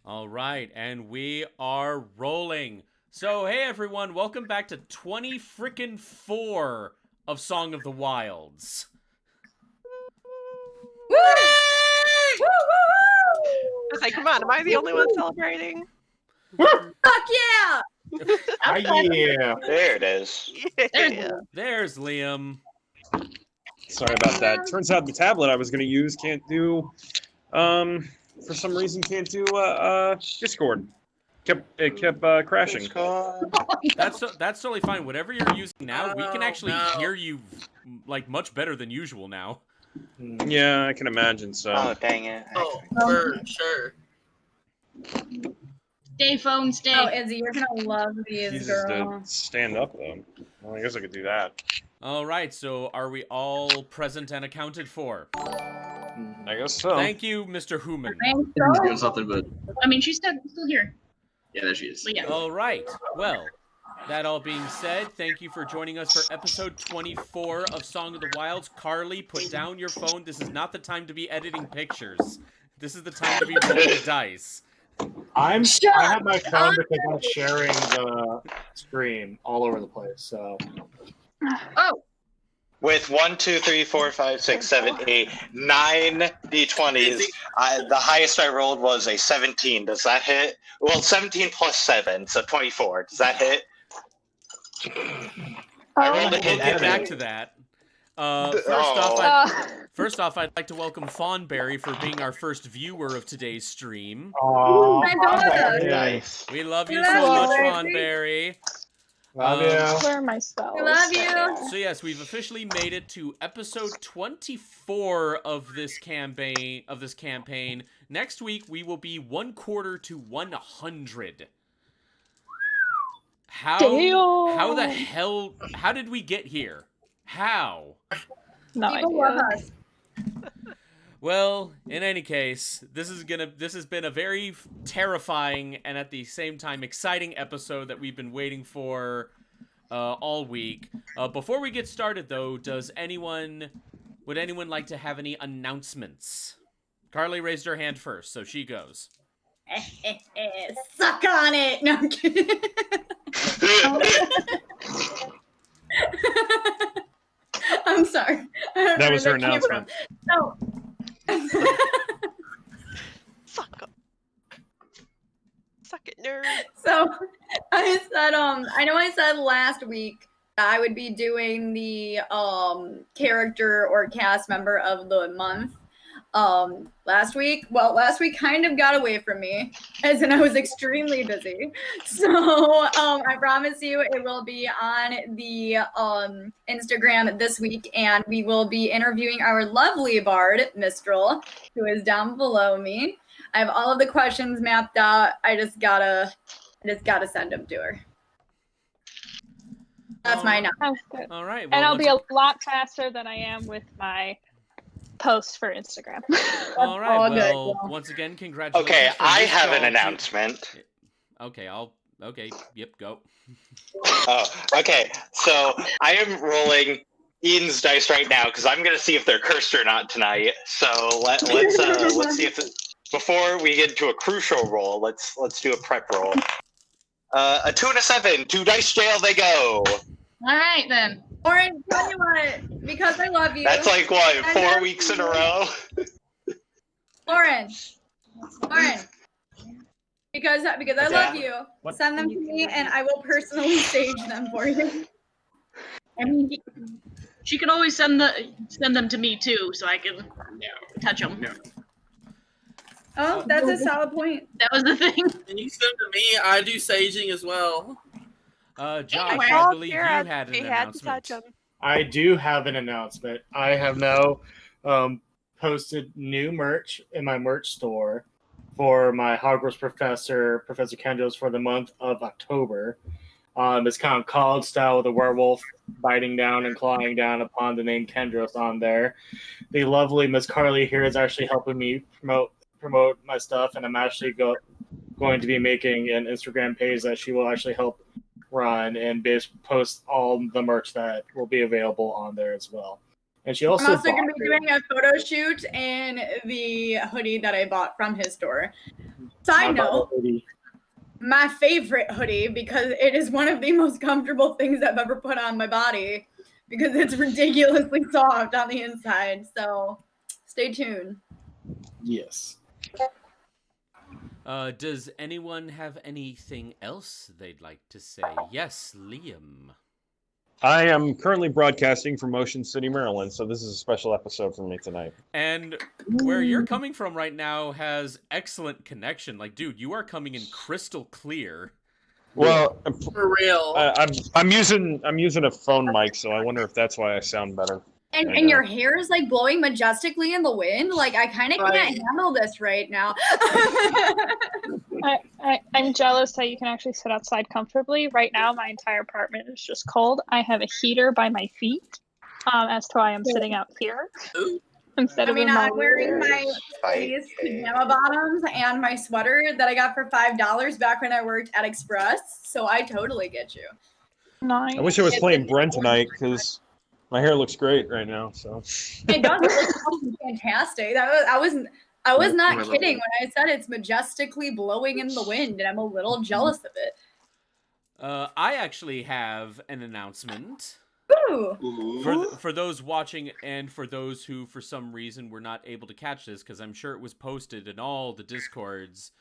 All right, and we are rolling. So, hey everyone, welcome back to 20 frickin' 4 of Song of the Wilds. Woo! Woo! I was like, come on, am I the only one celebrating? Fuck yeah! Yeah. There it is. Yeah. There's Liam. Sorry about that. Turns out the tablet I was going to use can't do, for some reason can't do Discord. It kept crashing. That's totally fine. Whatever you're using now, we can actually hear you like much better than usual now. Yeah, I can imagine. So. Oh, dang it. Oh, for sure. Stay phone, stay. Oh, Izzy, you're gonna love these, Jesus, girl. to stand up though. Well, I guess I could do that. All right, so are we all present and accounted for? I guess so. Thank you, Mr. Human. Doing something, but I mean, she's still here. yeah, there she is. But yeah. All right. Well, that all being said, thank you for joining us for episode 24 of Song of the Wilds. Carly, put down your phone. This is not the time to be editing pictures. This is the time to be rolling dice. I have my phone because I'm sharing the screen all over the place. So. Oh, With 1, 2, 3, 4, 5, 6, 7, 8, 9 d20s, the highest I rolled was a 17. Does that hit? Well, 17 plus 7, so 24. Does that hit? I rolled a We'll hit. get back to that. First off, I'd like to welcome Fawnberry for being our first viewer of today's stream. Oh, My daughter. Nice. We love you We so love much, you, Fawnberry. Love you. Where are my spells? We love you. So yes, we've officially made it to episode 24 of this campaign. Next week we will be 1/4 to 100. How the hell? How did we get here? How? No People love idea. us. Well, in any case, this has been a very terrifying and at the same time exciting episode that we've been waiting for all week. Before we get started, though, would anyone like to have any announcements? Carly raised her hand first, so she goes. Suck on it. No, I'm kidding. I'm sorry. That was her announcement. No. Fuck up. Suck it, nerd. So I said, I know I said last week that I would be doing the character or cast member of the month. Last week kind of got away from me, as in I was extremely busy. So I promise you it will be on the Instagram this week, and we will be interviewing our lovely bard, Mistral, who is down below me. I have all of the questions mapped out. I just gotta send them to her. That's my announcement. Sounds good. All right. And I'll be a lot faster than I am with my post for Instagram. All right. all good, Well, yeah. once again, congratulations. Okay, for I this have an call to- announcement. Okay, yep, go. Oh, okay. So I am rolling Eden's dice right now because I'm gonna see if they're cursed or not tonight. So let's see if before we get into a crucial roll, let's do a prep roll. A 2 and a 7. To dice jail they go. all right then. Lauren, tell me what, because I love you. That's like what, 4 weeks in a row? Lauren, because I love you. What? Send them to me, and I will personally stage them for you. I mean, she can always send them to me too, so I can touch them. Oh, that's a solid point. That was the thing. And you send to me, I do saging as well. Josh, Anyway. I believe you had an He had to announcement. touch him. I do have an announcement. I have now posted new merch in my merch store for my Hogwarts Professor Kendros, for the month of October. It's kind of college style with a werewolf biting down and clawing down upon the name Kendros on there. The lovely Miss Carly here is actually helping me promote my stuff, and I'm actually going to be making an Instagram page that she will actually help run and post all the merch that will be available on there as well. And she also I'm also going to be doing a photo shoot in the hoodie that I bought from his store. Side My note, hoodie. my favorite hoodie because it is one of the most comfortable things I've ever put on my body because it's ridiculously soft on the inside. So stay tuned. Yes. Does anyone have anything else they'd like to say? Yes, Liam. I am currently broadcasting from Ocean City, Maryland, so this is a special episode for me tonight. And where you're coming from right now has excellent connection. Like, dude, you are coming in crystal clear. Well, For real. I'm using a phone mic, so I wonder if that's why I sound better. And your hair is like blowing majestically in the wind. Like I kind of can't handle this right now. I'm jealous that you can actually sit outside comfortably. Right now, my entire apartment is just cold. I have a heater by my feet, as to why I'm sitting out here instead of in my I'm wearing my these pajama bottoms and my sweater that I got for $5 back when I worked at Express. So I totally get you. Nice. I wish I was playing Brent tonight because my hair looks great right now. So It does look fucking fantastic. I was not kidding when I said it's majestically blowing in the wind, and I'm a little jealous of it. I actually have an announcement. Ooh. For those watching and for those who, for some reason, were not able to catch this, because I'm sure it was posted in all the Discords.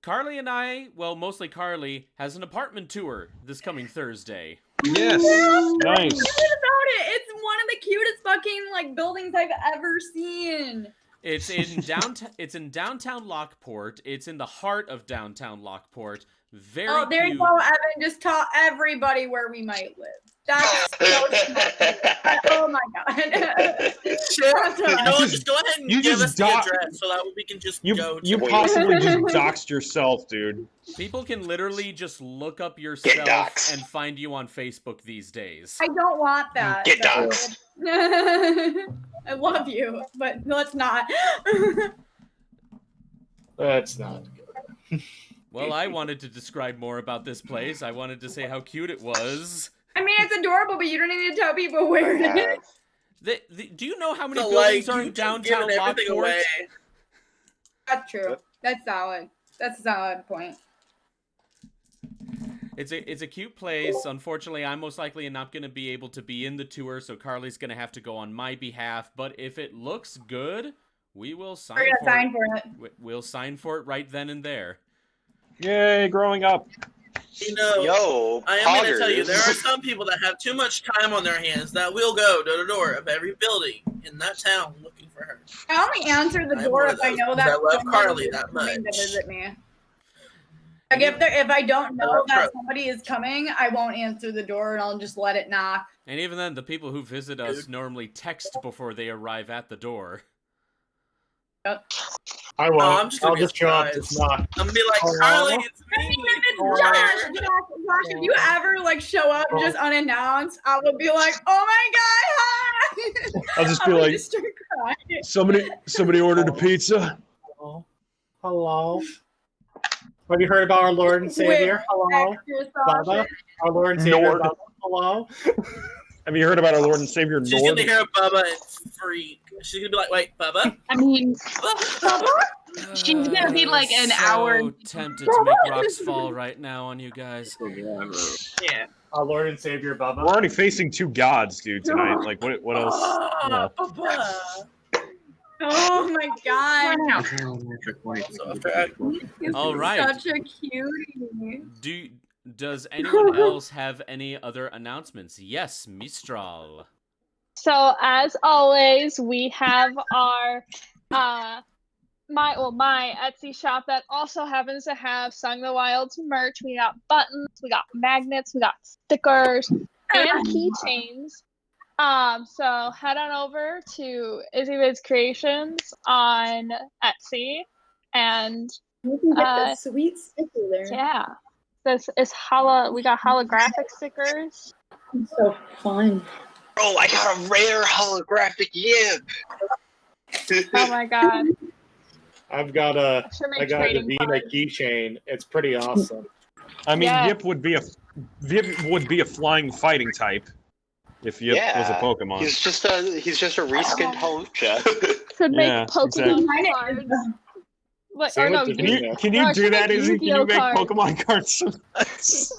Carly and I, well, mostly Carly, has an apartment tour this coming Thursday. Yes, nice. About it. It's one of the cutest fucking like buildings I've ever seen. It's in downtown. It's in downtown Lockport. It's in the heart of downtown Lockport. Very Oh, there cute. you go, Evan. Just taught everybody where we might live. That's so smart. Oh my god. Shit. You know what? Just go ahead and You give just us the address so that we can just go to You possibly just doxed yourself, dude. People can literally just look up yourself and find you on Facebook these days. I don't want that. Get doxed. I love you, but let's not. That's not good. Well, I wanted to describe more about this place. I wanted to say how cute it was. I mean, it's adorable, but you don't need to tell people where it is. Do you know how many So, buildings like, are you in just downtown giving everything Lockport? away. That's true. That's solid. That's a solid point. It's a cute place. Unfortunately, I'm most likely not going to be able to be in the tour, so Carly's going to have to go on my behalf. But if it looks good, we will sign We're for gonna sign for it. We'll sign for it right then and there. Yay, growing up. You know, Yo, I am going to tell you, poggers. there are some people that have too much time on their hands that will go door to door of every building in that town looking for her. I only answer the I'm door one if of I those, know because that I love someone Carly is that coming much. to visit me. Like if I don't know love that Charlie. somebody is coming, I won't answer the door and I'll just let it knock. And even then, the people who visit us normally text before they arrive at the door. I won't. I'm just gonna I'll be just show up. It's surprised. not. I'm gonna be like, Hello? Carly, it's I me. mean, if it's Josh, if you ever like show up just unannounced, I will be like, oh my god, hi! I'll just I be would like, just start crying. somebody ordered a pizza. Hello. Hello. Have you heard about our Lord and Savior? Hello. Extra Baba. sausage. Our Lord and Savior. Nord. Baba. Hello. Have you heard about our Lord and Savior, She's Nord? gonna hear Bubba and freak. She's gonna be like, wait, Bubba? I mean, Bubba? she's gonna be like an so hour. Tempted to make rocks fall right now on you guys. Yeah. Our Lord and Savior, We're Baba. already facing two gods, dude, tonight. Like, what else? Yeah. Bubba. Oh my god. So after I, He's All right. Such a cutie. Does anyone else have any other announcements? Yes, Mistral. So as always, we have our my Etsy shop that also happens to have Song the Wild's merch. We got buttons, we got magnets, we got stickers, and keychains. So head on over to Izzyviz Creations on Etsy, and You can get that sweet sticker there. yeah, this is we got holographic stickers. It's so fun. Bro, I got a rare holographic yip. Oh my god! I've got a Should make I got a trading Davina cards. keychain. It's pretty awesome. I mean, Yeah. Yip would be a flying fighting type if Yip was a Pokemon. He's just a reskinned Hawlucha. should make Yeah, Pokemon exactly. cards. Wait, Same or no, with Can Divina. you No, do she that, makes Izzy? Can you Yu-Gi-Oh make cards. Pokemon cards?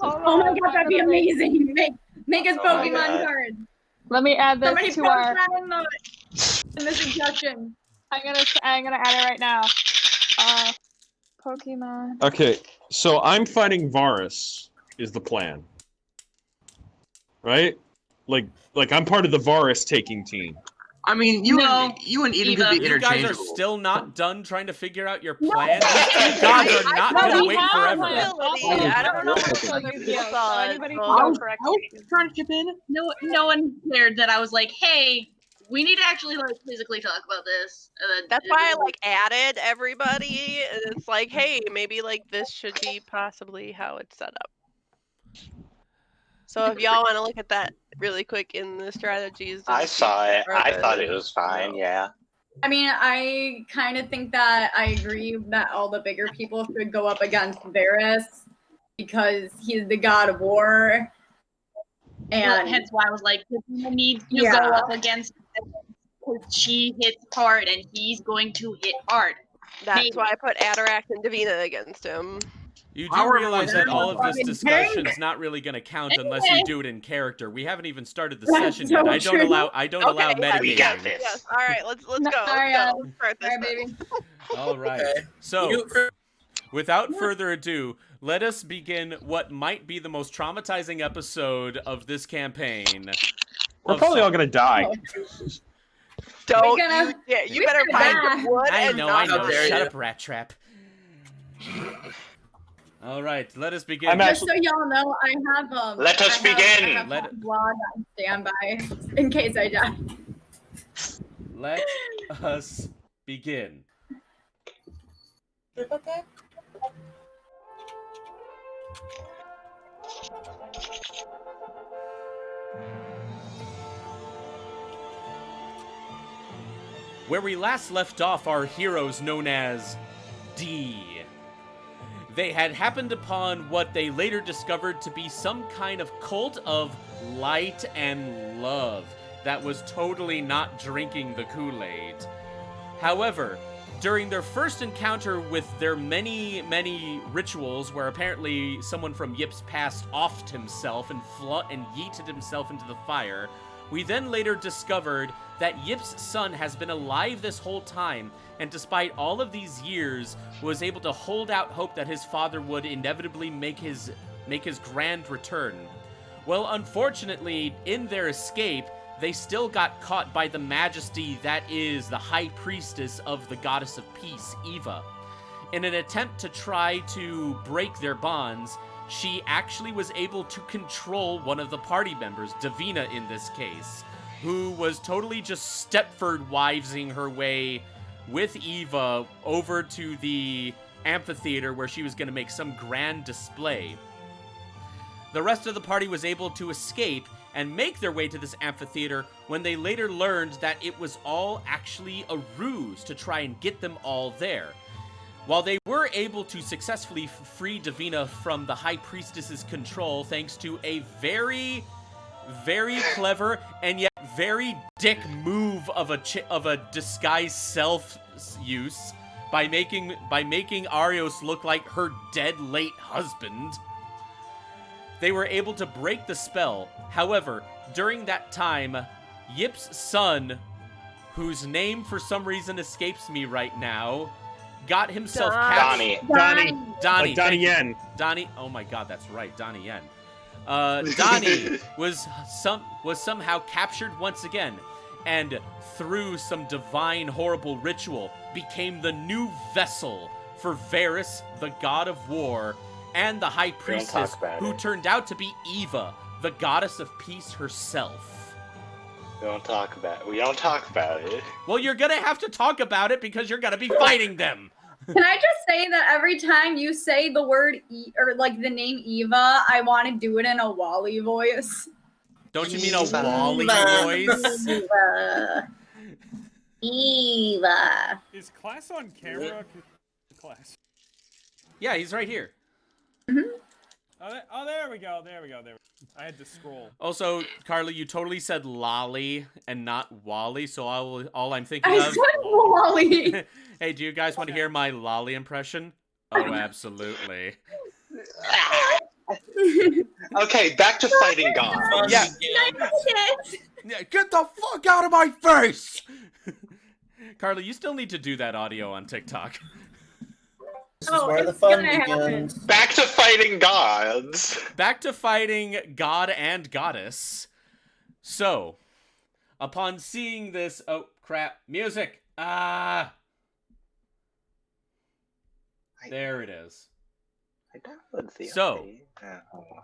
Oh my god, that'd be amazing. Make us Oh my Pokemon God. cards. Let me add this Somebody to post our. that in the suggestion. I'm gonna add it right now. Pokemon. Okay, so I'm fighting Varus is the plan. Right? Like I'm part of the Varus taking team. I mean, you and Eden could be You guys are interchangeable. still not done trying to figure out your plan. These two gods are not No, gonna we wait have forever. one. Ability. I don't know what So other Yu-Gi-Oh, people so thought. anybody so- can go correct. I was trying to chip in. No one cared that I was like, hey, we need to actually like physically talk about this. And then That's why I like added everybody. And it's like, hey, maybe like this should be possibly how it's set up. So if y'all want to look at that really quick in the strategies, I and saw it. or I the- thought it was fine. no. Yeah. I mean, I kind of think that I agree that all the bigger people should go up against Varus because he's the god of war. And hence why I was like, Divina needs to Yeah. go up against because she hits hard and he's going to hit hard. That's Maybe. why I put Ataract and Divina against him. You do However, realize that all of this fucking discussion's not really going to count unless you do it in character. We haven't even started the That's session so yet. I don't true. allow Okay, yeah, We got metagaming. this. Yes. All right. Let's go. Let's Sorry, go. Let's start this. sorry, then. baby. All right. Okay. So, You- without further ado, let us begin what might be the most traumatizing episode of this campaign. We're of probably Song- all gonna die. Don't gonna- you better we find better one I and know. not How Shut dare you. up, Rat Trap. All right, let us begin. I'm Just so y'all know, I have Let us I begin. have Let- a vlog on standby in case I die. Let us begin. Where we last left off our heroes known as D. They had happened upon what they later discovered to be some kind of cult of light and love that was totally not drinking the Kool-Aid. However, during their first encounter with their many, many rituals where apparently someone from Yip's past offed himself and yeeted himself into the fire, we then later discovered that Yip's son has been alive this whole time, and despite all of these years, was able to hold out hope that his father would inevitably make his grand return. Well, unfortunately, in their escape, they still got caught by the majesty that is the high priestess of the goddess of peace, Eva. In an attempt to try to break their bonds, she actually was able to control one of the party members, Divina in this case, who was totally just Stepford wivesing her way with Eva over to the amphitheater where she was going to make some grand display. The rest of the party was able to escape and make their way to this amphitheater when they later learned that it was all actually a ruse to try and get them all there. While they were able to successfully free Divina from the High Priestess's control thanks to a very, very clever and yet very dick move of a disguised self-use by making Arios look like her dead late husband, they were able to break the spell. However, during that time, Yip's son, whose name for some reason escapes me right now, got himself Donnie. Donnie. Like Donnie thank you. Yen. Donnie. Oh my God, that's right, Donnie Yen. Donnie was somehow captured once again, and through some divine horrible ritual, became the new vessel for Varus, the god of war, and the high priestess, who turned out to be Eva, the goddess of peace herself. We don't talk about it. Well, you're gonna have to talk about it because you're gonna be fighting them. Can I just say that every time you say the word or like the name Eva, I want to do it in a Wally voice. Don't you mean a Eva. Wally voice? Eva. Eva. Is class on camera? Class. Yeah, he's right here. Oh, there we go. There we go. I had to scroll. Also, Carly, you totally said lolly and not Wally, so all I'm thinking I of. said Wally. Hey, do you guys want to hear my lolly impression? Oh, absolutely. Okay, back to fighting God. Fun Yeah. begins. Yeah, get the fuck out of my face! Carly, you still need to do that audio on TikTok. This is where the fun begins. Back to fighting gods. Back to fighting God and Goddess. So, upon seeing this... Oh, crap. Music! Ah! There it is. I downloaded the So,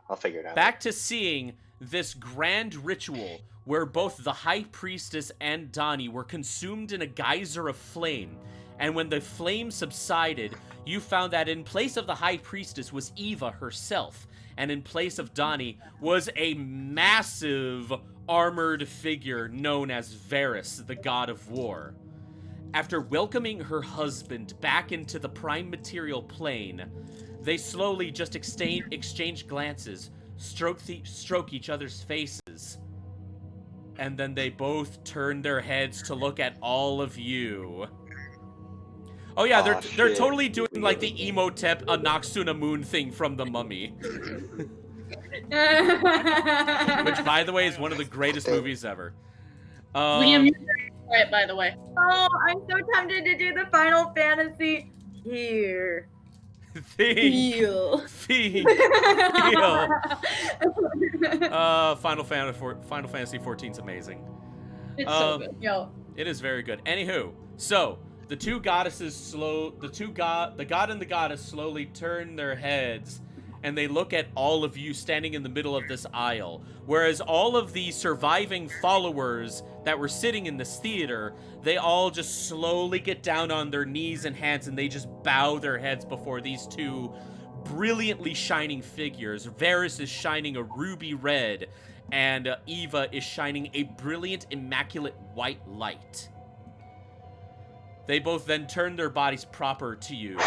I'll figure it out. back to seeing this grand ritual where both the High Priestess and Donnie were consumed in a geyser of flame. And when the flame subsided, you found that in place of the High Priestess was Eva herself. And in place of Donnie was a massive armored figure known as Varys, the god of war. After welcoming her husband back into the prime material plane, they slowly just exchange glances, stroke each other's faces, and then they both turn their heads to look at all of you. Oh yeah, they're totally doing like the Emotep Noxuna Moon thing from The Mummy. Which, by the way, is one of the greatest movies ever. Liam, you're very quiet, by the way. Oh, I'm so tempted to do the Final Fantasy here. Feel. Final Fantasy 14 is amazing. It's so good. Yo. It is very good. Anywho, so the two goddesses the god and the goddess slowly turn their heads and they look at all of you standing in the middle of this aisle. Whereas all of the surviving followers that were sitting in this theater, they all just slowly get down on their knees and hands and they just bow their heads before these two brilliantly shining figures. Varys is shining a ruby red, and Eva is shining a brilliant, immaculate white light. They both then turn their bodies proper to you.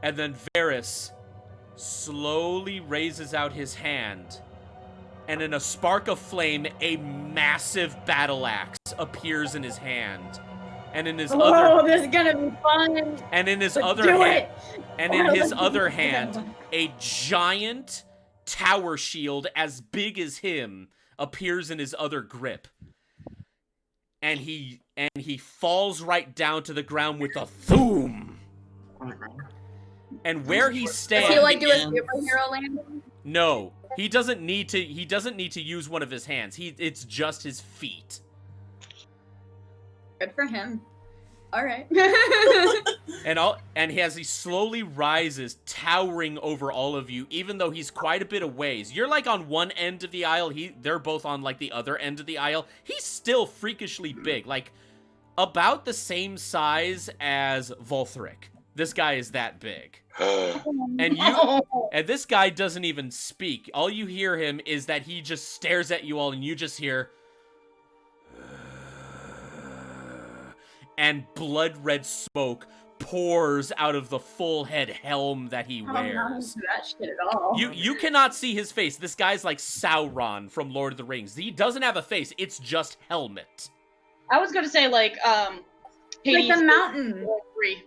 And then Varys slowly raises out his hand, and in a spark of flame, a massive battle axe appears in his hand. And in his this is gonna be fun. And in his Let's other do hand, it. and in his other hand, a giant tower shield as big as him appears in his other grip. And he falls right down to the ground with a thoom. And where he stands, Does he like do a superhero landing? no, he doesn't need to use one of his hands. It's just his feet. Good for him. All right. And as he slowly rises, towering over all of you, even though he's quite a bit of ways. You're like on one end of the aisle, they're both on like the other end of the aisle. He's still freakishly big, like about the same size as Volthric. This guy is that big. And this guy doesn't even speak. All you hear him is that he just stares at you all, and you just hear and blood red smoke pours out of the full head helm that he wears. That shit at all. You cannot see his face. This guy's like Sauron from Lord of the Rings. He doesn't have a face. It's just helmet. I was gonna say like Hades Like the mountain. 3.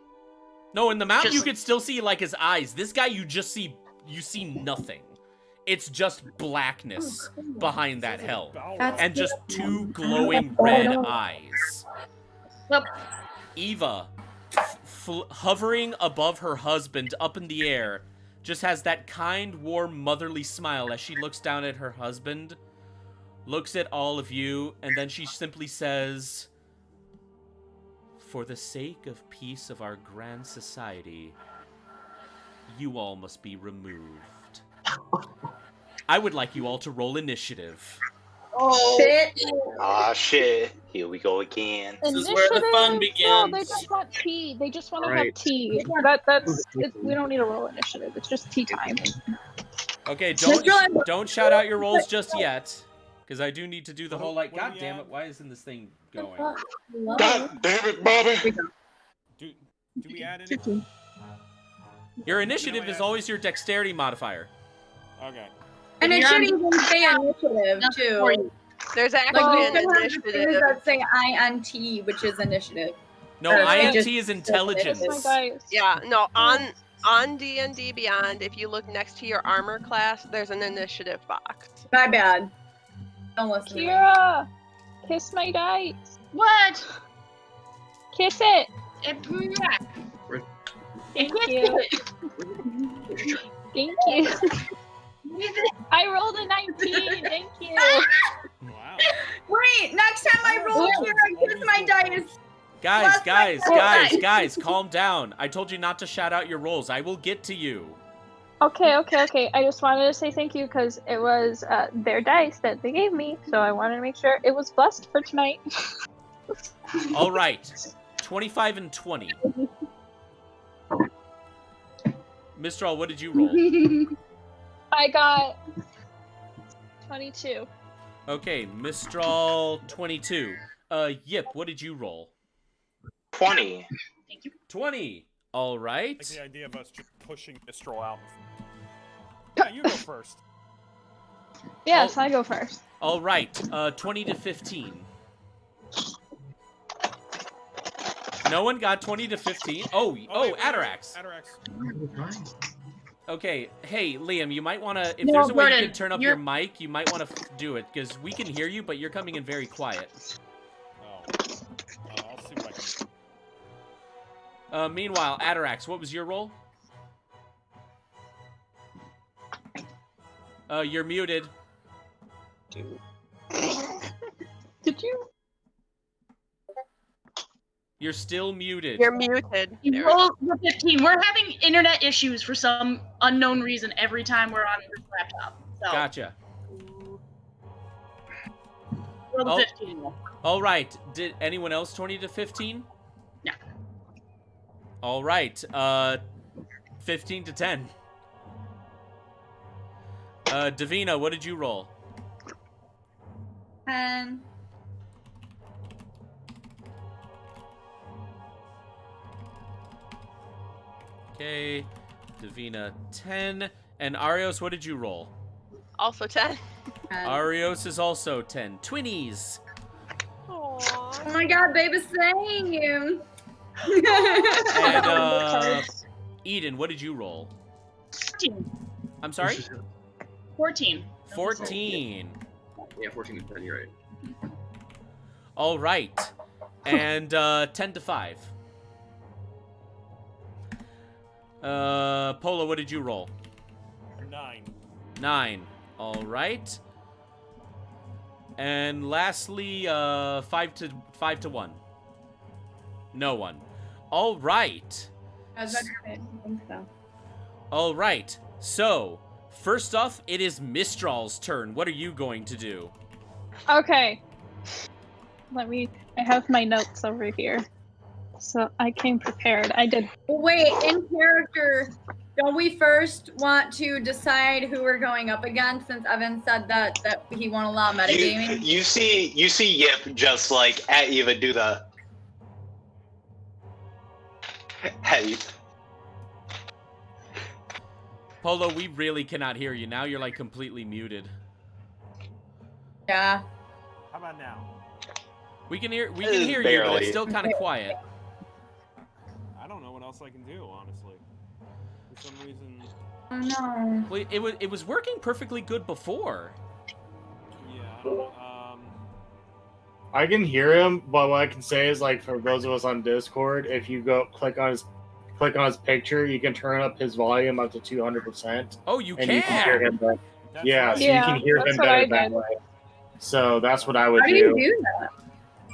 No, in the mountain Just you like- could still see like his eyes. This guy you see nothing. It's just blackness behind that helm. That's And just two glowing red eyes. Yep. Eva, hovering above her husband up in the air, just has that kind, warm, motherly smile as she looks down at her husband, looks at all of you, and then she simply says, "For the sake of peace of our grand society, you all must be removed. I would like you all to roll initiative." Oh, Shit. Ah, shit. Here we go again. This is where the fun No, begins. they just want tea. They just want to Right. have tea. We don't need a roll initiative. It's just tea time. Okay, Mr. don't shout out your rolls just yet, because I do need to do the whole like. God damn it! Why isn't this thing going? God damn it, Bobby! Do we add anything? Your initiative is always your dexterity modifier. Okay. And it You're should on- even say initiative Nothing too. for you. There's Like actually you an should have the things initiative. that say INT, which is initiative. No, Or INT just- is intelligence. Kiss my dice. Yeah, no, on D&D Beyond, if you look next to your armor class, there's an initiative box. My bad. Don't listen to me. Kira, kiss my dice. What? Kiss it. Thank you. Thank you. I rolled a 19. Thank you. Wow. Wait, next time I roll here, I kiss my dice. Guys, calm down. I told you not to shout out your rolls. I will get to you. Okay. I just wanted to say thank you because it was their dice that they gave me, so I wanted to make sure it was blessed for tonight. All right. 25 and 20. Mistral, what did you roll? I got 22. Okay, Mistral 22. Yip, what did you roll? 20. 20. All right. Like the idea of us just pushing Mistral out. Yeah, you go first. Yes, I go first. All right. 20 to 15. No one got 20 to 15. Oh, wait, Atarax. Atarax. Okay, hey, Liam, you might want to, if No, there's a way you Gordon, can turn up you're- your mic, you might want to do it, because we can hear you, but you're coming in very quiet. Oh. I'll see what I can do. Meanwhile, Atarax, what was your roll? You're muted. Did you? You're still muted. You're muted. You rolled the 15. We're having internet issues for some unknown reason every time we're on this laptop. So Gotcha. roll the Oh. 15. All right. Did anyone else 20 to 15? No. All right. 15 to 10. Davina, what did you roll? 10. Okay. Davina, 10. And Arios, what did you roll? Also 10. Arios is also 10. Twinnies. Oh my god, baby's saying you. And Eden, what did you roll? 14. I'm sorry? 14. 14. Yeah, 14 and 10, you're right. All right. And 10 to 5. Polo, what did you roll? 9. 9. All right. And lastly, 5 to 1. No one. All right. I was about to say, I think so. All right. So, first off, it is Mistral's turn. What are you going to do? Okay. I have my notes over here. So I came prepared. I did. Wait, in character, don't we first want to decide who we're going up against since Evan said that he won't allow metagaming? You see Yip just like at Eva do the hey. Polo, we really cannot hear you. Now you're like completely muted. Yeah. How about now? We can hear you, but it's Barely. still kind of quiet. I don't know what else I can do, honestly. For some reason, Oh no. Well, it was working perfectly good before. yeah, I don't know. I can hear him, but what I can say is, like, for those of us on Discord, if you go click on his picture, you can turn up his volume up to 200%. Oh, you and can. you can hear him better. That's Yeah, right. so you can hear that's him what I better that did. way. So that's what I would How do you do that?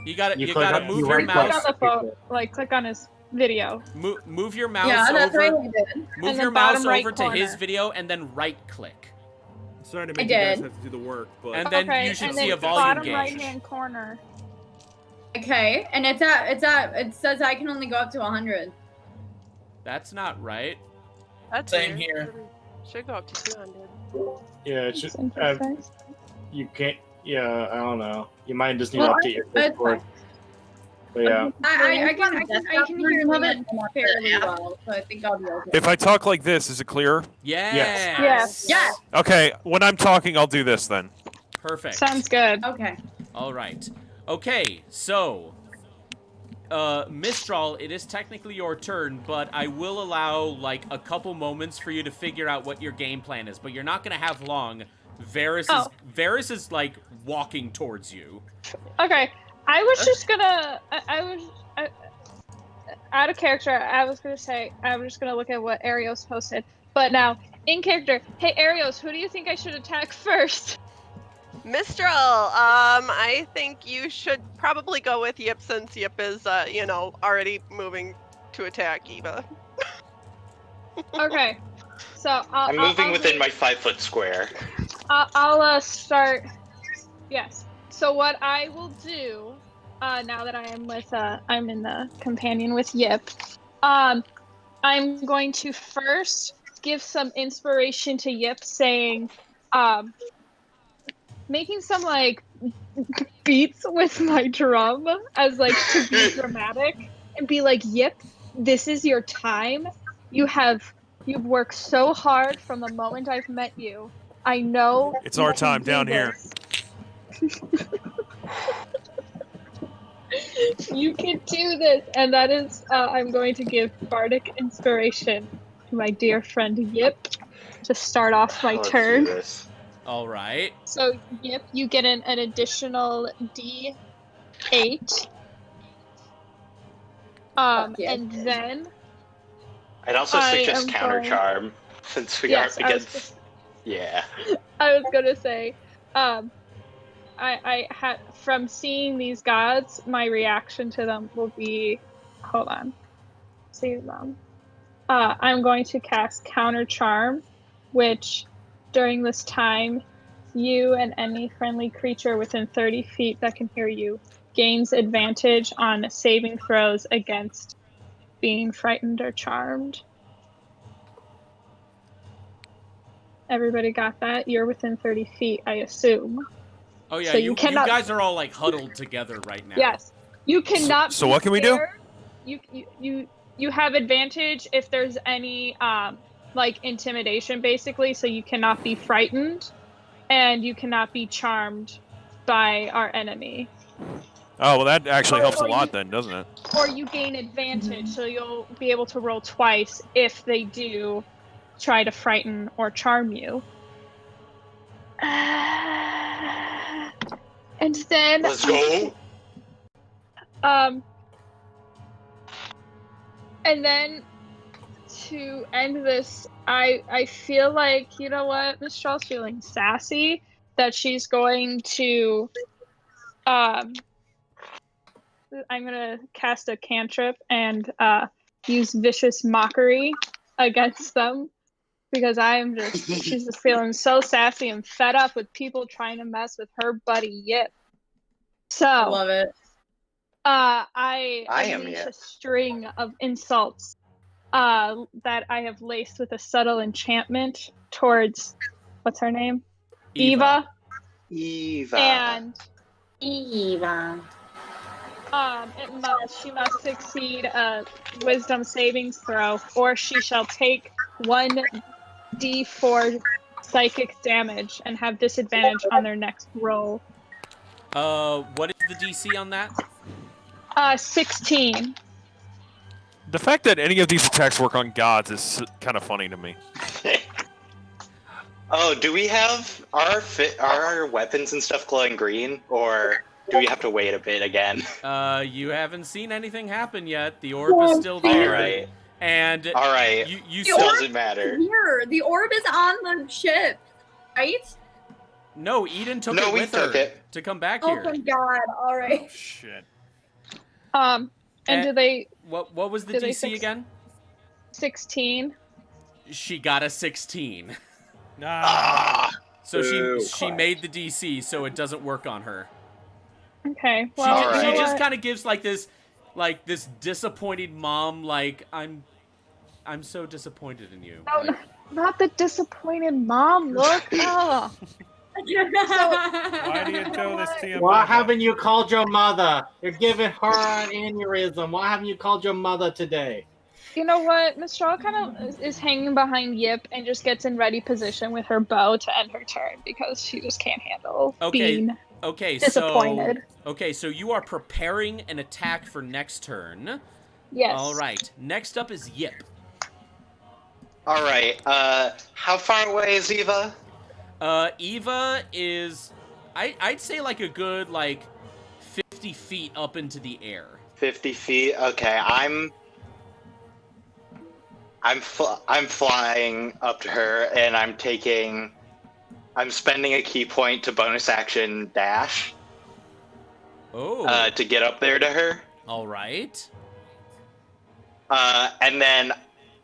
You gotta You you click gotta on- move you your right Click click. mouse. on the phone, like click on his video. Move your mouse Yeah, that's what over. I did. Move And your then bottom mouse right over to his corner. video and then right click. Sorry to I make you guys did. have to do the work, but And then okay, you should and see then a volume bottom gauge. right hand corner. Okay, and it says I can only go up to 100. That's not right. That's Same weird. here. Should go up to 200. Yeah, it should, That's interesting. you can't. Yeah, I don't know. You might just need Well, to update your it's Discord. But yeah. I can hear Liam fairly well, so I think I'll be okay. If I talk like this, is it clearer? Yes. Yes. Okay, when I'm talking, I'll do this then. Perfect. Sounds good. Okay. All right. Okay, so Mistral, it is technically your turn, but I will allow like a couple moments for you to figure out what your game plan is. But you're not gonna have long. Varys is like walking towards you. Okay. I was just gonna. Out of character, I was gonna say I was just gonna look at what Arios posted. But now, in character, hey Arios, who do you think I should attack first? Mistral, I think you should probably go with Yip since Yip is, already moving to attack Eva. Okay. So I'm moving within my 5-foot square. I'll start. Yes. So what I will do, now that I am with I'm in the companion with Yip, I'm going to first give some inspiration to Yip, saying, making some like beats with my drum as like to be dramatic and be like, Yip, this is your time. You've worked so hard from the moment I've met you. I know It's you our can time do down here. this. You can do this, and that is I'm going to give bardic inspiration to my dear friend Yip to start off my Let's turn. do this. All right. So Yip, you get an additional D8. And then I'd also I suggest am counter going- charm since we Yes, are against. Yeah. I was gonna say, I had from seeing these gods, my reaction to them will be, hold on, see them. I'm going to cast Counter Charm, which during this time, you and any friendly creature within 30 feet that can hear you gains advantage on saving throws against being frightened or charmed. Everybody got that? You're within 30 feet, I assume. Oh yeah, So you cannot... guys are all like huddled together right now. Yes. You cannot So what can we do? You have advantage if there's any like intimidation basically, so you cannot be frightened and you cannot be charmed by our enemy. Oh, well, that actually helps a lot then, doesn't it? Or you gain advantage, so you'll be able to roll twice if they do try to frighten or charm you. And then Let's go. And then to end this, I feel like, you know what, Mistral's feeling sassy, that she's going to I'm gonna cast a cantrip and use vicious mockery against them, because she's just feeling so sassy and fed up with people trying to mess with her buddy Yip. So I love it. I am unleash Yip. a string of insults that I have laced with a subtle enchantment towards, what's her name? Eva. And Eva. she must succeed a wisdom savings throw, or she shall take 1d4 psychic damage and have disadvantage on their next roll. What is the DC on that? 16. The fact that any of these attacks work on gods is kind of funny to me. Oh, do we have our weapons and stuff glowing green, or do we have to wait a bit again? You haven't seen anything happen yet. The orb is still there. All right. And all right, you The orb doesn't matter. Here, the orb is on the ship, right? No, Eden took No, it we with took her it. to come back Oh here. my god! All right. Shit. And do they... What was the do they DC again? 16. She got a 16. Ah. So Boo. she made the DC, so it doesn't work on her. Okay, She, well, Alright. she just kind of gives like this disappointed mom, like I'm so disappointed in you. No, not the disappointed mom look. Oh. Why do you do this to your Why mother? haven't you called your mother? You're giving her an aneurysm. Why haven't you called your mother today? You know what? Miss Straw kind of is hanging behind Yip and just gets in ready position with her bow to end her turn because she just can't handle being disappointed. So you are preparing an attack for next turn. Yes. All right. Next up is Yip. All right. How far away is Eva? Eva is, I'd say like a good 50 feet up into the air. 50 feet. Okay, I'm flying up to her, and I'm spending a key point to bonus action dash. Oh. To get up there to her. All right. And then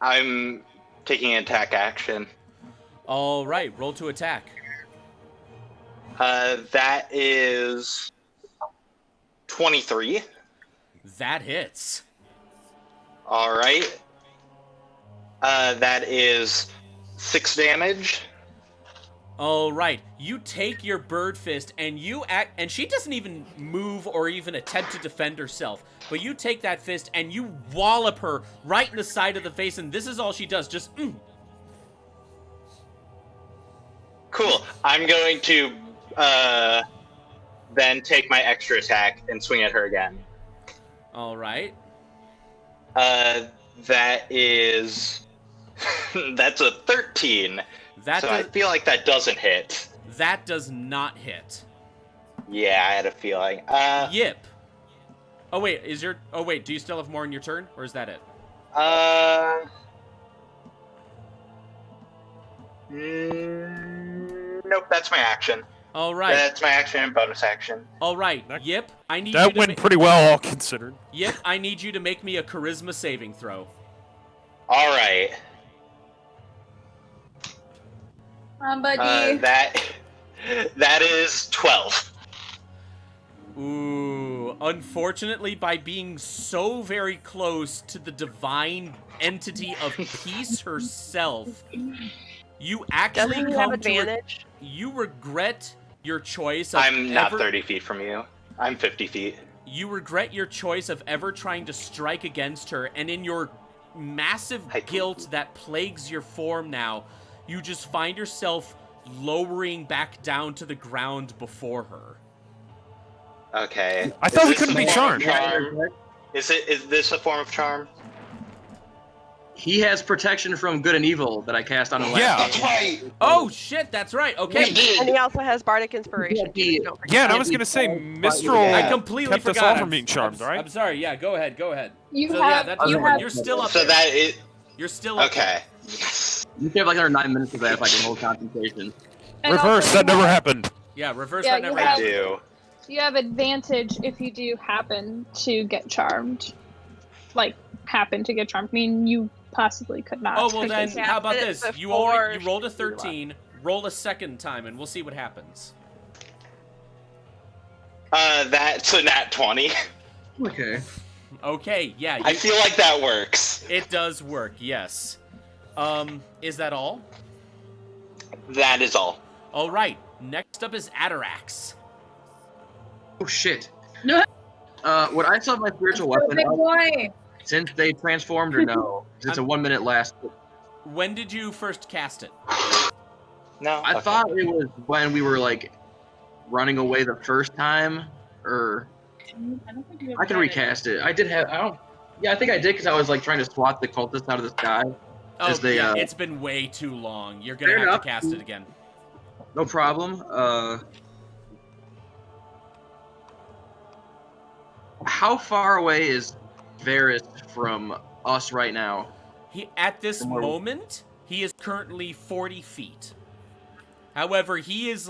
I'm taking an attack action. All right, roll to attack. That is 23. That hits. All right. That is 6 damage. All right, you take your bird fist and you act, and she doesn't even move or even attempt to defend herself. But you take that fist and you wallop her right in the side of the face, and this is all she does. Just. Cool. I'm going to then take my extra attack and swing at her again. All right. That is that's a 13. I feel like that doesn't hit. That does not hit. Yeah, I had a feeling. Yip. Oh wait, do you still have more in your turn, or is that it? Nope, that's my action. All right. That's my action and bonus action. All right, Yip, I need that you to went pretty well, all considered. Yip, I need you to make me a charisma saving throw. All right. Buddy. That is 12. Ooh, unfortunately, by being so very close to the divine entity of peace herself, you actually Doesn't he come have advantage? You regret your choice of I'm not 30 feet from you. I'm 50 feet. You regret your choice of ever trying to strike against her, and in your massive guilt that plagues your form now, you just find yourself lowering back down to the ground before her. Okay. I thought we couldn't be charmed. Is this a form of charm? He has protection from good and evil that I cast on him last time. That's right. Oh shit, that's right. Okay. And he also has bardic inspiration. Yeah, and I was gonna say Mistral I completely kept us forgot. all from being charmed, right? I'm sorry. Yeah, go ahead. You so have, yeah, that doesn't work. You're still up So there. that is You're still up okay. You have like another 9 minutes of that if I can hold concentration. And Reverse, also that never happened. there. Yeah, reverse Yeah, that never you happened. do. you have advantage if you do happen to get charmed. Happen to get charmed. I mean, you possibly could not. Oh, well then, because- how about this? You rolled a she 13. Roll a second time, and we'll see what happens. That's a nat 20. Okay. Okay, yeah. I feel like that works. It does work, yes. Is that all? That is all. All right. Next up is Atarax. Oh shit. Would I still have my spiritual weapon Big up boy. since they transformed or no? It's a 1 minute last. When did you first cast it? No. I thought it was when we were running away the first time, or I don't think you I can recast it. I did have. I don't. Yeah, I think I did because I was trying to swat the cultists out of the sky. Oh, As they, yeah, it's been way too long. You're gonna Fair have enough. to cast it again. No problem. How far away is Varys from us right now? At this moment, he is currently 40 feet. However, he is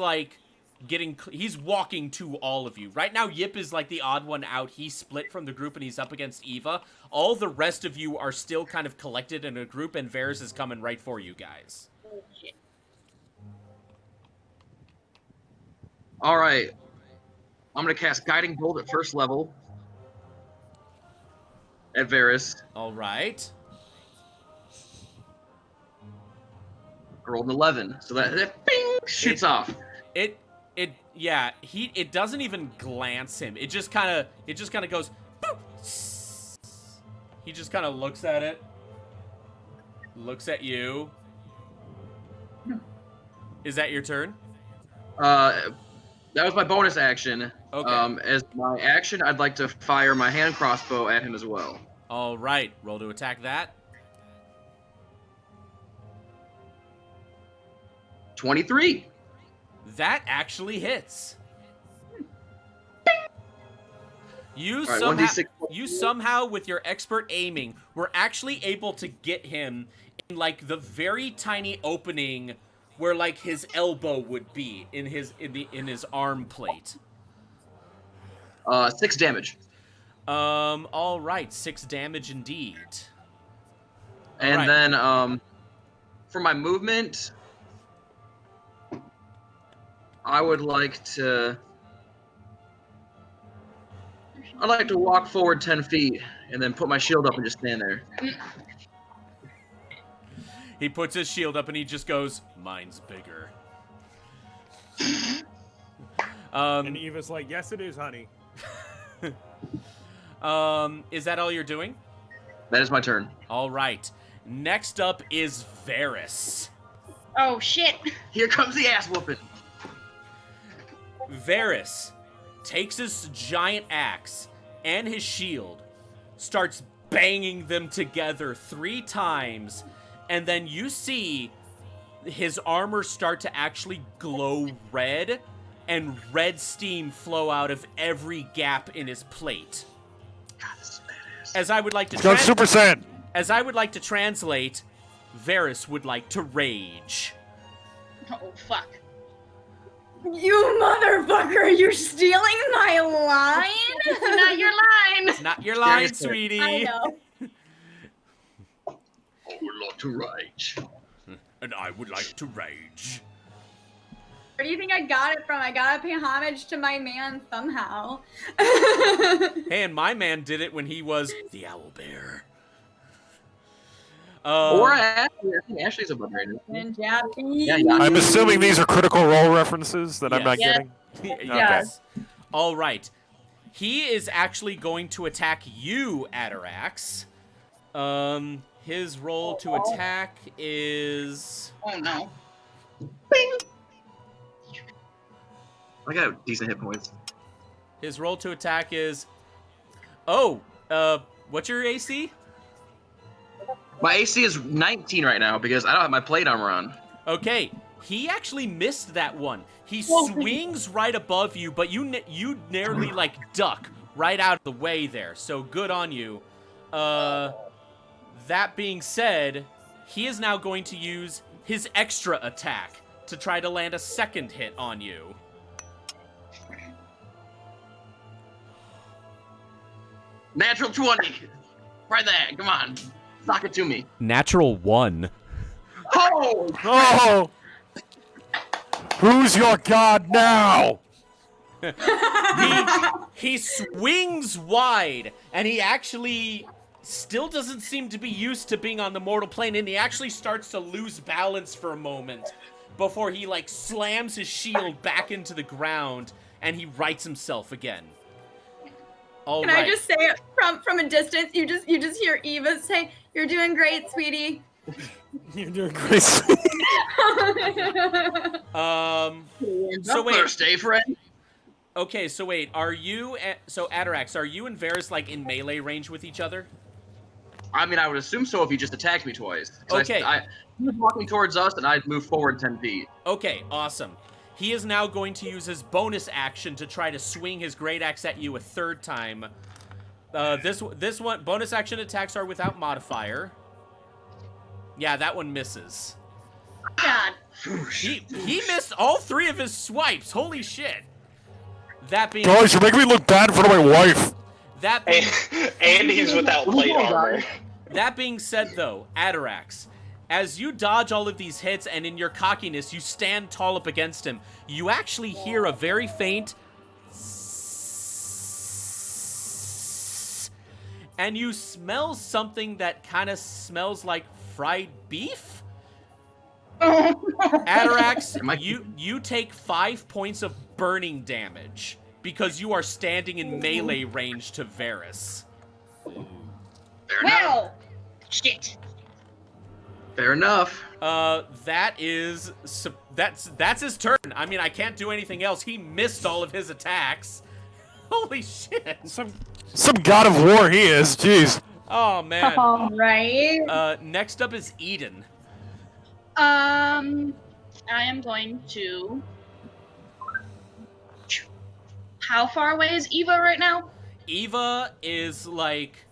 he's walking to all of you. Right now, Yip is the odd one out. He split from the group and he's up against Eva. All the rest of you are still kind of collected in a group, and Varys is coming right for you guys. All right. I'm gonna cast Guiding Bolt at first level at Varys. All right. I rolled an 11, so that bing shoots off. It doesn't even glance him. It just kind of goes. Boop. He just kind of looks at it. Looks at you. Is that your turn? That was my bonus action. Okay. As my action, I'd like to fire my hand crossbow at him as well. All right. Roll to attack that. 23. That actually hits. You All right, somehow, 1d6. you somehow, with your expert aiming, were actually able to get him in like the very tiny opening where like his elbow would be in his arm plate. 6 damage. All right, 6 damage indeed. And right. then for my movement, I would like to. I'd like to walk forward 10 feet and then put my shield up and just stand there. He puts his shield up and he just goes, "Mine's bigger." And Eva's like, "Yes, it is, honey." Is that all you're doing? That is my turn. All right. Next up is Varys. Oh shit! Here comes the ass whooping. Varys takes his giant axe and his shield, starts banging them together 3 times, and then you see his armor start to actually glow red, and red steam flow out of every gap in his plate. God, this is badass. As I would like to Got Super Saiyan. As I would like to translate, Varys would like to rage. Oh fuck! You motherfucker! You're stealing my line. Not your line. It's not your line, Seriously. sweetie. I know. I would like to rage. And I would like to rage. Where do you think I got it from? I gotta pay homage to my man somehow. Hey, and my man did it when he was the Owlbear. Or Ashley. I think Ashley's a barbarian. In Japanese. Yeah, yeah. I'm assuming these are Critical Role references that I'm not Yes. getting. Yes. All right. He is actually going to attack you, Atarax. His roll to attack is... Oh no! I got decent hit points. His roll to attack is... Oh, what's your AC? My AC is 19 right now because I don't have my plate armor on. Okay, he actually missed that one. He swings right above you, but you nearly like duck right out of the way there. So good on you. That being said, he is now going to use his extra attack to try to land a second hit on you. Natural 20. Right there. Come on. Sock it to me. Natural 1. Oh! Oh! Who's your god now? He swings wide, and he actually still doesn't seem to be used to being on the mortal plane, and he actually starts to lose balance for a moment before he like slams his shield back into the ground and he rights himself again. All Can right. I just say it from a distance? You just hear Eva say, "You're doing great, sweetie." You're doing great. So wait. Thursday, friend. Okay, so wait. Are you so Atarax? Are you and Varys like in melee range with each other? I mean, I would assume so if he just attacked me twice. 'Cause Okay. He was walking towards us, and I'd move forward 10 feet. Okay, awesome. He is now going to use his bonus action to try to swing his great axe at you a third time. This one bonus action attacks are without modifier. Yeah, that one misses. God. He missed all 3 of his swipes. Holy shit. That being Guys, you're making me look bad in front of my wife. that being, And he's without plate armor. that being said though, Atarax, as you dodge all of these hits and in your cockiness you stand tall up against him, you actually hear a very faint and you smell something that kind of smells like fried beef. Atarax, Am I- you take 5 points of burning damage because you are standing in melee range to Varys. Fair enough. Well, shit. Fair enough. That's his turn. I mean, I can't do anything else. He missed all of his attacks. Holy shit. Some god of war he is. Jeez. Oh man. Right? Next up is Eden. I am going to. How far away is Eva right now? Eva is like,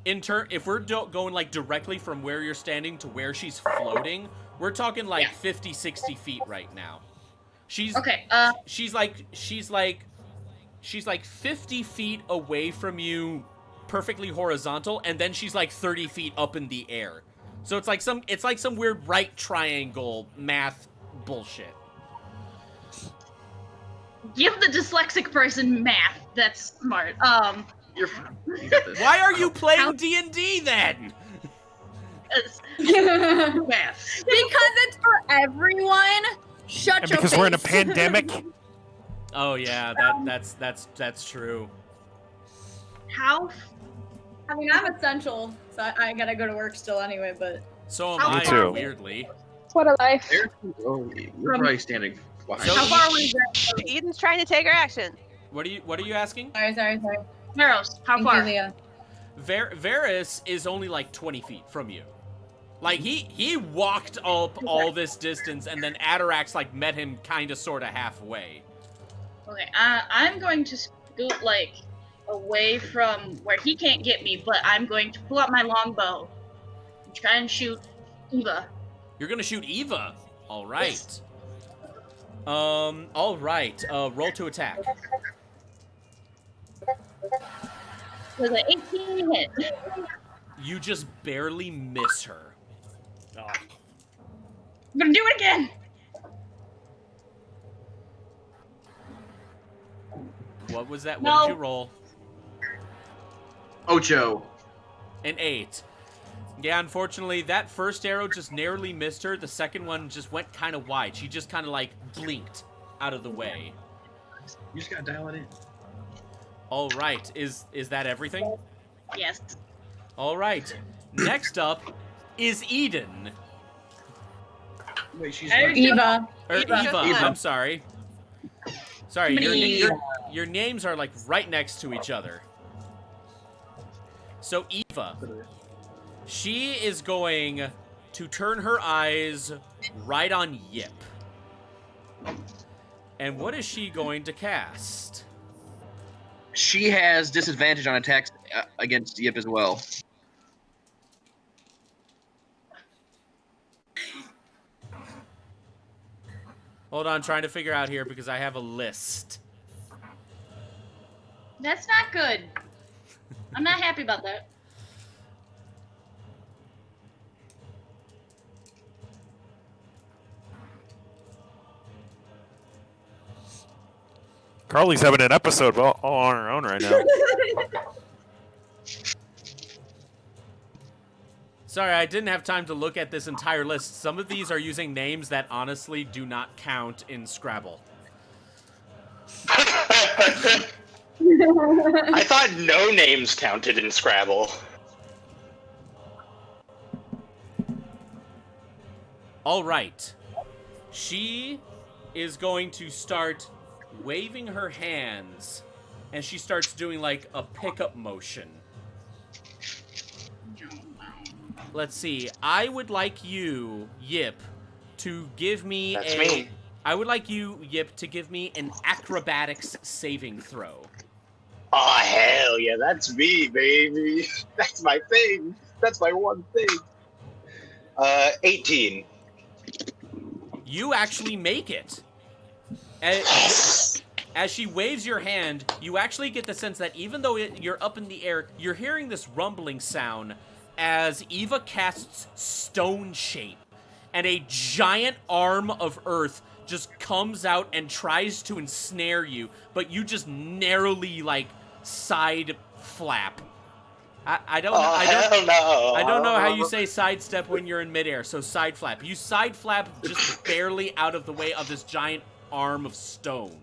if we're going like directly from where you're standing to where she's floating, we're talking like 50, 60 feet right now. She's Okay. she's like 50 feet away from you, perfectly horizontal, and then she's like 30 feet up in the air. So it's like some weird right triangle math bullshit. Give the dyslexic person math. That's smart. You're fine. You got this. Why are you playing D&D then? Math. Because it's for everyone. Shut And your because face. we're in a pandemic. Oh yeah, that's true. How? I mean, I'm essential, so I gotta go to work still anyway, but... So am Me I, too. weirdly. What a life. Oh, you're probably standing behind. So How far away is Eden's trying to take her action. What are you asking? Sorry. Meros? How Thank far? you, Leah. Varys is only like 20 feet from you. Like he walked up all this distance, and then Atarax like met him kind of sort of halfway. Okay. I'm going to scoot like away from where he can't get me, but I'm going to pull out my longbow and try and shoot Eva. You're gonna shoot Eva. All right. Yes. All right. Roll to attack. With an 18 hit. You just barely miss her. Oh. I'm gonna do it again. What was that? No. What did you roll? Ocho. An 8. Yeah, unfortunately, that first arrow just narrowly missed her. The second one just went kind of wide. She just kind of like blinked out of the way. You just gotta dial it in. All right. Is that everything? Yes. All right. Next up is Eden. Wait, she's Eva. Or Eva. Eva. I'm sorry. Sorry, Eva. your names are like right next to each other. So Eva, she is going to turn her eyes right on Yip. And what is she going to cast? She has disadvantage on attacks against Yip as well. Hold on, trying to figure out here because I have a list. That's not good. I'm not happy about that. Carly's having an episode all on her own right now. Sorry, I didn't have time to look at this entire list. Some of these are using names that honestly do not count in Scrabble. I thought no names counted in Scrabble. All right. She is going to start waving her hands, and she starts doing like a pickup motion. Let's see. I would like you, Yip, to give me That's me. I would like you, Yip, to give me an acrobatics saving throw. Oh, hell yeah, that's me, baby. That's my thing. That's my one thing. 18. You actually make it. As she waves your hand, you actually get the sense that even though you're up in the air, you're hearing this rumbling sound as Eva casts Stone Shape, and a giant arm of earth just comes out and tries to ensnare you, but you just narrowly, like, side flap I don't hell no. I don't know how you say sidestep when you're in midair, so side flap. You side flap just barely out of the way of this giant arm of stone.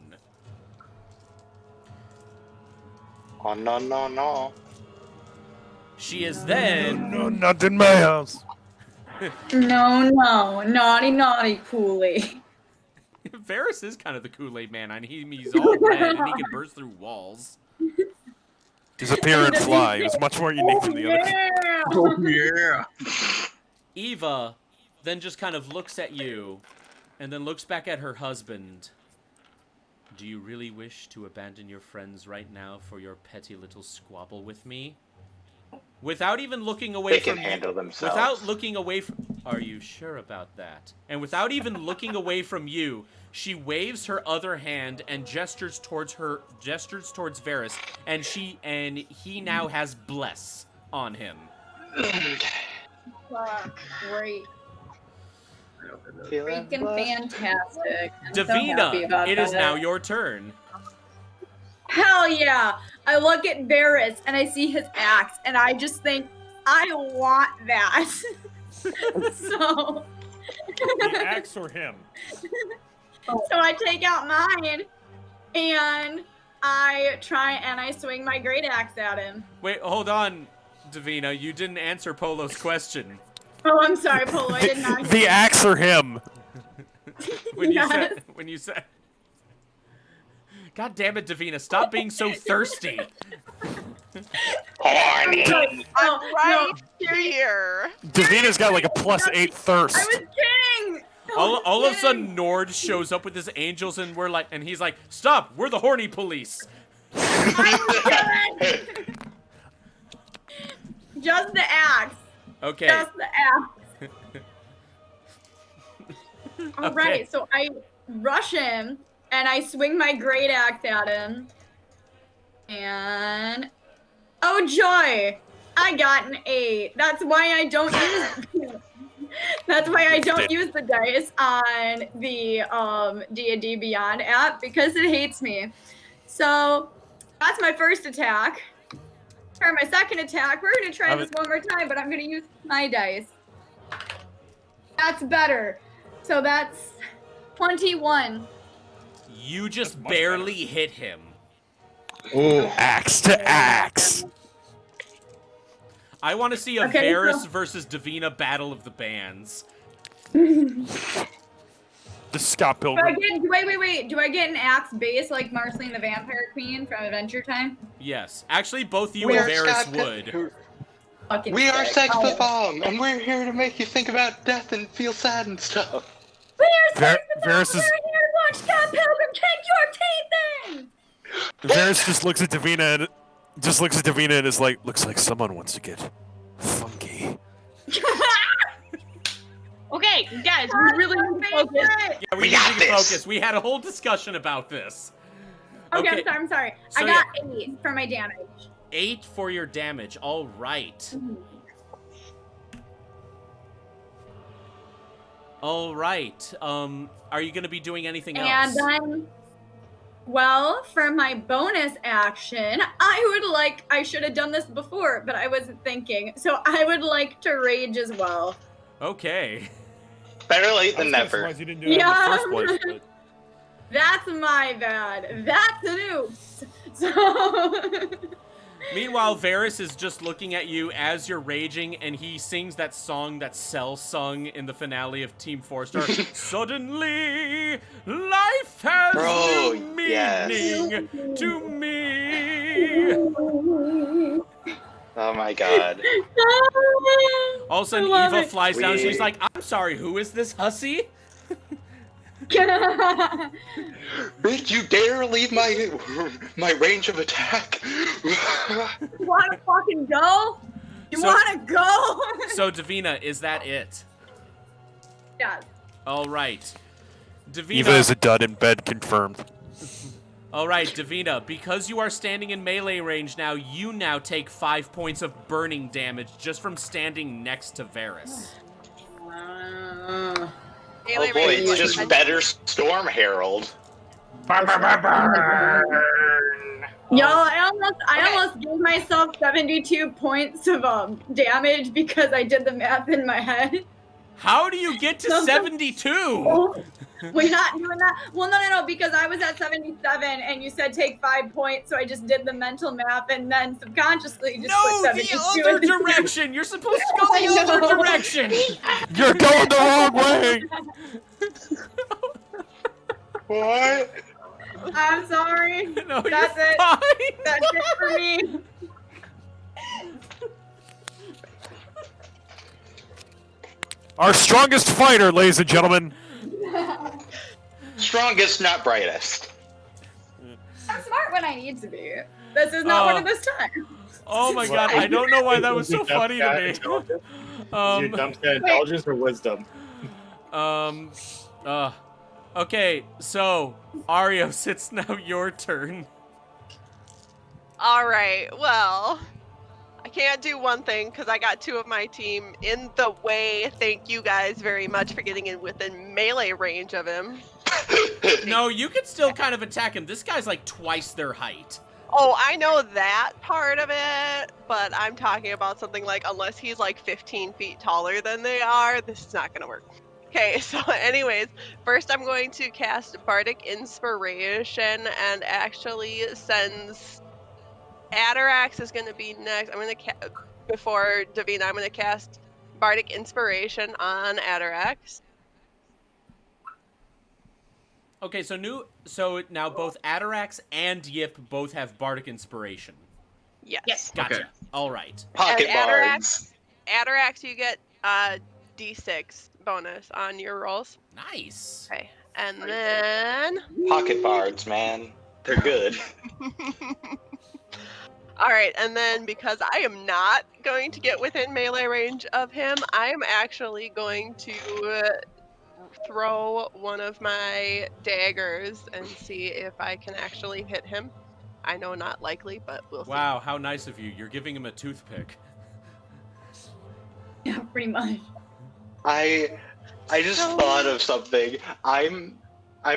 Oh, no. She is then... No, not in my house. No, naughty Kool-Aid. Varys is kind of the Kool-Aid man. I mean, he's all red and he can burst through walls. Disappear and fly. It was much more unique than the other. Oh, yeah. Eva then just kind of looks at you and then looks back at her husband. Do you really wish to abandon your friends right now for your petty little squabble with me? Without even looking away They from can handle themselves. Without looking away from... Are you sure about that? And without even looking away from you, she waves her other hand and gestures towards Varys, and he now has bless on him. Great. Feeling Freaking blessed. fantastic. I'm so Davina, happy about it is that. now your turn. Hell yeah! I look at Varys and I see his axe and I just think, I want that. So The axe or him? So I take out mine and I try and I swing my great axe at him. Wait, hold on, Davina. You didn't answer Polo's question. Oh, I'm sorry, Polo. I did not. The axe or him? When Yes. you said God damn it, Davina, stop being so thirsty. Horny. I'm right here. Davina's got like a +8 thirst. I was kidding. All of a sudden, Nord shows up with his angels, and he's like, "Stop! We're the horny police." Just the axe. Okay. Just the axe. All right, so I rush him and I swing my great axe at him. And oh joy! I got an 8. That's why I don't use That's why I don't use the dice on the D&D Beyond app because it hates me. So that's my first attack. For my second attack, we're gonna try this one more time, but I'm gonna use my dice. That's better. So that's 21. You just barely hit him. Ooh, axe to axe. I want to see a Okay, Varys so- versus Davina battle of the bands. The Scott Do I Pilgrim. get, wait. Do I get an axe base like Marceline the Vampire Queen from Adventure Time? Yes. Actually, both you We and are Varys Scott would. Fucking We are sick. Sex the Oh. Bomb, and we're here to make you think about death and feel sad and stuff. We are Sex the Bomb. Varys We're is- here to watch Scott Pilgrim take your teeth in. Varys just looks at Davina and is like, looks like someone wants to get funky. Okay, guys, we really need to focus. Yeah, We got need to this. focus. We had a whole discussion about this. Okay, I'm sorry. So I got 8 for my damage. 8 for your damage. All right. Mm-hmm. All right. Are you going to be doing anything And else? then, well, for my bonus action, I should have done this before, but I wasn't thinking. So I would like to rage as well. Okay. Better late I than was kinda never. surprised you didn't do that in the first place. That's my bad. That's an oops. So, Meanwhile, Varys is just looking at you as you're raging, and he sings that song that Cell sung in the finale of Team 4-Star. Suddenly, life has Bro, new meaning yes. to me. Oh my god. All of a sudden, I love Eva it. flies down. We- She's like, "I'm sorry, who is this hussy?" Bitch, you dare leave my range of attack? You want to fucking go? You So- want to go? So, Davina, is that it? Yeah. All right. Davina. Eva is a dud in bed, confirmed. All right, Davina, because you are standing in melee range now, you now take 5 points of burning damage just from standing next to Varys. Oh boy, it's just better Storm Herald. Yo, I almost gave myself 72 points of damage because I did the math in my head. How do you get to 72? We're not doing that. Well, no, because I was at 77 and you said take 5 points, so I just did the mental math and then subconsciously just put 72. The other direction. You're supposed to go the other direction. You're going the wrong way. What? I'm sorry. No, That's you're it. fine. That's it for me. Our strongest fighter, ladies and gentlemen. Strongest, not brightest. I'm smart when I need to be. This is not one of those times. Oh my god, I don't know why that was so funny to me. Is your dumb stat intelligence or wisdom? Okay, so Arios, it's now your turn. All right. Well, I can't do one thing because I got 2 of my team in the way. Thank you guys very much for getting in within melee range of him. No, you can still kind of attack him. This guy's like twice their height. Oh, I know that part of it, but I'm talking about something like unless he's like 15 feet taller than they are, this is not going to work. Okay, so anyways, first I'm going to cast Bardic Inspiration, and actually since Atarax is going to be next, I'm going to before Davina, I'm going to cast Bardic Inspiration on Atarax. Okay, so now both Atarax and Yip both have Bardic Inspiration. Yes. Gotcha. Okay. all right. Pocket bards. Atarax, you get D6 bonus on your rolls. Nice. Okay, and then Pocket bards, man. They're good. all right, and then because I am not going to get within melee range of him, I am actually going to throw one of my daggers and see if I can actually hit him. I know not likely, but we'll see. Wow, how nice of you. You're giving him a toothpick. Yeah, pretty much. I just thought of something. I'm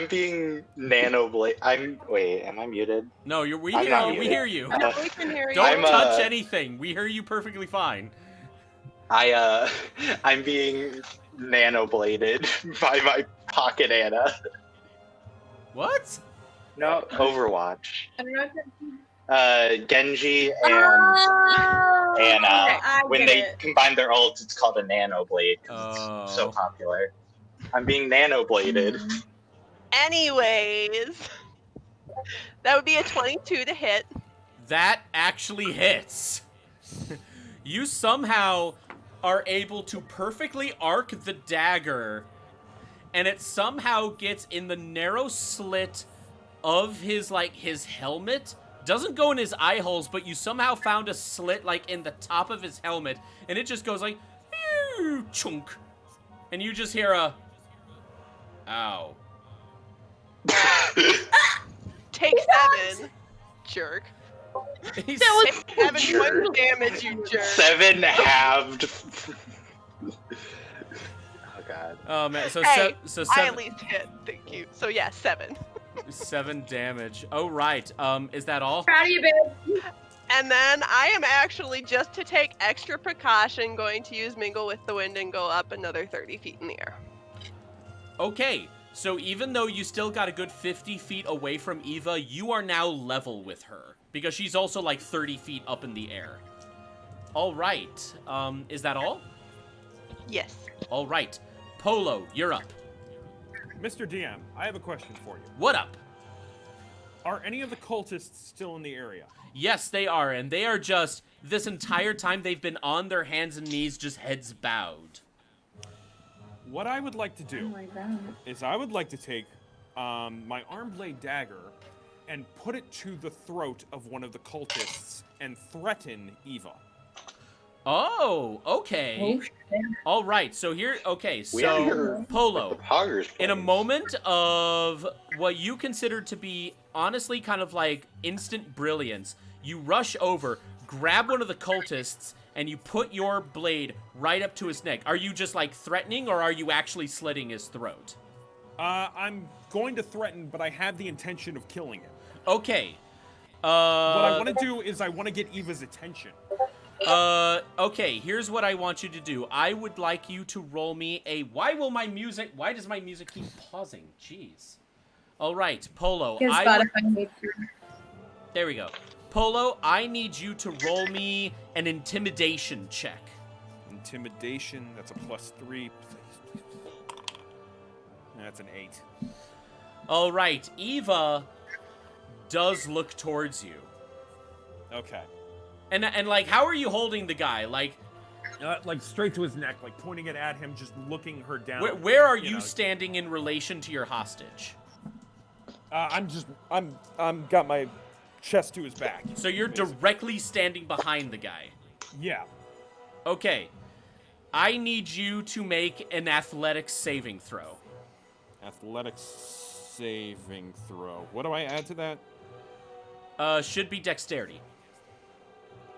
being nanoblade. Wait, am I muted? No, we I'm hear not you. We muted. hear you. No, we can hear you. Don't touch anything. We hear you perfectly fine. I'm being nanobladed by my pocket Anna. What? No, Overwatch. I don't know if that's... Genji and Oh, Anna. I When get they it. combine their ults, it's called a nanoblade because it's so popular. I'm being nanobladed. Anyways, that would be a 22 to hit. That actually hits. You somehow are able to perfectly arc the dagger, and it somehow gets in the narrow slit of his helmet. Doesn't go in his eye holes, but you somehow found a slit like in the top of his helmet, and it just goes like chunk, and you just hear a ow. Take 7, jerk. He's Take 7 points of damage, you jerk. 7 halved. Oh god. Oh man, so Hey, so I 7 at least hit. Thank you. So yeah, 7. 7 damage. Oh right. Is that all? Proud of you, babe. And then I am actually, just to take extra precaution, going to use Mingle with the Wind and go up another 30 feet in the air. Okay, so even though you still got a good 50 feet away from Eva, you are now level with her. Because she's also like 30 feet up in the air. All right. Is that all? Yes. All right. Polo, you're up. Mr. DM, I have a question for you. What up? Are any of the cultists still in the area? Yes, they are, and they are just, this entire time they've been on their hands and knees, just heads bowed. What I would like to do Oh my god. is I would like to take my arm blade dagger and put it to the throat of one of the cultists and threaten Eva. Oh, okay. Oh, shit. All right, so here, okay, We are so Polo, Poggers in a plays. moment of what you consider to be honestly kind of like instant brilliance, you rush over, grab one of the cultists, and you put your blade right up to his neck. Are you just like threatening, or are you actually slitting his throat? I'm going to threaten, but I have the intention of killing him. Okay. What I want to do is I want to get Eva's attention. Okay, here's what I want you to do. I would like you to roll me a... Why does my music keep pausing? Jeez. All right, Polo. There we go. Polo, I need you to roll me an intimidation check. Intimidation, that's a +3. That's an 8. All right, Eva does look towards you. Okay. And like, how are you holding the guy? Like straight to his neck, like pointing it at him, just looking her down. Where are you standing in relation to your hostage? I'm got my chest to his back. So you're directly standing behind the guy. Yeah. Okay. I need you to make an athletics saving throw. Athletics saving throw. What do I add to that? Should be dexterity.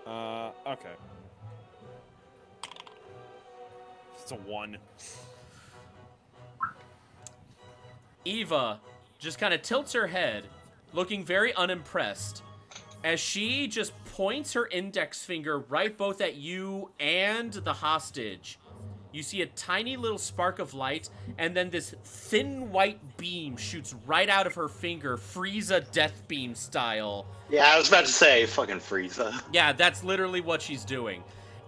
Okay. It's a 1. Eva just kind of tilts her head, looking very unimpressed, as she just points her index finger right both at you and the hostage. You see a tiny little spark of light, and then this thin white beam shoots right out of her finger, Frieza death beam style. Yeah, I was about to say, fucking Frieza. Yeah, that's literally what she's doing.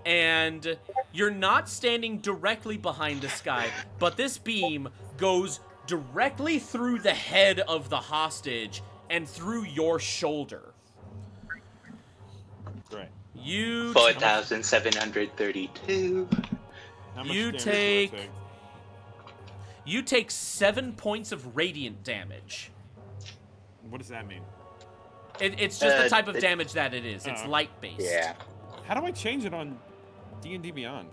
And you're not standing directly behind this guy, but this beam goes directly through the head of the hostage and through your shoulder. Great. 4,732. You take 7 points of radiant damage. What does that mean? It's just the type of damage that it is. It's light-based. Yeah. How do I change it on D&D Beyond?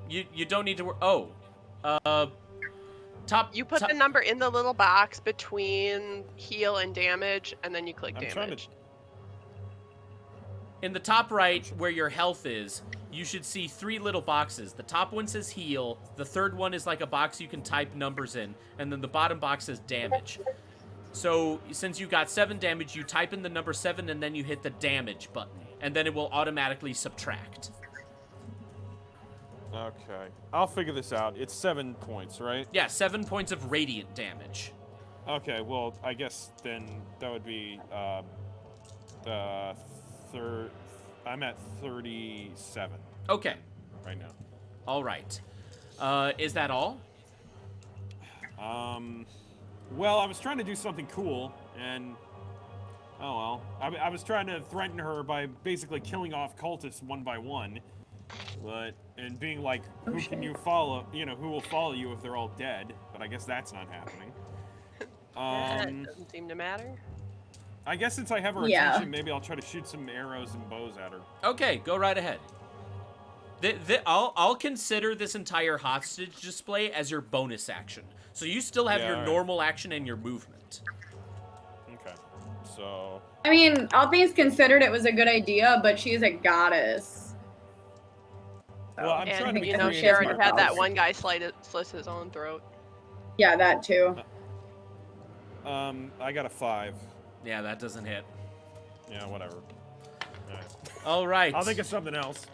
You don't need to... You put the number in the little box between heal and damage, and then you click damage. In the top right, where your health is, you should see 3 little boxes. The top one says heal, the third one is like a box you can type numbers in, and then the bottom box says damage. So, since you got 7 damage, you type in the number 7, and then you hit the damage button, and then it will automatically subtract. Okay. I'll figure this out. It's 7 points, right? Yeah, 7 points of radiant damage. Okay, well, I guess then that would be, I'm at 37. Okay. Right now. All right. Is that all? Well, I was trying to do something cool, and oh well. I was trying to threaten her by basically killing off cultists one by one, and being like, who can you follow? You know, who will follow you if they're all dead? But I guess that's not happening. That doesn't seem to matter. I guess since I have her attention, maybe I'll try to shoot some arrows and bows at her. Okay, go right ahead. I'll consider this entire hostage display as your bonus action. So you still have your normal action and your movement. Okay, so... I mean, all things considered, it was a good idea, but she's a goddess. Well, I'm trying to be she already had that one guy slit his own throat. Yeah, that too. I got a 5. Yeah, that doesn't hit. Yeah, whatever. All right. I'll think of something else.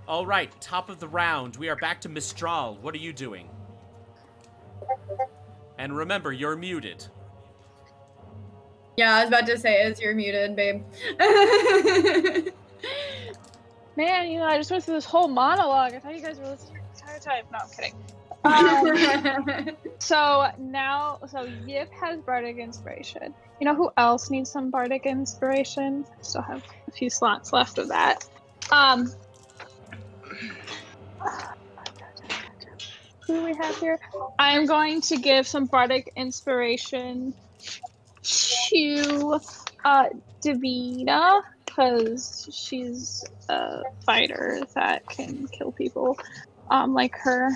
All right, top of the round. We are back to Mistral. What are you doing? And remember, you're muted. Yeah, I was about to say, you're muted, babe. Man, I just went through this whole monologue. I thought you guys were listening the entire time. No, I'm kidding. So Yip has Bardic Inspiration. You know who else needs some Bardic Inspiration? I still have a few slots left of that. Who do we have here? I am going to give some Bardic Inspiration to Davina, because she's a fighter that can kill people, like her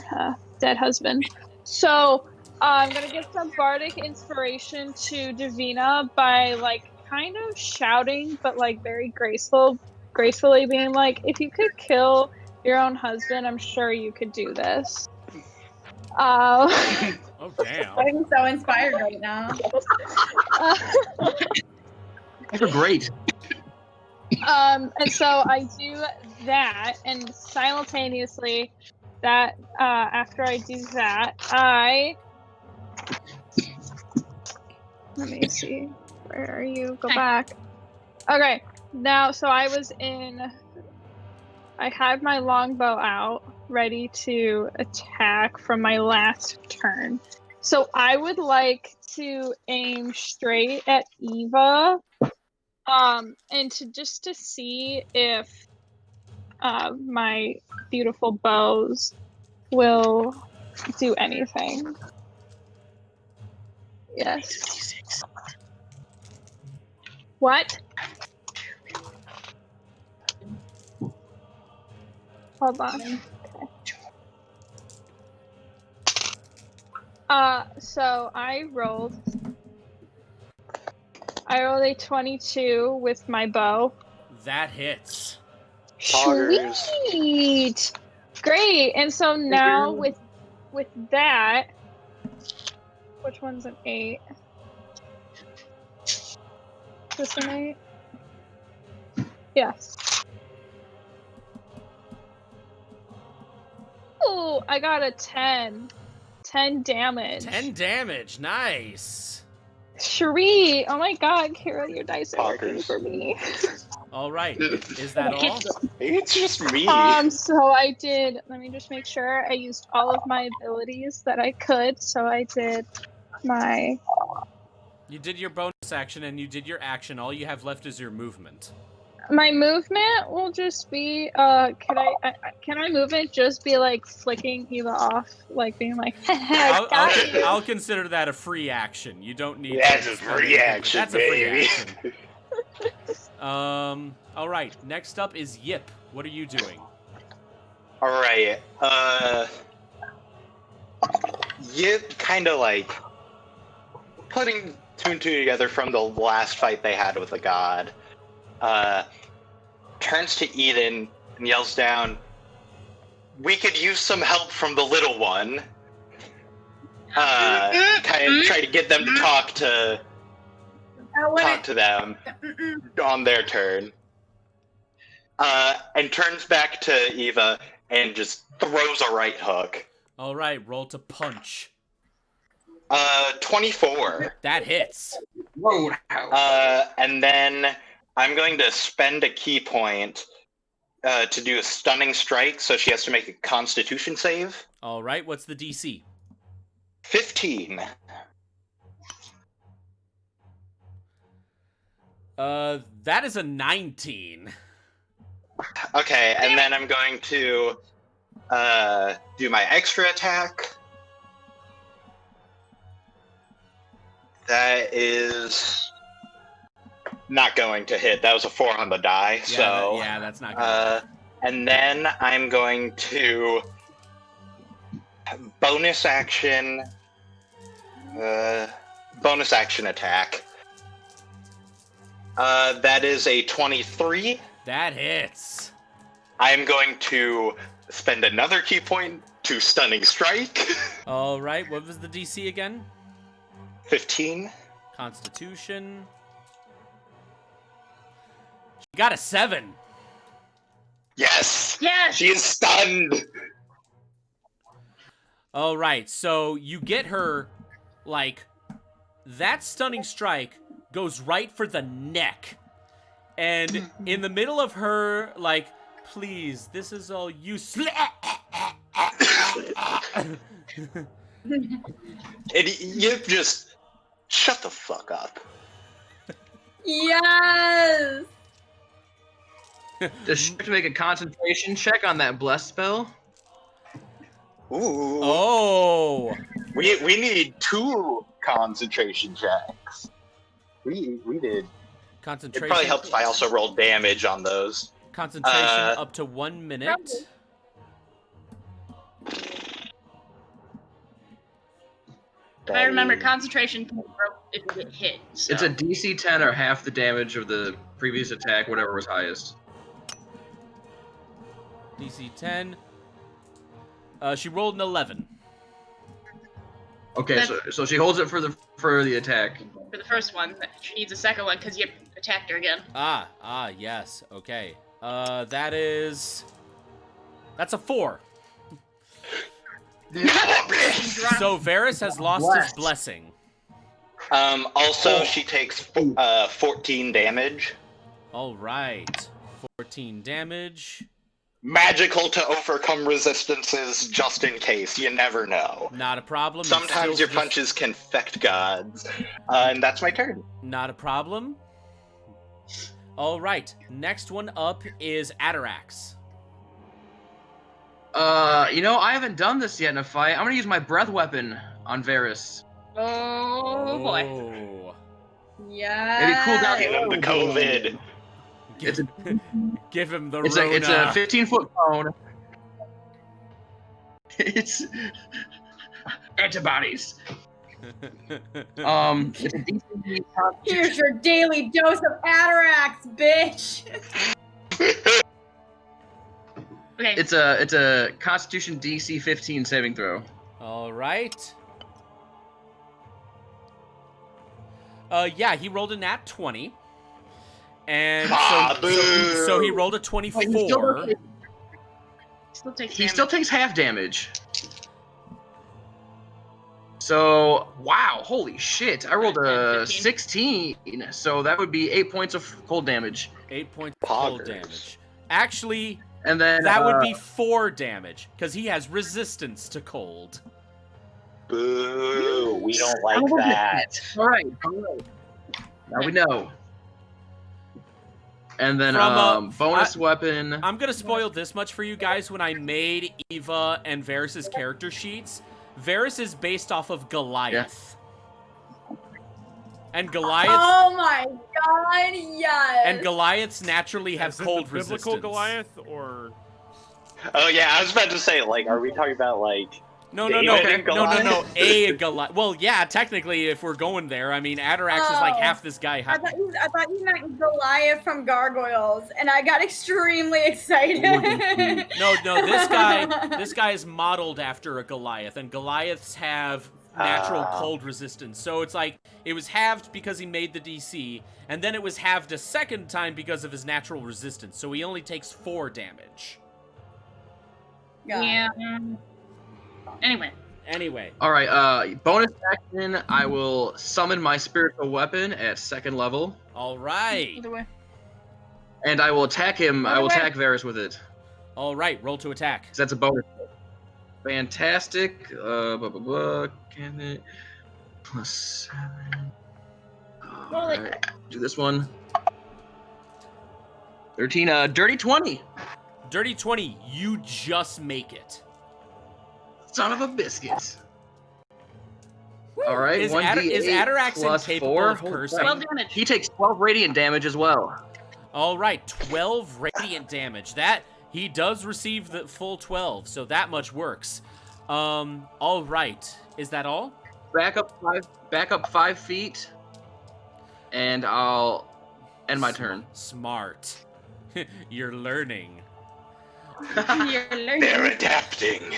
dead husband. So I'm gonna give some Bardic Inspiration to Davina by kind of shouting, but very gracefully being like, if you could kill your own husband, I'm sure you could do this. Oh damn! I'm so inspired right now. You're great. And so I do that, and simultaneously, that after I do that, let me see. Where are you? Go back. Okay. Now, so I had my longbow out, ready to attack from my last turn. So I would like to aim straight at Eva, and to see if my beautiful bows will do anything. Yes. What? Hold on. Okay. So I rolled a 22 with my bow. That hits. Poggers. Sweet. Great. And so now with that, which one's an 8? Is this an 8? Yes. Oh, I got a 10. 10 damage. 10 damage. Nice. Sweet. Oh my god, Kara, your dice are working for me. All right. Is that all? It's just me. So I did, let me just make sure I used all of my abilities that I could. So I did my... You did your bonus action and you did your action. All you have left is your movement. My movement will just be, can I movement just be like flicking Eva off, like being like, got you. I'll consider that a free action. You don't need. That's a free action, That's a free baby. action. All right. Next up is Yip. What are you doing? All right. Yip kind of like putting two and two together from the last fight they had with the god. Turns to Eden and yells down, "We could use some help from the little one." Kind of try to get them to talk to them on their turn. And turns back to Eva and just throws a right hook. All right, roll to punch. 24. That hits. Whoa. And then I'm going to spend a key point to do a stunning strike, so she has to make a Constitution save. All right, what's the DC? 15. That is a 19. Okay, and then I'm going to do my extra attack. That is not going to hit. That was a 4 on the die, so... that's not good. And then I'm going to bonus action attack. That is a 23. That hits. I'm going to spend another key point to stunning strike. All right, what was the DC again? 15. Constitution. She got a 7. Yes! Yes! She is stunned! All right, so you get her, like, that stunning strike goes right for the neck. And in the middle of her, like, please, this is all you... And Yip just... Shut the fuck up. Yes! Does she have to make a concentration check on that bless spell? Ooh. Oh! We need 2 concentration checks. We did. Concentration. It probably helps if I also roll damage on those. Concentration up to 1 minute. If I remember, concentration can broke if you get hit. So. It's a DC 10 or half the damage of the previous attack, whatever was highest. DC 10. She rolled an 11. Okay, so she holds it for the attack. For the first one, she needs a second one because you attacked her again. Yes. Okay. That's a 4. So Varys has lost his blessing. Also, she takes 14 damage. All right. 14 damage. Magical to overcome resistances, just in case. You never know. Not a problem. Sometimes your punches can affect gods. And that's my turn. Not a problem. All right. Next one up is Atarax. I haven't done this yet in a fight. I'm gonna use my breath weapon on Varys. Oh boy. Oh. Yeah. Maybe cool down. Give him the COVID. Give him the It's Rona. it's a 15-foot cone. It's antibodies. It's a decent. Here's your daily dose of Atarax, bitch. Okay. It's a Constitution DC 15 saving throw. All right. Yeah, he rolled a nat 20. And so he rolled a 24. He still takes half damage. So, wow, holy shit. I rolled a 16, so that would be 8 points of cold damage. 8 points of cold damage. Actually, and then that would be 4 damage, because he has resistance to cold. Boo, we don't like that. All right. Now we know. And then bonus weapon. I'm gonna spoil this much for you guys. When I made Eva and Varys' character sheets, Varys is based off of Goliath. Yeah. And Goliath. Oh my god, yes. And Goliaths naturally have cold resistance. Biblical Goliath or? Oh yeah, I was about to say, like, are we talking about like? No. Goliath? A Goliath. Well, yeah, technically, if we're going there, I mean, Atarax is like half this guy. I thought you meant Goliath from Gargoyles, and I got extremely excited. No, this guy is modeled after a Goliath, and Goliaths have natural cold resistance. So it's like, it was halved because he made the DC, and then it was halved a second time because of his natural resistance. So he only takes 4 damage. Yeah. Anyway. All right. Bonus action. I will summon my spiritual weapon at 2nd level. All right. Either way. And I will attack him. I will attack Varys with it. All right. Roll to attack. That's a bonus. Fantastic. Can it? +7. All right. Do this one. 13. Dirty 20. Dirty 20. You just make it. Son of a biscuit. All right, is 1d8 is Atarax plus incapable 4. of cursing? 12 damage. He takes 12 radiant damage as well. All right, 12 radiant damage. That he does receive the full 12, so that much works. All right, is that all? Back up 5 feet, and I'll end my turn. Smart. You're learning. They're adapting.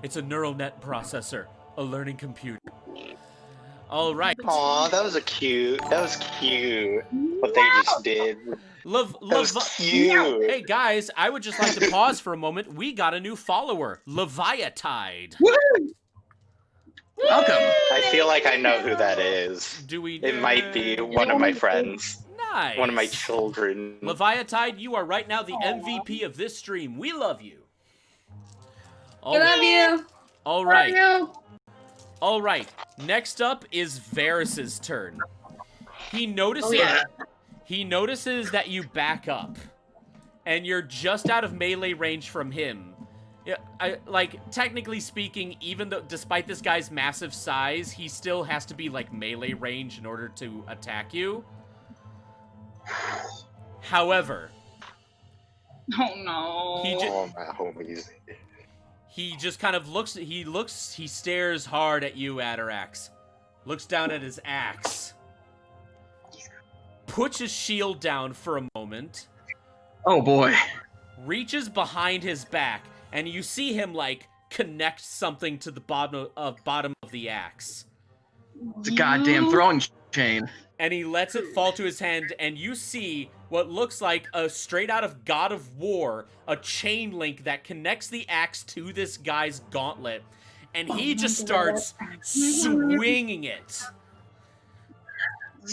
It's a neural net processor, a learning computer. All right. Aw, that was cute. What they just did. That was cute. Hey guys, I would just like to pause for a moment. We got a new follower, Leviatide. Welcome. I feel like I know who that is. Do we? It might be one of my friends. Nice. One of my children. Leviatide, you are right now the MVP of this stream. We love you. We love you. All right. All right. Next up is Varys' turn. He notices. He notices that you back up, and you're just out of melee range from him. Yeah, technically speaking, even though, despite this guy's massive size, he still has to be like melee range in order to attack you. However, oh no. My homies. He just kind of he stares hard at you, Atarax. Looks down at his axe. Puts his shield down for a moment. Oh boy. Reaches behind his back, and you see him, like, connect something to the bottom of the axe. It's a goddamn throwing chain. And he lets it fall to his hand, and you see what looks like a straight out of God of War, a chain link that connects the axe to this guy's gauntlet, and he just starts swinging it.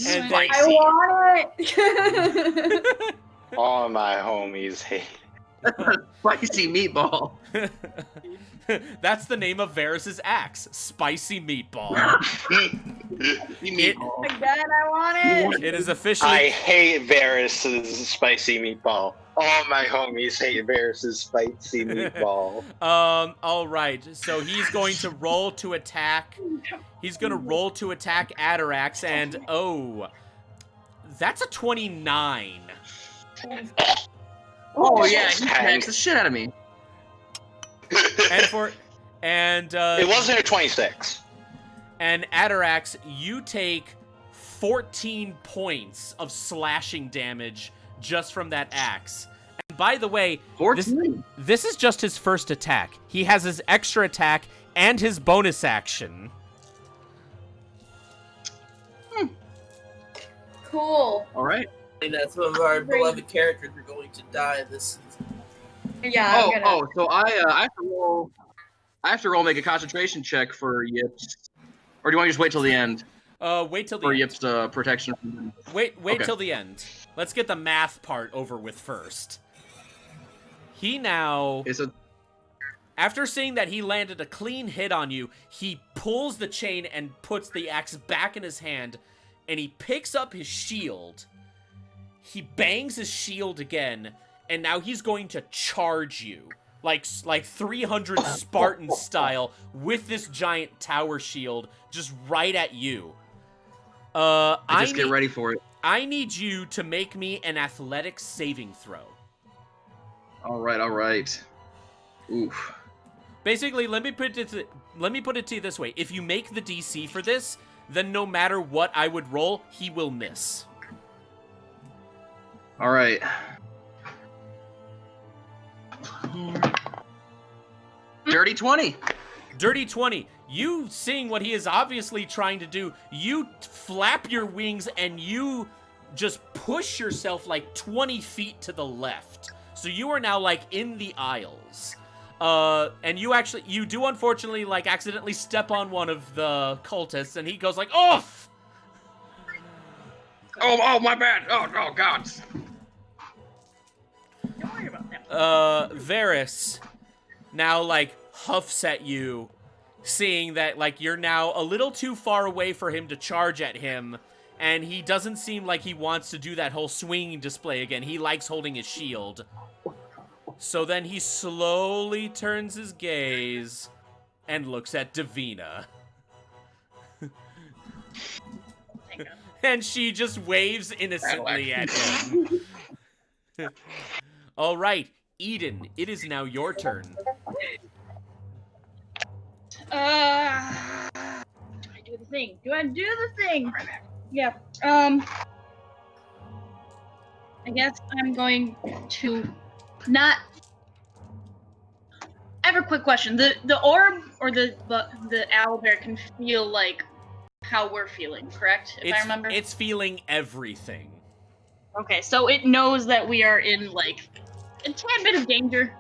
And then, I want it. All my homies hate. Spicy meatball. that's the name of Varys's axe, Spicy Meatball. Meatball. Again, I want it. It is officially. I hate Varys's spicy meatball. All my homies hate Varys's spicy meatball. All right. So he's going to roll to attack. He's going to roll to attack Atarax, and that's a 29. Oh yeah, he attacks the shit out of me. It wasn't a 26. And Atarax, you take 14 points of slashing damage just from that axe. And by the way, this is just his first attack. He has his extra attack and his bonus action. Cool. All right. That some of our beloved characters are going to die this season. Yeah. So I have to roll make a concentration check for Yips, or do you want to just wait till the end? Wait till the for end. Yips protection. Wait Okay. till the end. Let's get the math part over with first. He now, after seeing that he landed a clean hit on you, he pulls the chain and puts the axe back in his hand, and he picks up his shield. He bangs his shield again, and now he's going to charge you. Like 300 Spartan style with this giant tower shield just right at you. Get ready for it. I need you to make me an athletics saving throw. All right. Oof. Basically, let me put it to you this way. If you make the DC for this, then no matter what I would roll, he will miss. All right. Dirty 20. Dirty 20. You seeing what he is obviously trying to do, you flap your wings and you just push yourself like 20 feet to the left. So you are now like in the aisles. And you do unfortunately like accidentally step on one of the cultists and he goes like, "Off!" Oh, my bad. Oh, God. Don't worry about that. Varys now like huffs at you, seeing that like you're now a little too far away for him to charge at him, and he doesn't seem like he wants to do that whole swinging display again. He likes holding his shield. So then he slowly turns his gaze and looks at Davina. And she just waves innocently at him. All right, Eden, it is now your turn. Do I do the thing? Yeah. I guess I'm going to not. I have a quick question. The orb or the owlbear can feel like how we're feeling, correct? If I remember. It's feeling everything. Okay, so it knows that we are in like a tad bit of danger.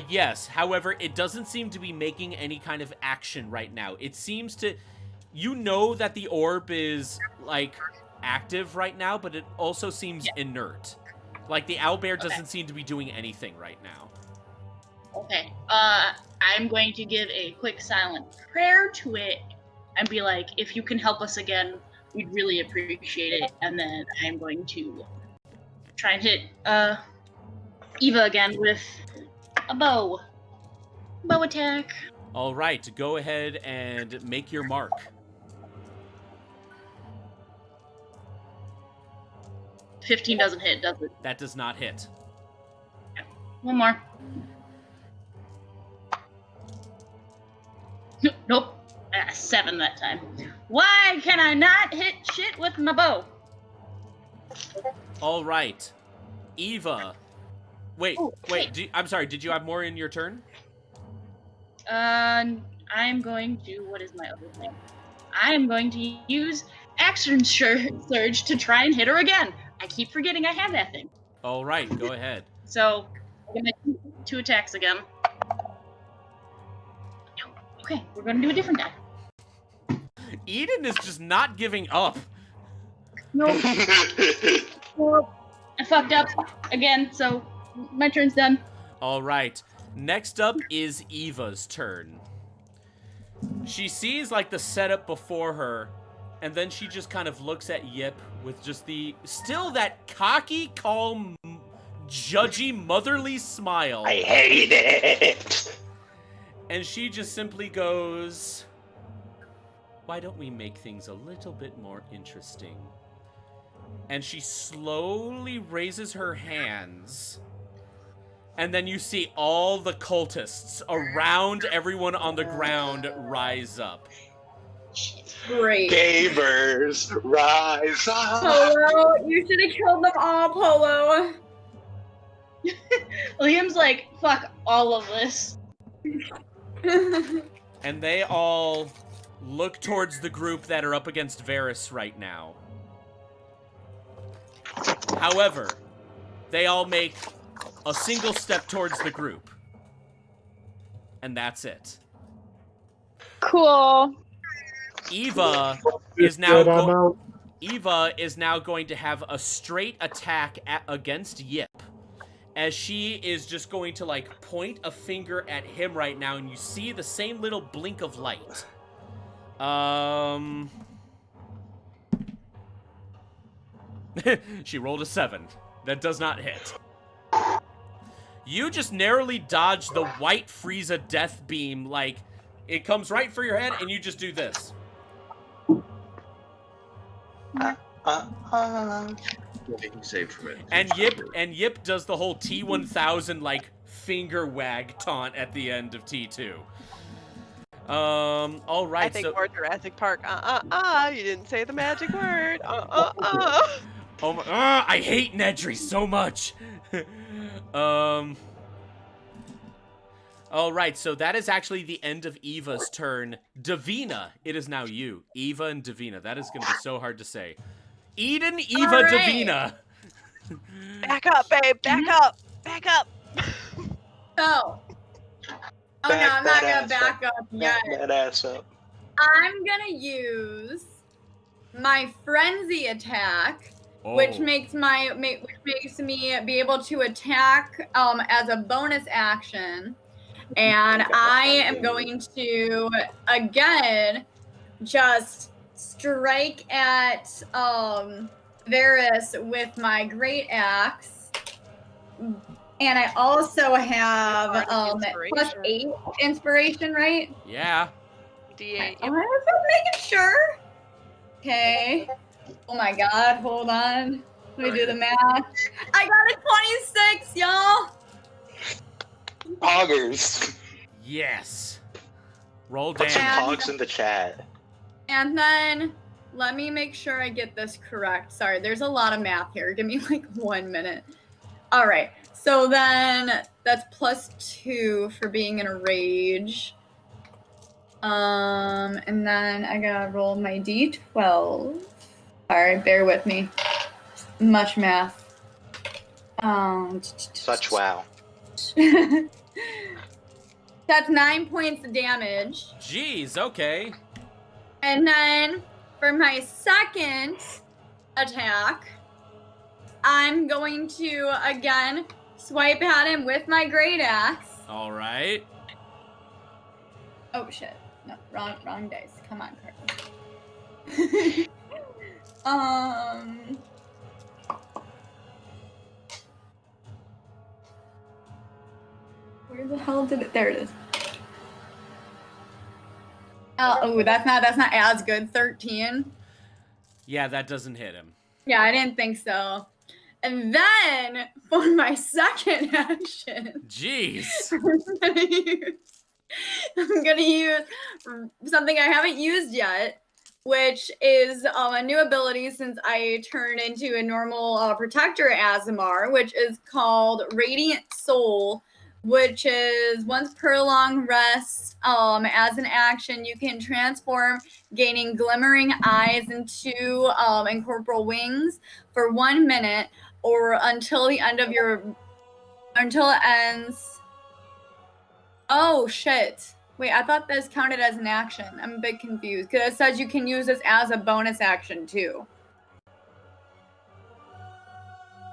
Yes. However, it doesn't seem to be making any kind of action right now. It seems to, you know that the orb is like active right now, but it also seems inert. Like the owlbear doesn't seem to be doing anything right now. Okay. I'm going to give a quick silent prayer to it and be like, if you can help us again, we'd really appreciate it. And then I'm going to try and hit Eva again with a bow attack. All right, go ahead and make your mark. $15 doesn't hit, does it? That does not hit. One more. Nope. 7 that time. Why can I not hit shit with my bow? All right, Eva. Wait. I'm sorry. Did you have more in your turn? I'm going to. What is my other thing? I am going to use Action Surge to try and hit her again. I keep forgetting I have that thing. All right, go ahead. So, I'm going to do 2 attacks again. Okay, we're going to do a different die. Eden is just not giving up. Nope. I fucked up again, so my turn's done. All right. Next up is Eva's turn. She sees like the setup before her, and then she just kind of looks at Yip with just still that cocky, calm, judgy, motherly smile. I hate it. And she just simply goes, "Why don't we make things a little bit more interesting?" And she slowly raises her hands. And then you see all the cultists around everyone on the ground rise up. Great. Gamers, rise up. Polo, you should have killed them all, Polo. Liam's like, fuck all of this. And they all look towards the group that are up against Varys right now. However, they all make a single step towards the group. And that's it. Cool. Eva is now going to have a straight attack against Yip. As she is just going to like point a finger at him right now, and you see the same little blink of light. She rolled a 7. That does not hit. You just narrowly dodge the white Frieza death beam, like, it comes right for your head, and you just do this. Saved from it. And Yip does the whole T-1000, like, finger wag taunt at the end of T2. All right. I think more Jurassic Park. You didn't say the magic word. Oh my, I hate Nedry so much. All right, so that is actually the end of Eva's turn. Davina, it is now you. Eva and Davina. That is going to be so hard to say. Eden, Eva, All right. Davina. Back up, babe. Back up. Back up. So. Oh no, I'm not gonna back up yet. Back that ass up. I'm gonna use my frenzy attack, which makes me be able to attack as a bonus action, and I am going to again just strike at Varys with my great axe. And I also have +8 inspiration, right? Yeah. D8. I'm making sure. Okay. Oh my god, hold on. Let me do the math. I got a 26, y'all. Poggers. Yes. Roll Put some damage. pogs in the chat. And then let me make sure I get this correct. Sorry, there's a lot of math here. Give me like 1 minute. All right. So then that's +2 for being in a rage. And then I gotta roll my d12. Alright, bear with me. Much math. Such wow. That's 9 points of damage. Jeez, okay. And then for my second attack, I'm going to again swipe at him with my great axe. All right. Oh shit! No, wrong dice. Come on, Carter. Where the hell did it? There it is. Oh, that's not as good. 13. Yeah, that doesn't hit him. Yeah, I didn't think so. And then for my second action, jeez, I'm gonna use something I haven't used yet, which is a new ability since I turned into a normal protector Azamar, which is called Radiant Soul, which is once per long rest. As an action, you can transform, gaining glimmering eyes into incorporeal wings for 1 minute, or until it ends. Oh shit! Wait, I thought this counted as an action. I'm a bit confused because it says you can use this as a bonus action too.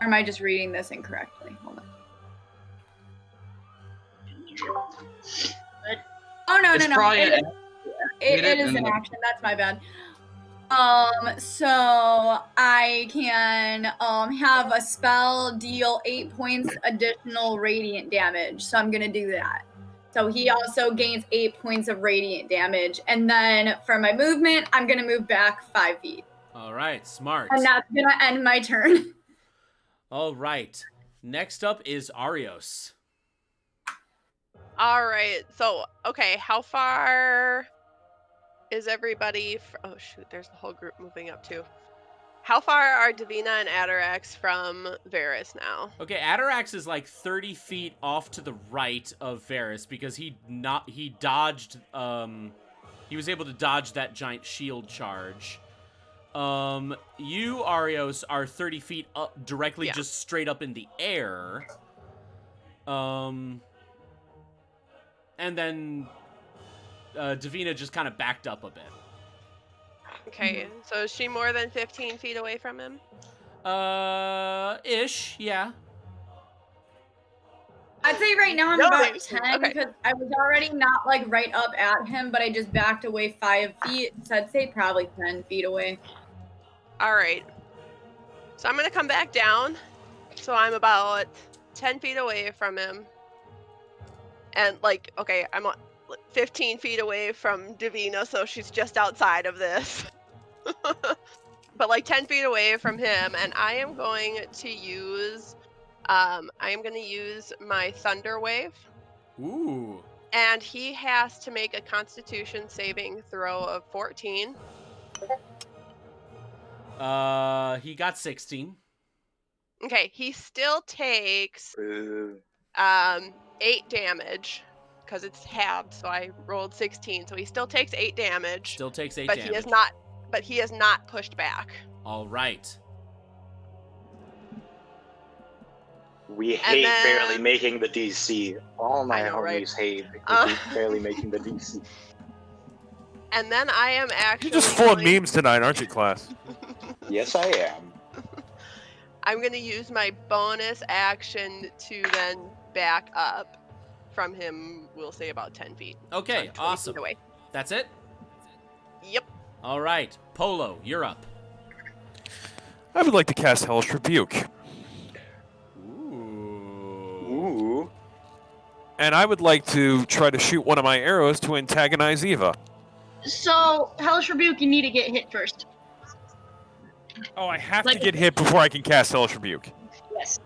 Or am I just reading this incorrectly? Hold on. Oh no, It's no. probably It is an action. That's my bad. So I can have a spell deal 8 points additional radiant damage. So I'm gonna do that. So he also gains 8 points of radiant damage, and then for my movement, I'm gonna move back 5 feet. All right, smart. And that's gonna end my turn. All right. Next up is Arios. All right. So, okay, how far is everybody? Oh shoot, there's the whole group moving up too. How far are Davina and Atarax from Varys now? Okay, Atarax is like 30 feet off to the right of Varys because he dodged. He was able to dodge that giant shield charge. You, Arios, are 30 feet up, directly just straight up in the air. And then Davina just kind of backed up a bit. Okay, so is she more than 15 feet away from him? Ish, yeah. I'd say right now I'm No, about there's- 10 okay. because I was already not like right up at him, but I just backed away 5 feet. So I'd say probably 10 feet away. All right. So I'm going to come back down. So I'm about 10 feet away from him. And like, okay, I'm 15 feet away from Davina, so she's just outside of this. But like 10 feet away from him, and I am going to use my Thunder Wave. Ooh. And he has to make a Constitution saving throw of 14. He got 16. Okay, he still takes 8 damage because it's halved, so I rolled 16. So he still takes 8 damage. Still takes 8 but damage. he is not pushed back. All right. We hate barely making the DC. All my I know, homies right? hate barely making the DC. And then I am actually You're just full of memes tonight, aren't you, class? Yes, I am. I'm going to use my bonus action to then back up from him, we'll say about 10 feet. Okay, So 20 awesome. feet away. That's it? Yep. All right. Polo, you're up. I would like to cast Hellish Rebuke. Ooh. And I would like to try to shoot one of my arrows to antagonize Eva. So, Hellish Rebuke, you need to get hit first. Oh, I have to get hit before I can cast Hellish Rebuke. Yes.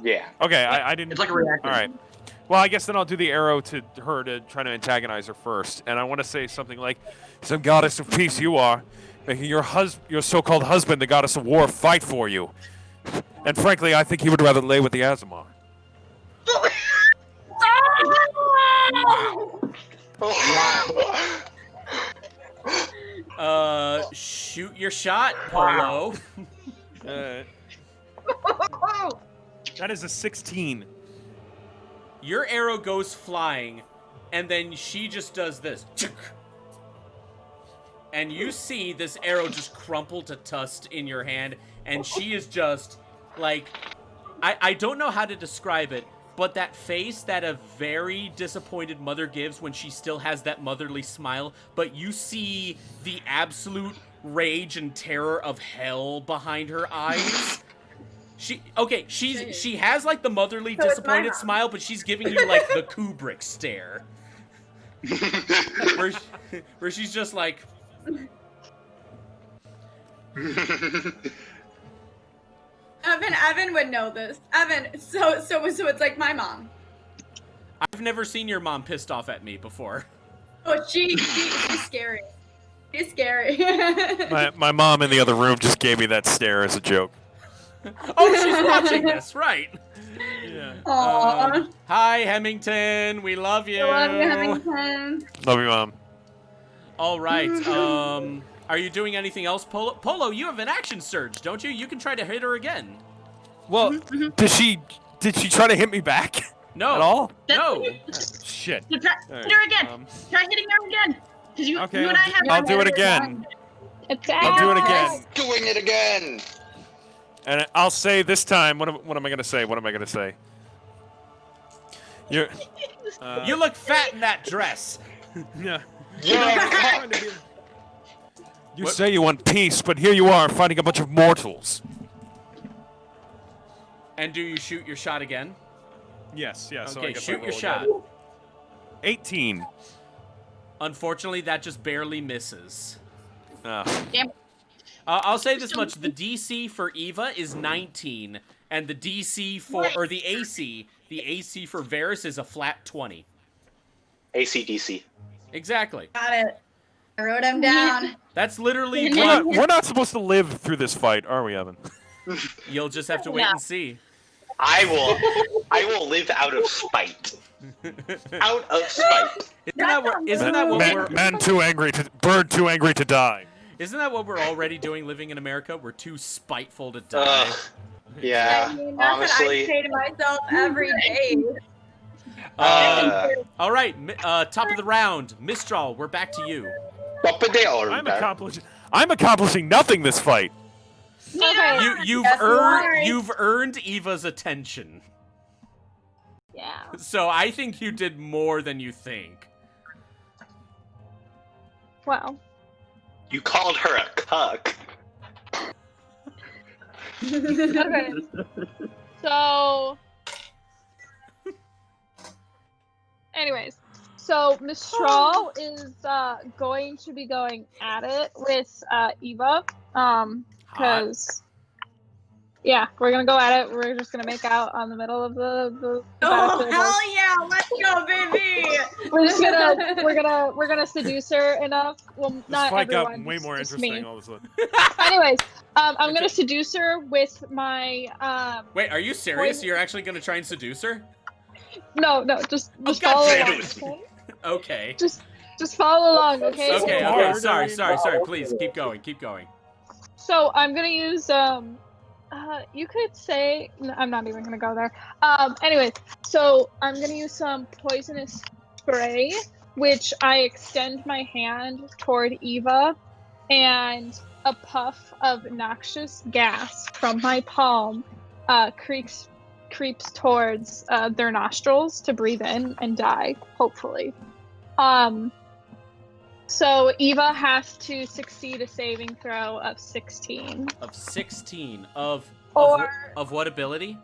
Yeah. Okay, I didn't... It's like a reaction. All right. Well, I guess then I'll do the arrow to her to try to antagonize her first. And I want to say something like, some goddess of peace you are, making your so-called husband, the goddess of war, fight for you. And frankly, I think he would rather lay with the Azamar. Shoot your shot, Polo. That is a 16. Your arrow goes flying, and then she just does this. And you see this arrow just crumple to dust in your hand, and she is just, like, I don't know how to describe it, but that face that a very disappointed mother gives when she still has that motherly smile, but you see the absolute rage and terror of hell behind her eyes. She has like the motherly disappointed smile, but she's giving you like the Kubrick stare. where she's just like Evan would know this. Evan, so it's like my mom. I've never seen your mom pissed off at me before. Oh, she's scary. She's scary. My mom in the other room just gave me that stare as a joke. Oh, she's watching this, right? Yeah. Aww. Hi, Hemington. We love you. I love you, Hemington. Love you, Mom. All right. Are you doing anything else, Polo? Polo, you have an action surge, don't you? You can try to hit her again. Well, did she try to hit me back? No. At all? No. Shit. So try hit her again. Try hitting her again. Because you and I have. I'll do it again. I'll do it again. Doing it again. And I'll say this time. What am I gonna say? What am I gonna say? You're. You look fat in that dress. Yeah. Yeah. You say you want peace, but here you are fighting a bunch of mortals. And do you shoot your shot again? Yes. So I Okay, guess shoot I your roll shot. again. 18. Unfortunately, that just barely misses. Oh. Damn. I'll say this much: the DC for Eva is 19, and the DC for the AC for Varys is a flat 20. ACDC. Exactly. Got it. I wrote him down. That's literally We're not supposed to live through this fight, are we, Evan? You'll just have to wait and see. I will live out of spite. Out of spite. Isn't that what we're Man too angry to bird too angry to die. Isn't that what we're already doing living in America? We're too spiteful to die. Yeah. I mean, that's what I say to myself every day. All right, top of the round, Mistral. We're back to you. I'm accomplishing nothing this fight. Okay. You've earned Eva's attention. Yeah. So I think you did more than you think. Wow. You called her a cuck. Okay. So, anyways, so Mistral is going to be going at it with Eva, because yeah, we're gonna go at it. We're just gonna make out on the middle of the Oh hell yeah! Let's go, baby. we're gonna seduce her enough. Well, This not fight got everyone. way more just interesting me. all of a sudden. Anyways, I'm gonna seduce her with my Wait, are you serious? You're actually gonna try and seduce her? No, just God follow damn along. it. Okay? Okay. Just follow along, okay? Okay. Sorry. Please keep going. So I'm gonna use you could say no, I'm not even gonna go there. Anyways, so I'm gonna use some poisonous spray, which I extend my hand toward Eva, and a puff of noxious gas from my palm creeps towards their nostrils to breathe in and die, hopefully. So Eva has to succeed a saving throw of 16. Of 16 of Or- what ability?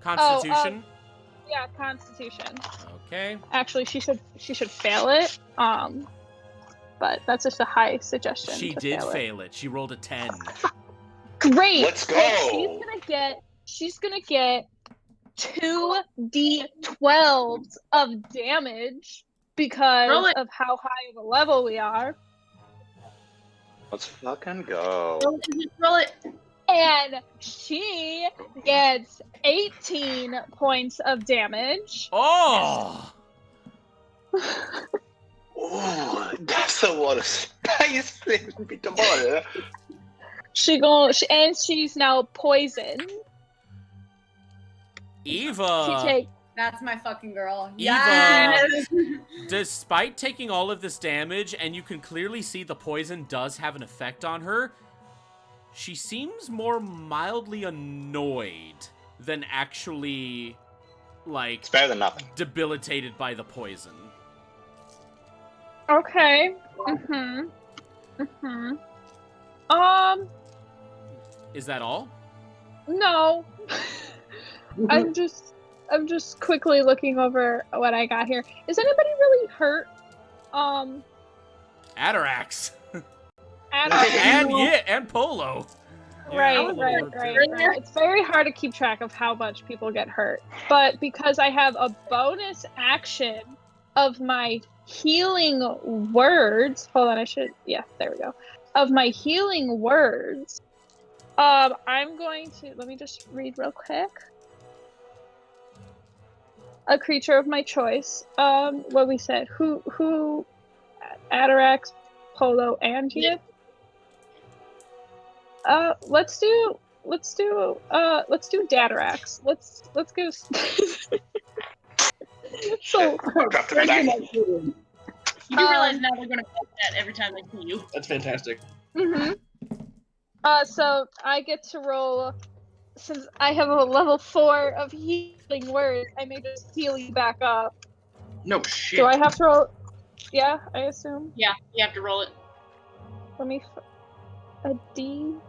Constitution. Yeah, Constitution. Okay. Actually, she should fail it. But that's just a high suggestion. She to did fail it. fail it. She rolled a 10. Great. Let's go. She's gonna get 2d12s of damage because of how high of a level we are. Let's fucking go. Roll it. And she gets 18 points of damage. Oh! Ooh, that's a lot of spice in tomorrow. And she's now poisoned. Eva. That's my fucking girl. Eva, Yes. despite taking all of this damage, and you can clearly see the poison does have an effect on her, she seems more mildly annoyed than actually, like, It's better than nothing. debilitated by the poison. Okay. Is that all? No. I'm just quickly looking over what I got here. Is anybody really hurt? Atarax. Atarax. and Polo. Right. It's very hard to keep track of how much people get hurt. But because I have a bonus action of my healing words, hold on, there we go. Of my healing words, I'm going to, let me just read real quick. a creature of my choice. What we said? Who? Atarax, Polo, and Judith. Let's do Datarax. Let's go. So Drop the die. You do realize now they're gonna get that every time they see you. That's fantastic. So I get to roll, since I have a level 4 of healing word, I may just heal you back up. No shit. Do I have to roll? Yeah, I assume. Yeah, you have to roll it. Let me. A D4?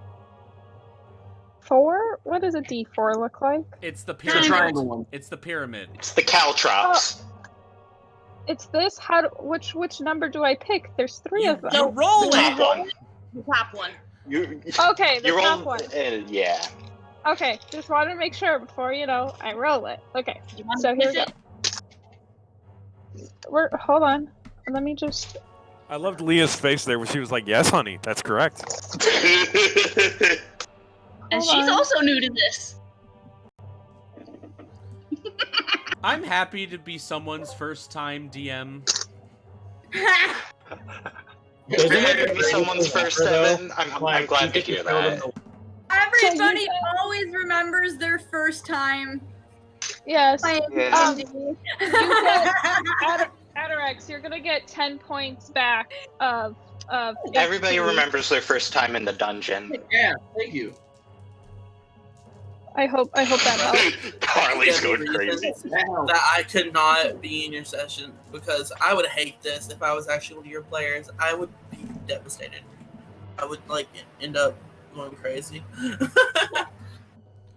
What does a D4 look like? It's the It's a pyramid. triangle one. It's the pyramid. It's the caltrops. It's this. Which number do I pick? There's 3 of them. You roll The it. top one. The top one. You Okay, the you top roll. one. Yeah. Okay, just wanted to make sure before I roll it. Okay, You want so to here miss we it? go. Hold on. Let me just. I loved Leah's face there when she was like, "Yes, honey, that's correct." And Hold she's on. also new to this. I'm happy to be someone's first time DM. Isn't It it could be someone's first Evan. I'm glad to hear that. Everybody always remembers their first time Yes. playing Yeah. D&D. You get Atarax, you're gonna get 10 points back of Everybody XP. remembers their first time in the dungeon. Yeah, thank you. I hope that helps. Carly's going crazy. That I could not be in your session because I would hate this if I was actually one of your players. I would be devastated. I would end up going crazy.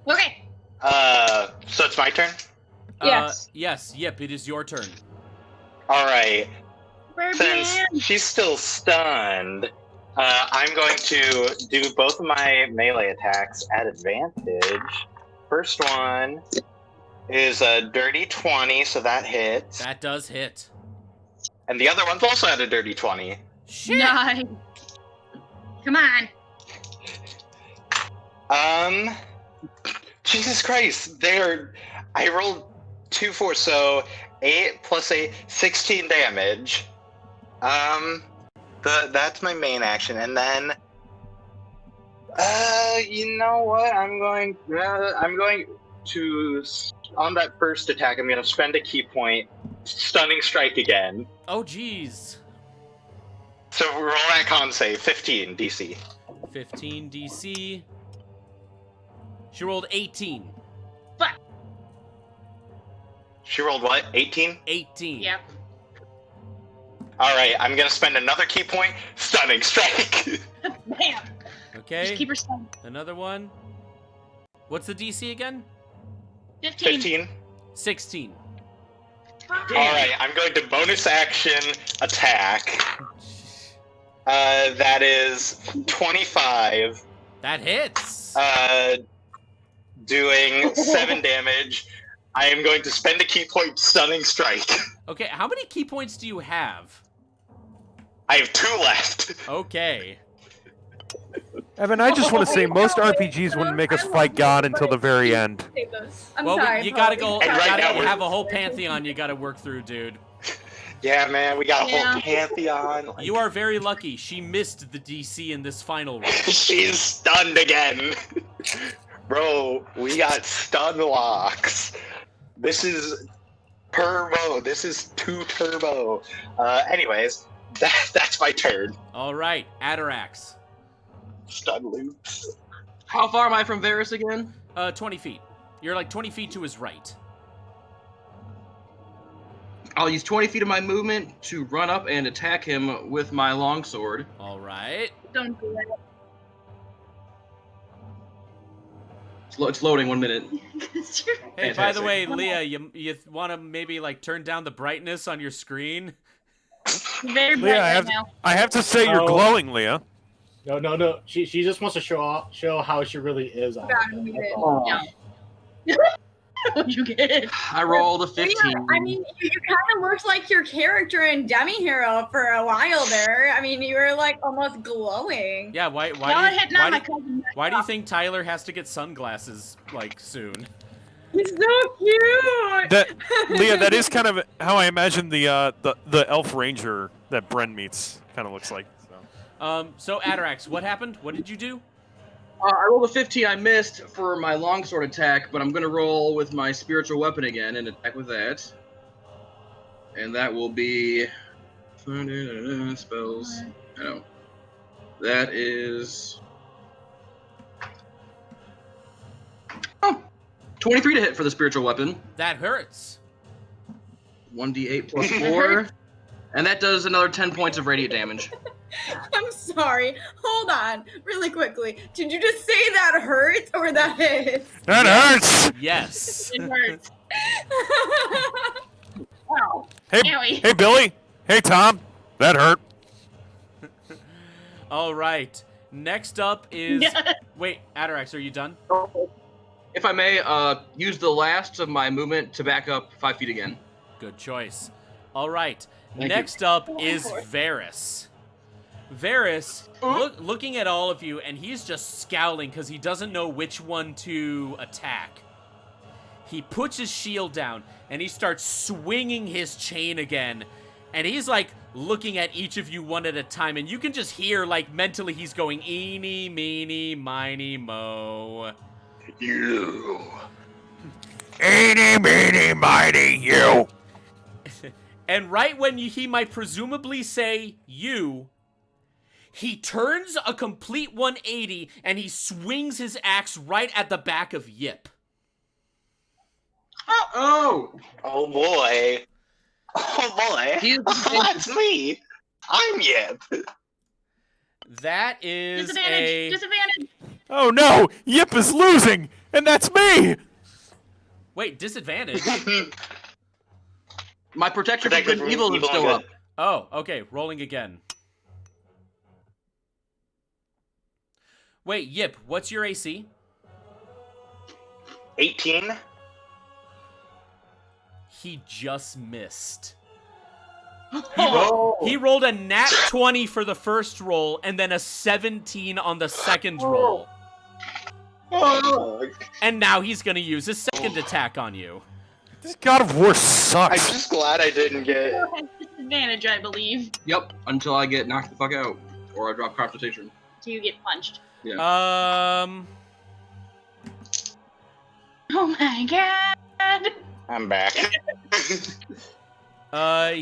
Okay. So it's my turn? Yes. Yes. Yep. It is your turn. Alright. Birdman. Since she's still stunned, I'm going to do both of my melee attacks at advantage. First one is a dirty 20, so that hits. That does hit. And the other one's also at a dirty 20. Shit. Nice. Come on. Jesus Christ, I rolled 2 4, so 8 plus 8, 16 damage. That's my main action, and then, you know what? I'm going to, on that first attack, I'm going to spend a key point, stunning strike again. Oh, jeez. So roll that con save, 15 DC. 15 DC. She rolled 18. She rolled what? 18? 18. Yeah. Alright, I'm gonna spend another key point, stunning strike! Bam. Okay. Just keep her stunned. Another one. What's the DC again? 15. 15. 16. Alright, I'm going to bonus action attack. That is 25. That hits. Doing 7 damage. I am going to spend a key point, stunning strike. Okay, how many key points do you have? I have 2 left. Okay. Evan, I just want to say most RPGs wouldn't make us fight God until the very end. I'm Well, sorry, you gotta go. Polly. You And right gotta now we're- have a whole pantheon you gotta work through, dude. Yeah, man, we got a Yeah. whole pantheon. Like, You are very lucky. She missed the DC in this final round. she's stunned again. Bro, we got stun locks. This is turbo. This is 2 turbo. Anyways, that's my turn. All right, Atarax. Stun loops. How far am I from Varus again? 20 feet. You're like 20 feet to his right. I'll use 20 feet of my movement to run up and attack him with my longsword. All right. Don't do that. It's loading 1 minute. Hey, by the Fantastic. way, Leah, you want to maybe like turn down the brightness on your screen? Very bright Leah, right now. I have to say you're Oh. glowing, Leah. No. She just wants to show how she really is. On Got it. muted. That's all. Yeah. What'd you get? I rolled a Yeah, 15. I mean, you kind of looked like your character in Demi Hero for a while there. I mean, you were like almost glowing. Yeah. Y'all are hitting on my cousin. Why do you think Tyler has to get sunglasses like soon? He's so cute. That Leah, that is kind of how I imagine the elf ranger that Bren meets kind of looks like. So Atarax, what happened? What did you do? I rolled a 15. I missed for my longsword attack, but I'm going to roll with my spiritual weapon again and attack with that. And that will be... spells. I know. That is... 23 to hit for the spiritual weapon. That hurts. 1d8 plus 4. And that does another 10 points of radiant damage. I'm sorry. Hold on, really quickly. Did you just say that hurts or that hits? That hurts! Yes. It hurts. Wow. Hey, Billy. Hey, Tom. That hurt. All right. Next up is... Wait, Atarax, are you done? If I may, use the last of my movement to back up 5 feet again. Good choice. All right. Thank Next you. up is Varys. Varys, looking at all of you, and he's just scowling because he doesn't know which one to attack. He puts his shield down, and he starts swinging his chain again. And he's, like, looking at each of you one at a time, and you can just hear, like, mentally he's going, eeny, meeny, miny, mo. You. Eeny, meeny, miny, you. And right when he might presumably say you, he turns a complete 180 and he swings his axe right at the back of Yip. Oh! Oh boy. Oh boy. That's me. I'm Yip. That is Disadvantage. Oh no! Yip is losing! And that's me! Wait, disadvantage? My protection from good and evil is still up. Oh, okay. Rolling again. Wait, Yip, what's your AC? 18. He just missed. Oh. He rolled a nat 20 for the first roll and then a 17 on the second roll. Oh. And now he's going to use his second attack on you. This God of War I'm sucks. just glad I didn't get... Disadvantage, I believe. Yep, until I get knocked the fuck out. Or I drop Constitution. Till you get punched. Yeah. Oh my god! I'm back.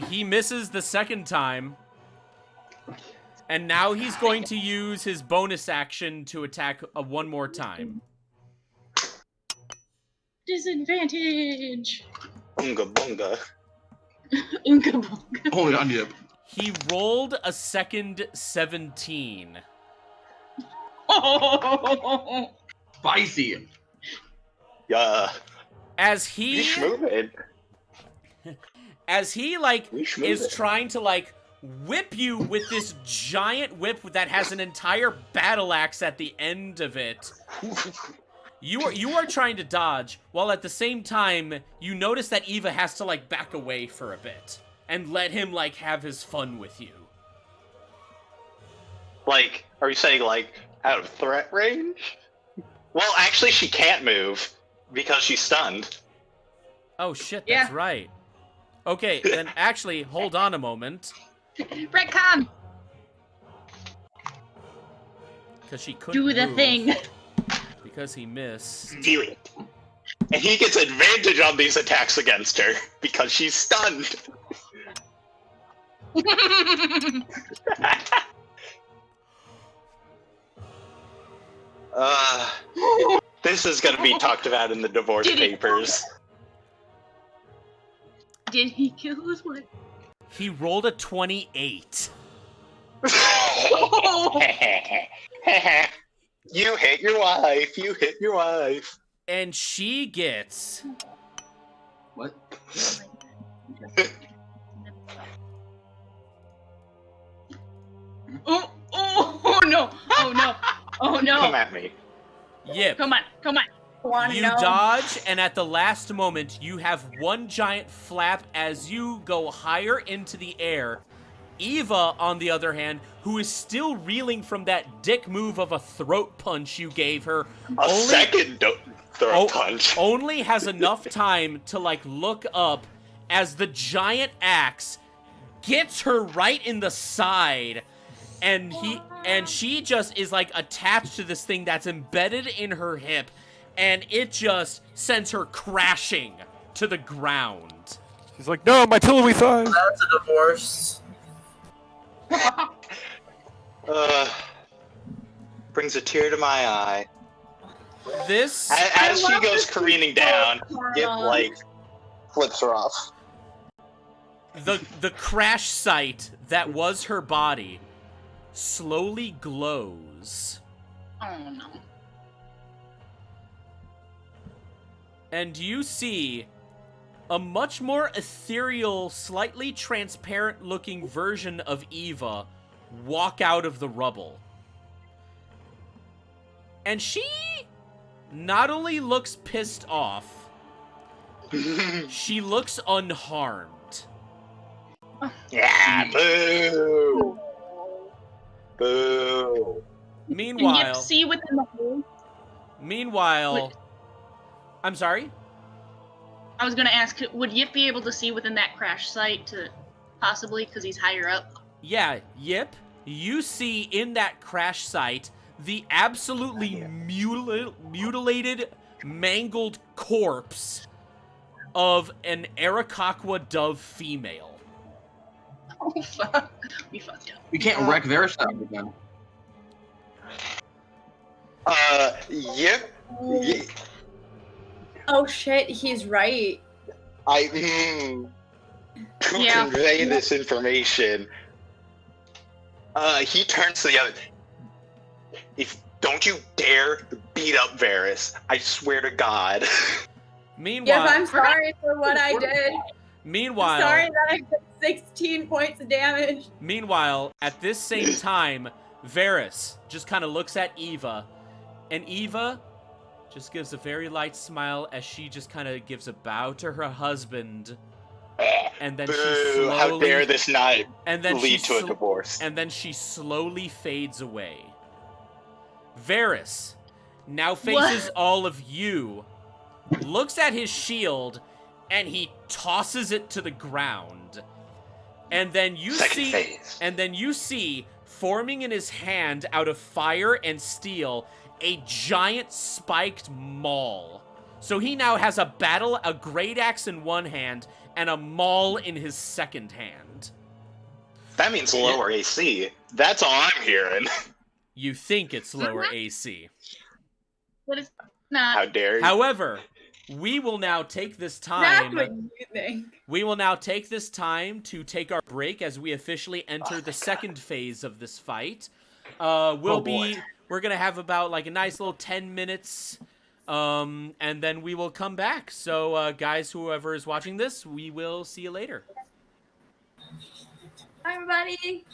He misses the second time. And now he's going to use his bonus action to attack one more time. Disadvantage. Bunga bunga. Oonga boonga. Hold on, Yip. He rolled a second 17. Oh! Spicy. Yeah. As he like is trying to like whip you with this giant whip that has an entire battle axe at the end of it. You are trying to dodge, while at the same time you notice that Eva has to like back away for a bit and let him like have his fun with you. Like, are you saying like out of threat range? Well, actually, she can't move because she's stunned. Oh shit, that's right. Okay, then actually, hold on a moment. Retcon! Because she couldn't Do the move thing. because he missed. Do it. And he gets advantage on these attacks against her because she's stunned. This is going to be talked about in the divorce papers. Did he kill his wife? He rolled a 28. You hit your wife. You hit your wife. And she gets... What? Oh no! Oh no! Oh no! Come at me. Yip. Come on! You dodge, and at the last moment, you have one giant flap as you go higher into the air, Eva, on the other hand, who is still reeling from that dick move of a throat punch you gave her, Second throat punch. only has enough time to like look up as the giant axe gets her right in the side, and she just is like attached to this thing that's embedded in her hip, and it just sends her crashing to the ground. She's like, no, my pillowy thighs. That's a divorce. Brings a tear to my eye. This As she goes careening down, it like flips her off. the crash site that was her body slowly glows. Oh no. And you see a much more ethereal, slightly transparent looking version of Eva walk out of the rubble. And she not only looks pissed off, she looks unharmed. Yeah, boo! Boo! Can Meanwhile, Yip see within the hole? I'm sorry? I was gonna ask, would Yip be able to see within that crash site to possibly, because he's higher up? Yeah, Yip, you see in that crash site the absolutely mutilated, mangled corpse of an Arakakwa dove female. Oh, fuck. We fucked up. We can't wreck their stuff again. Yep. Oh shit, he's right. To Yeah. convey this information, he turns to the other. Don't you dare beat up Varys. I swear to God. Meanwhile, Yes, I'm sorry for what I did. meanwhile, Sorry that I took 16 points of damage. Meanwhile, at this same time, Varys just kind of looks at Eva, and Eva just gives a very light smile as she just kind of gives a bow to her husband, and then she Boo, slowly, how dare this not and then lead she to a divorce. And then she slowly fades away. Varys now faces all of you, looks at his shield, and he tosses it to the ground. And then you see, forming in his hand out of fire and steel, a giant spiked maul. So he now has a great axe in one hand and a maul in his second hand. That means lower AC. That's all I'm hearing. You think it's lower AC. But it's not. How dare you? However, we will now take this That's time. what you think. We will now take this time to take our break as we officially enter the second phase of this fight. We're gonna have about like a nice little 10 minutes, and then we will come back. So, guys, whoever is watching this, we will see you later. Hi, everybody.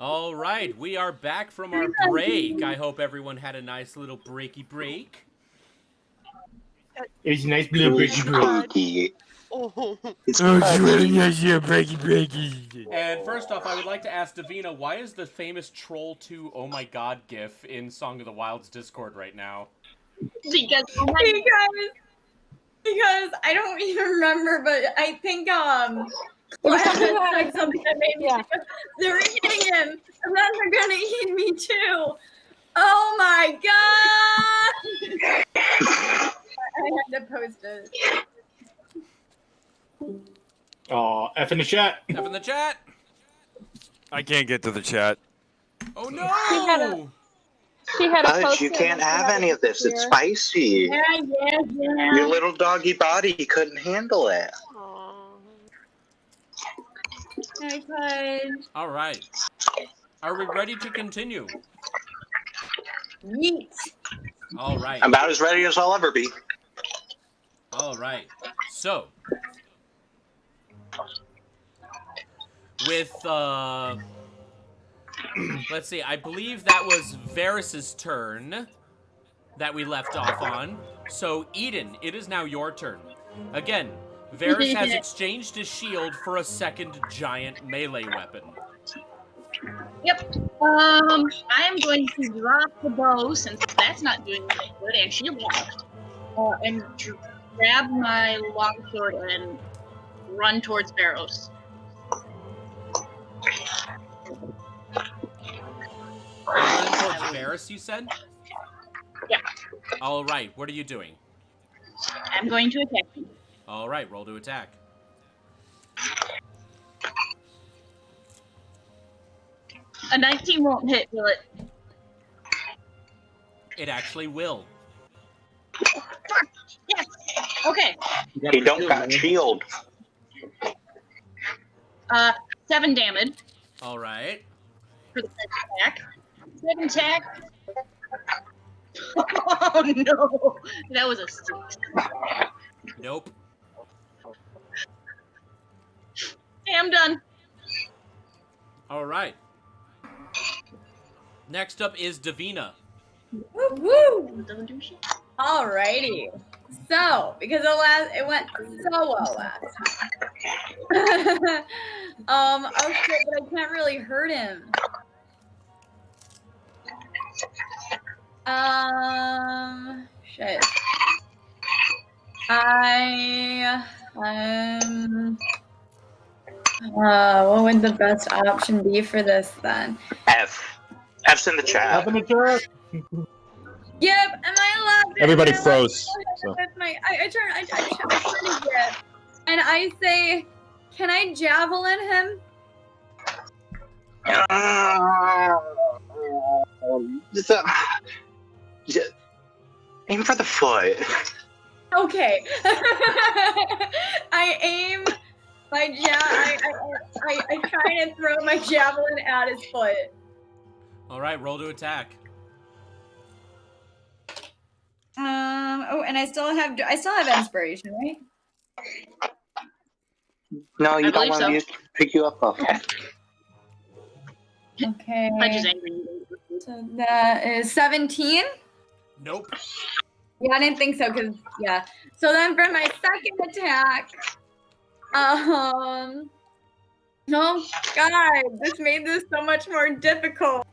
All right, we are back from our break. I hope everyone had a nice little breaky break. It was a nice blue breaky break. Spooky. Oh. It's breaky. And first off, I would like to ask Davina, why is the famous Troll 2 Oh My God gif in Song of the Wild's Discord right now? Because I don't even remember, but I think It was something said like something that made me yeah. they're eating him, and then they're gonna eat me too. Oh my god! I had to post it. Oh, F in the chat. F in the chat. I can't get to the chat. Oh no! She had a Hush, post you it can't and she have had any it of this. It's disappear. spicy. Yeah. Your little doggy body couldn't handle it. I could. All right. Are we ready to continue? Yeet. All right. I'm about as ready as I'll ever be. All right. So, with let's see. I believe that was Varys's turn that we left off on. So, Eden, it is now your turn. Again, Varys has exchanged his shield for a second giant melee weapon. Yep. I am going to drop the bow since that's not doing anything good, and shield locked. And grab my longsword and run towards Barrows. Running towards Varys, you said? Yeah. All right. What are you doing? I'm going to attack him. All right. Roll to attack. A 19 won't hit, will it? It actually will. Fuck! Yes! Okay. He don't got shield. 7 damage All right. for the first attack. 7 attack. Oh no! That was a 6. Nope. Okay, I'm done. Oh. All right. Next up is Davina. Woo woo! Doesn't do shit. Alrighty. So, because it went so well last time. Oh shit, but I can't really hurt him. Shit. What would the best option be for this then? F. F's in the chat. F in the chat. Yep, am I allowed to? Everybody am I allowed froze. to go So. ahead with my, I turn to Jib, and I say, can I javelin him? Just aim for the foot. Okay. I aim my I try to throw my javelin at his foot. All right. Roll to attack. Oh, and I still have inspiration, right? No, you I don't believe want me to pick you up. Okay. Okay. Punch is angry. So that is 17. Nope. Yeah, I didn't think so, because, yeah. So then for my second attack, oh, God, this made this so much more difficult.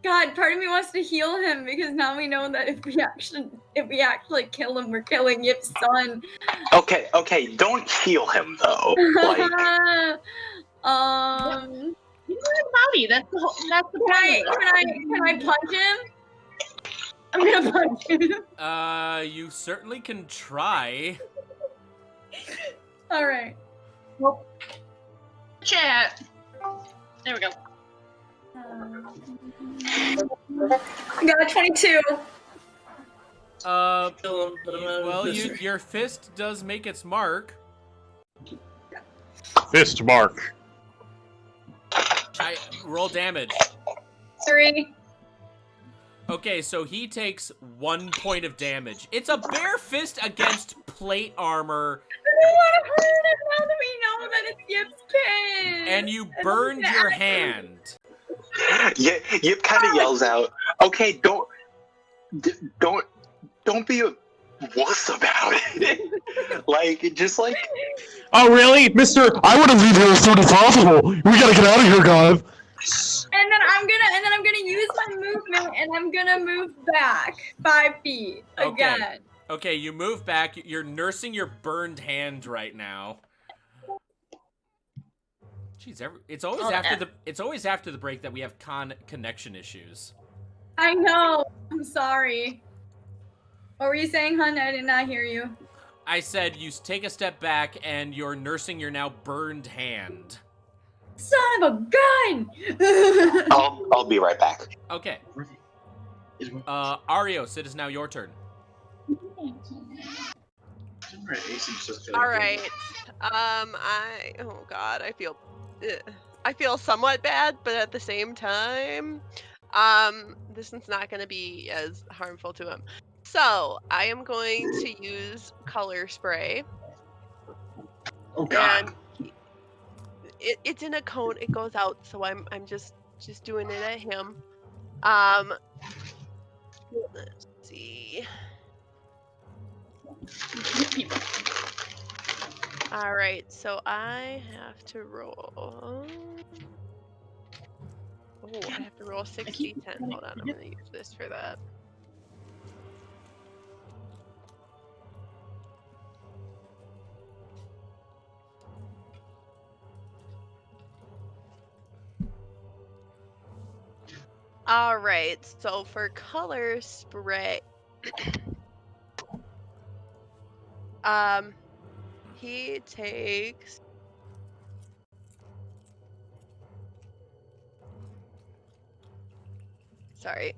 God, part of me wants to heal him, because now we know that if we actually kill him, we're killing Yip's son. Okay, don't heal him though. Like, He's in his body. That's the Can I punch him? I'm gonna punch him. You certainly can try. All right. Well, chat. There we go. I got a 22. Well, your fist does make its mark. Fist mark. Roll damage. 3. Okay, so he takes 1 point of damage. It's a bare fist against plate armor don't want to hurt him now that we know that it's Yip's kid. And you burned your hand. Yip kind of yells out, "Okay, don't be a wuss about it." just like. Oh really, Mister? I want to leave here as soon as possible. We gotta get out of here, guys. And then I'm gonna use my movement, and I'm gonna move back 5 feet again. Okay, you move back. You're nursing your burned hand right now. Jeez, it's always after the break that we have connection issues. I know. I'm sorry. What were you saying, hun? I did not hear you. I said you take a step back and you're nursing your now burned hand. Son of a gun! I'll be right back. Okay. Arios, it is now your turn. All right. I feel somewhat bad, but at the same time, this one's not going to be as harmful to him. So I am going to use color spray. Oh God. And it's in a cone. It goes out, so I'm just doing it at him. Let's see. All right, so I have to roll. Oh, I have to roll 60, 10. Hold on, I'm gonna use this for that. All right, so for color spray, he takes sorry.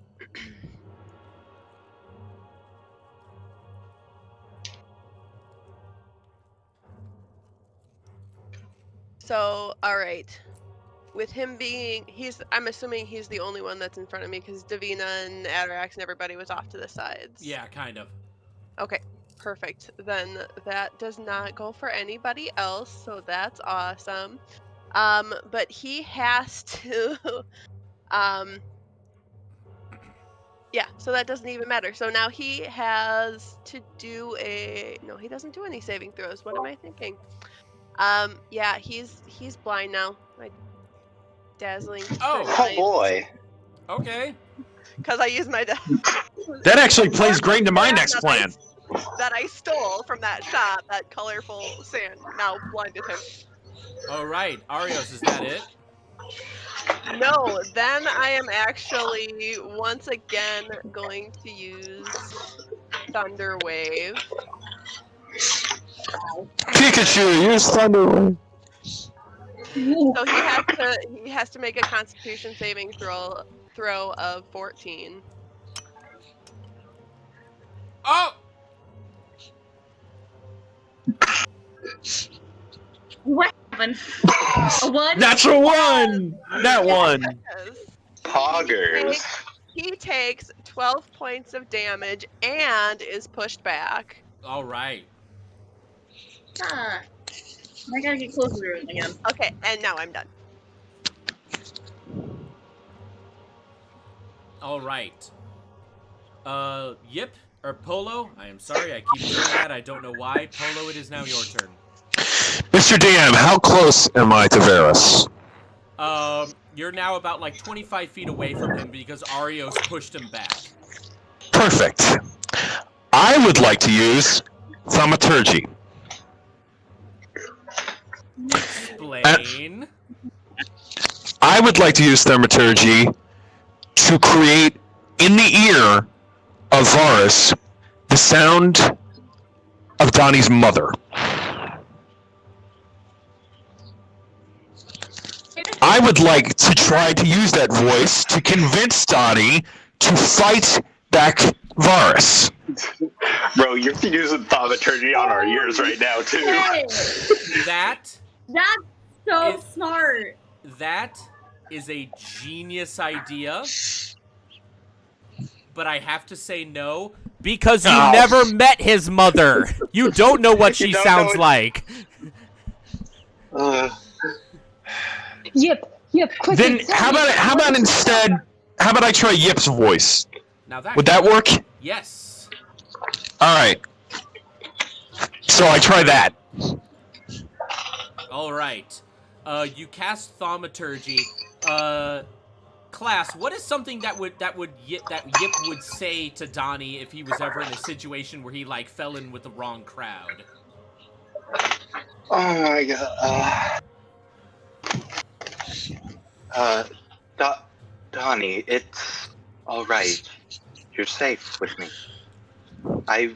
So, all right. With him being, I'm assuming he's the only one that's in front of me because Davina and Atarax and everybody was off to the sides. Yeah, kind of. Okay, perfect. Then that does not go for anybody else, so that's awesome. But he has to, yeah, so that doesn't even matter. So now he has to do no, he doesn't do any saving throws. What am I thinking? Yeah, he's blind now. Dazzling. Oh boy. Okay. Because I used my That actually plays great into my next plan. That I stole from that shop, that colorful sand, now blinded him. All right, Arios, is that it? No, then I am actually once again going to use Thunder Wave. Pikachu, use Thunder Wave. So he has to make a Constitution saving throw of 14. Oh! What happened? A one? Natural one! That one. Poggers. He takes 12 points of damage and is pushed back. All right. Ah, I gotta get closer to him again. Okay, and now I'm done. All right. Yip or Polo? I am sorry, I keep doing that. I don't know why. Polo, it is now your turn. Mr. DM, how close am I to Varus? You're now about like 25 feet away from him because Arios pushed him back. Perfect. I would like to use Thaumaturgy. Explain. I would like to use Thaumaturgy to create in the ear of Varus the sound of Donnie's mother. I would like to try to use that voice to convince Donnie to fight back Varus. Bro, you're using thaumaturgy on our ears right now, too. That's so smart. That is a genius idea. But I have to say no, Because you Oh. never met his mother. You don't know what she You don't sounds know it- like. Yip, quick. Then how about instead? How about I try Yip's voice? Now that Would that work? Yes. All right. So I try that. All right. You cast thaumaturgy. Class, what is something that Yip would say to Donnie if he was ever in a situation where he like fell in with the wrong crowd? Oh my god. Donnie, it's all right. You're safe with me. I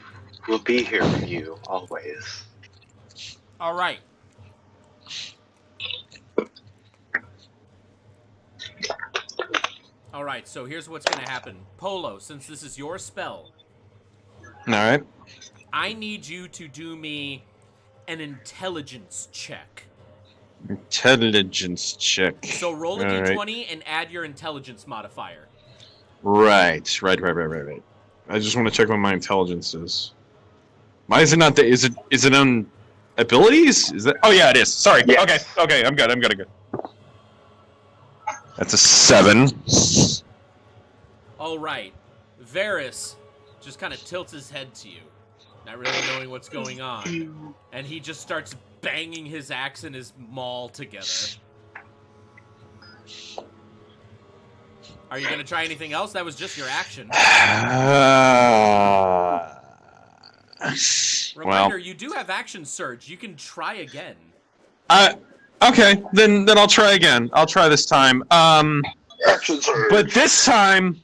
will be here for you always. All right. All right, so here's what's going to happen. Polo, since this is your spell, All right. I need you to do me an intelligence check. Intelligence check. So roll a All right. d20 and add your intelligence modifier. Right. I just want to check what my intelligence is. Why is it not? Is it on abilities? Is that? Oh yeah, it is. Sorry. Yes. Okay. I'm good. That's a 7. All right. Varys just kind of tilts his head to you, not really knowing what's going on. And he just starts banging his axe and his maul together. Are you going to try anything else? That was just your action. Reminder, you do have action surge. You can try again. Okay, then I'll try again. I'll try this time. Action surge. But this time,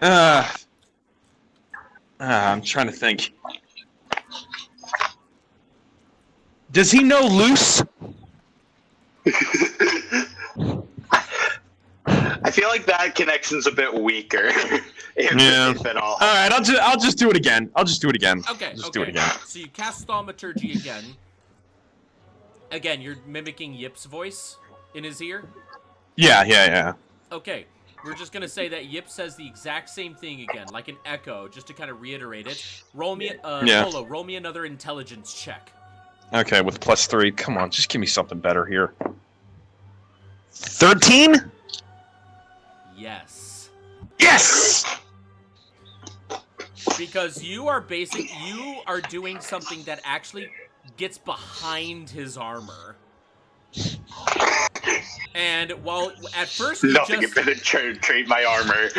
I'm trying to think. Does he know loose? I feel like that connection's a bit weaker. If at all. All right, I'll just do it again. Okay, Do it again. So you cast thaumaturgy again. Again, you're mimicking Yip's voice in his ear? Yeah. Okay, we're just gonna say that Yip says the exact same thing again, like an echo, just to kind of reiterate it. Roll me, Polo, roll me another intelligence check. Okay, with +3. Come on, just give me something better here. 13? Yes. Yes! Because you are doing something that actually gets behind his armor. And while at first you Nothing just can penetrate my armor.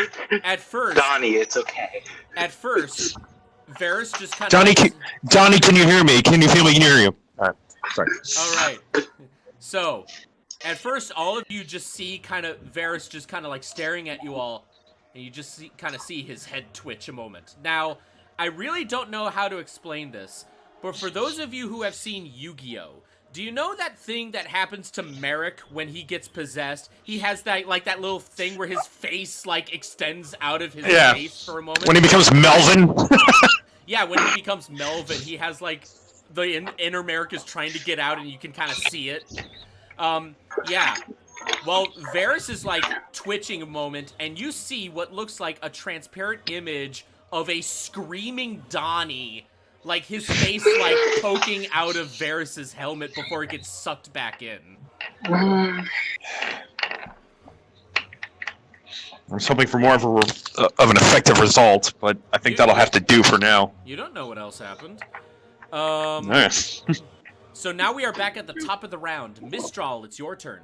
At first, Donnie, it's okay. At first, Varys just kind Donnie, of Donnie, can you hear me? Can you feel me? Can you hear you? All right, sorry. All right. So, at first, all of you just see Varys just kind of like staring at you all, and you just kind of see his head twitch a moment. Now, I really don't know how to explain this, but for those of you who have seen Yu-Gi-Oh!, do you know that thing that happens to Merrick when he gets possessed? He has that little thing where his face like extends out of his face for a moment. When he becomes Melvin. Yeah, when he becomes Melvin, he has like the inner Merrick is trying to get out, and you can kind of see it. Yeah. Well, Varys is like twitching a moment, and you see what looks like a transparent image of a screaming Donnie, like his face like poking out of Varys's helmet before it gets sucked back in. I was hoping for more of an effective result, but I think that'll have to do for now. You don't know what else happened. Nice. So now we are back at the top of the round. Mistral, it's your turn.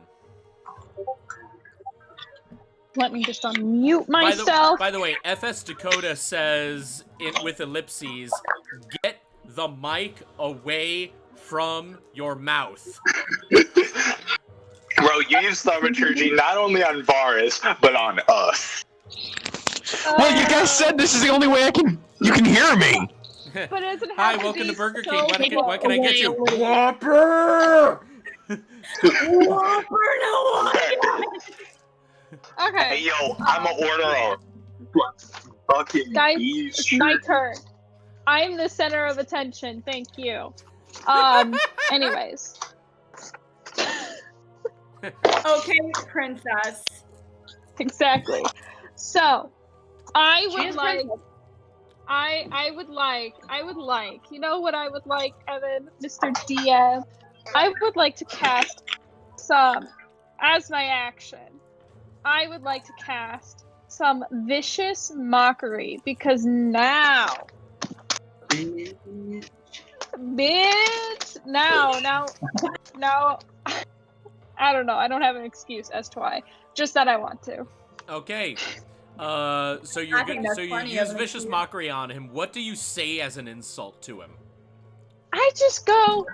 Let me just unmute myself. By the way, FS Dakota says, with ellipses, get the mic away from your mouth. Bro, you use thaumaturgy not only on Varys, but on us. Well, you guys said this is the only way you can hear me. But it doesn't have Hi, to welcome be to Burger so King. What can I get you? Whopper! Whopper, no Okay. Hey, yo, I'm a order fucking Guys, it's my turn. I'm the center of attention. Thank you. Anyways. Okay, princess. Exactly. So, I would like... I would like, you know what I would like, Evan, Mr. DM? I would like to cast some, as my action, I would like to cast some vicious mockery because now, bitch, now, I don't know. I don't have an excuse as to why. Just that I want to. Okay. So I think that's so you plenty of use an vicious excuse. mockery on him. What do you say as an insult to him? I just go,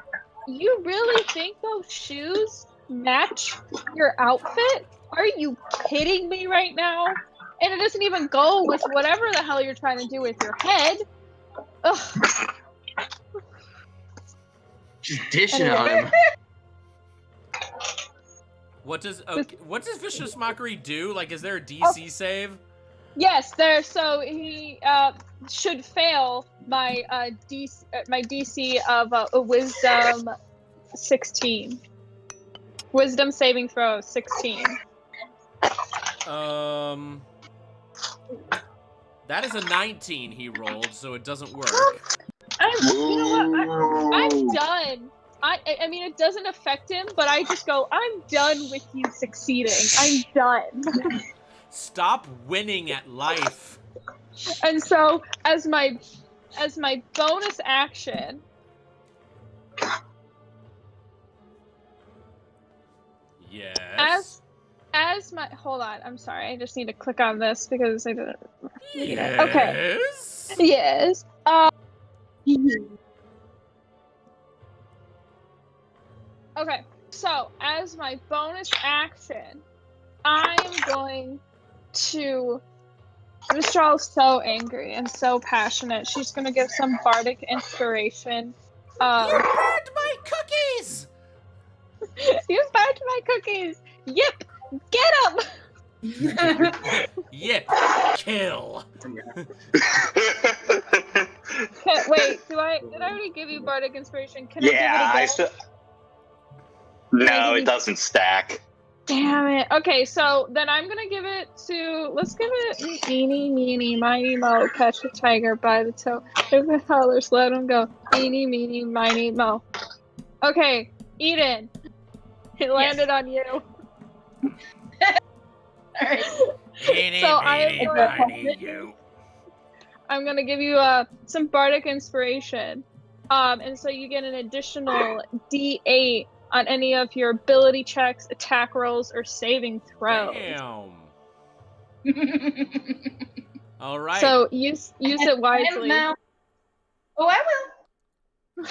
you really think those shoes match your outfit? Are you kidding me right now? And it doesn't even go with whatever the hell you're trying to do with your head. Ugh. Just dishing Anyway. on him. What does vicious mockery do? Like, is there a DC save? Yes, there. So he should fail my DC of a wisdom 16. Wisdom saving throw 16. That is a 19 he rolled, so it doesn't work. You know what? I'm done. I mean, it doesn't affect him, but I just go, I'm done with you succeeding. I'm done. Stop winning at life. And so, as my bonus action, yes. As my hold on, I'm sorry. I just need to click on this because I didn't read it. Yes. Okay. Yes. Okay. So, as my bonus action, I am going to. Mistral's so angry and so passionate. She's gonna give some bardic inspiration. You burned my cookies! You burned my cookies! Yip! Get him! Yip! Kill! Wait, did I already give you bardic inspiration? Can Yeah, I give it again? No, it doesn't stack. Damn it. Okay, so then I'm gonna give it to. Let's give it eeny, meeny, miny, mo. Catch a tiger by the toe. If the howlers let him go. Eeny, meeny, miny, mo. Okay, Eden. It landed on you. Alright. Eeny, So meeny, miny, you. I'm gonna give you some bardic inspiration. And so you get an additional D8 on any of your ability checks, attack rolls, or saving throws. Damn. All right. So use it wisely. Now. Oh, I will.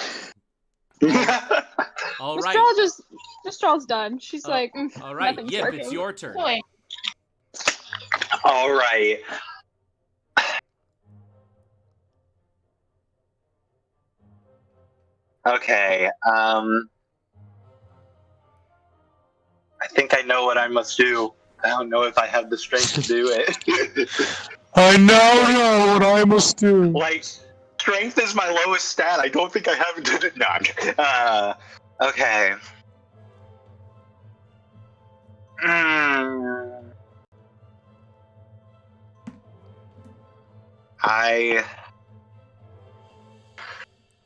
All right. Mistral's done. She's like, all right. nothing's Yip, working. it's your turn. Boy. All right. Okay. I think I know what I must do. I don't know if I have the strength to do it. I now know what I must do. Like, strength is my lowest stat. I don't think I have it. No, I'm kidding. Okay.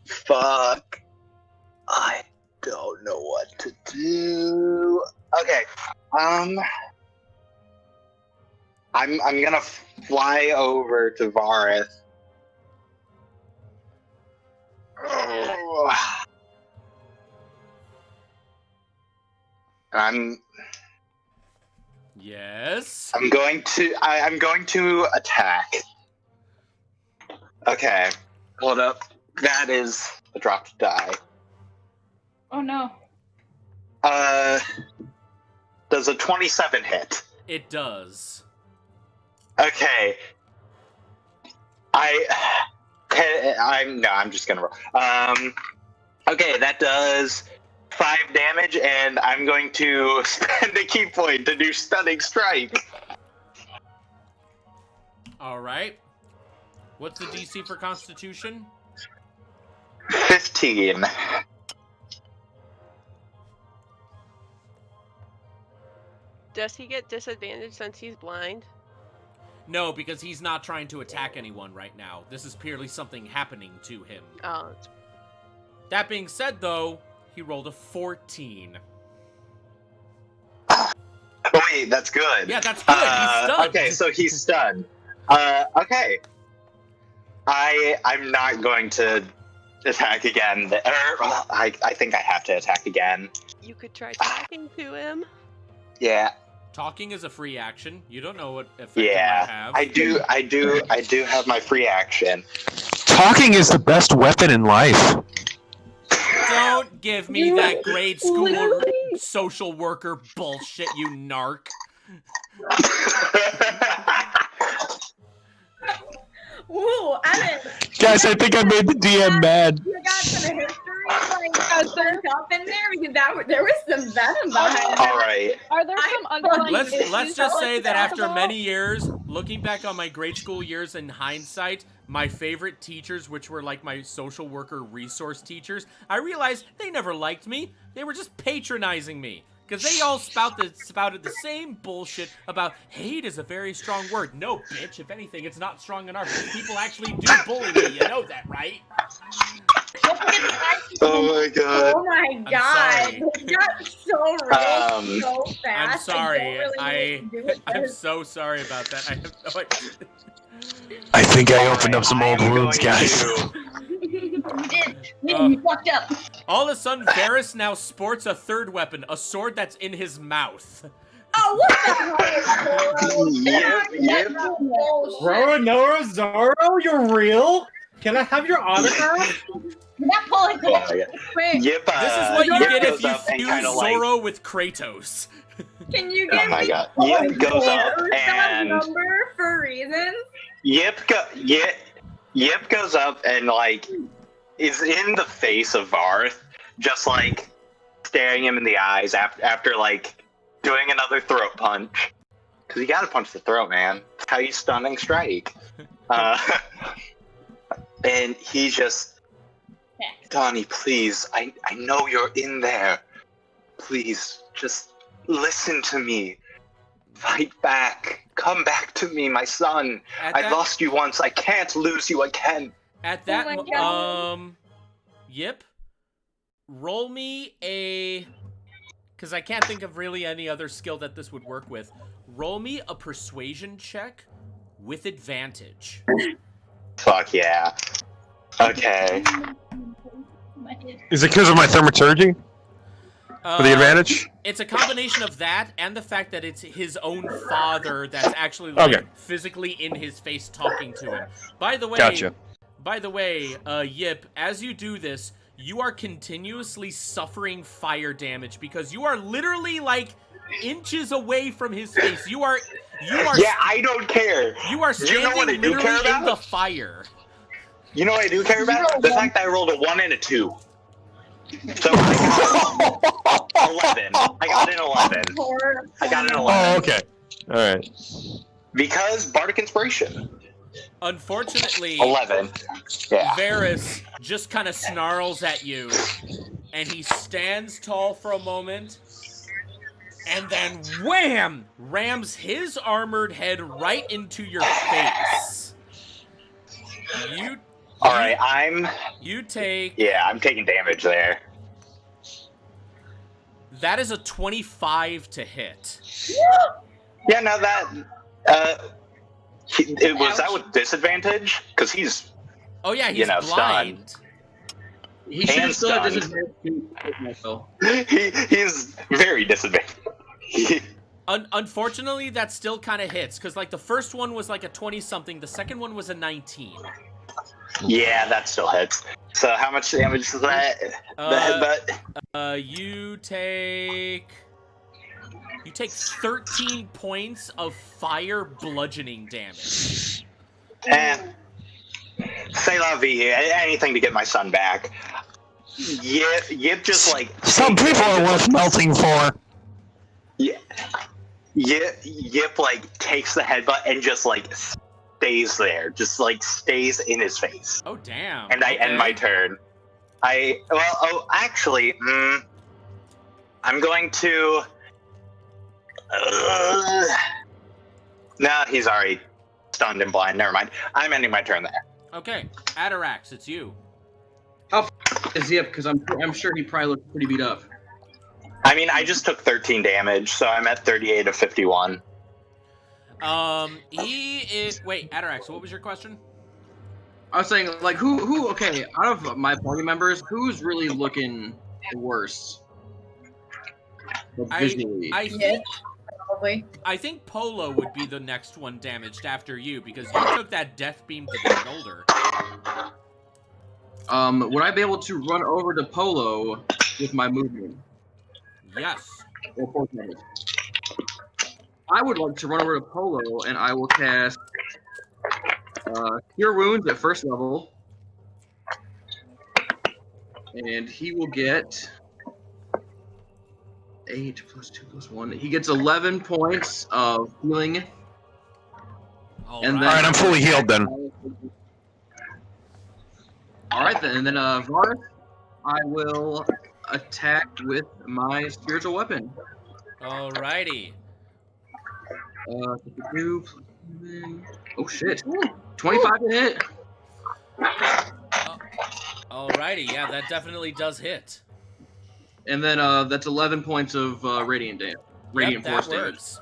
Fuck. I don't know what to do. Okay. I'm gonna fly over to Varith. Yes. I'm going to attack. Okay. Hold up. That is a dropped die. Oh no. Does a 27 hit? It does. Okay. I'm just gonna roll. Okay, that does 5 damage, and I'm going to spend a key point to do stunning strike. All right. What's the DC for Constitution? 15. Does he get disadvantage since he's blind? No, because he's not trying to attack anyone right now. This is purely something happening to him. Oh, That being said, though, he rolled a 14. Oh, wait, that's good. Yeah, that's good. He's stunned. Okay, so he's stunned. Okay. I'm not going to attack again. I think I have to attack again. you could try talking to him. Yeah. Talking is a free action. You don't know what effect Yeah. it might have. I do have my free action. Talking is the best weapon in life. Don't give me that grade school social worker bullshit, you narc. Ooh, Evan, Guys, I think I made the DM mad. you got some history like stirred up in there because there was some venom behind All right. Are there some underlying Let's issues just that say let's that talk after about? many years, looking back on my grade school years in hindsight, my favorite teachers, which were like my social worker resource teachers, I realized they never liked me. They were just patronizing me. Because they all spouted the same bullshit about hate is a very strong word. No, bitch. If anything, it's not strong enough. People actually do bully me. You know that, right? Oh my god. Oh my I'm god, sorry. it got so real so fast. I'm sorry. I'm this. so sorry about that. I have no idea. I think I opened up some old I'm wounds, going guys. to- You did. You fucked up. All of a sudden, Varys now sports a third weapon, a sword that's in his mouth. Oh, what the hell? Yep. Roro, Nora, Zoro, you're real? Can I have your autograph? You're not pulling Oh my god. Wait, Yip, This is what you Yip get if goes you up and fuse kinda like- Zoro with Kratos. can you Oh give my me god. Yip goes up Zorro's and number for reasons? Yip goes up and like is in the face of Varth, just like staring him in the eyes after like doing another throat punch. Cause you gotta punch the throat, man. That's how you stunning strike. And he just, Donnie, please, I know you're in there. Please, just listen to me. Fight back. Come back to me, my son. I lost you once. I can't lose you again. At that, my God. Yip, roll me a, because I can't think of really any other skill that this would work with. Roll me a persuasion check with advantage. Fuck yeah. Okay. Is it because of my thaumaturgy? For the advantage? It's a combination of that and the fact that it's his own father that's actually like Okay. physically in his face talking to him. By the way, Gotcha. Yip, as you do this, you are continuously suffering fire damage because you are literally like inches away from his face. You are Yeah, I don't care. you are You know what I standing do care literally in about? the fire. You know what I do care about? The fact that I rolled a 1 and a 2. So I got 11. I got an 11. I got an 11. Oh, okay. Alright. Because Bardic Inspiration. Unfortunately, 11. Yeah. Varys just kind of snarls at you, and he stands tall for a moment, and then wham! Rams his armored head right into your face. Alright, You take... Yeah, I'm taking damage there. That is a 25 to hit. Yeah, no, that... was that with disadvantage? Because he's... Oh yeah, he's stunned. blind. He should And still have stunned. disadvantage. He's very disadvantaged. Unfortunately, that still kind of hits, because like the first one was like a 20-something, the second one was a 19. Yeah, that still hits. So how much damage is that? The headbutt? You take 13 points of fire bludgeoning damage. Say la vie. Anything to get my son back. Yip just like... Some people are worth melting for. Yeah. Yip like takes the headbutt and just like stays there. Just like stays in his face. Oh damn. And I end my turn. Actually, I'm going to... no, he's already stunned and blind. Never mind. I'm ending my turn there. Okay, Atarax, it's you. How is he up? Because I'm sure he probably looks pretty beat up. I mean, I just took 13 damage, so I'm at 38 of 51. He is. Wait, Atarax, what was your question? I was saying, like, who? Okay, out of my party members, who's really looking the worst? Like, visually. I think Probably. I think Polo would be the next one damaged after you because you took that death beam to the shoulder. Would I be able to run over to Polo with my movement? Yes. Or force damage? I would like to run over to Polo, and I will cast Cure Wounds at first level, and he will get 8 plus 2 plus 1. He gets 11 points of healing. All And right. All right, I'm fully healed then. All right then, and then Varus, I will attack with my spiritual weapon. Alrighty. 52 plus 7. Oh shit! 25 to hit. Alrighty, yeah, that definitely does hit. And then that's 11 points of radiant damage. Radiant Yep, force that damage. works.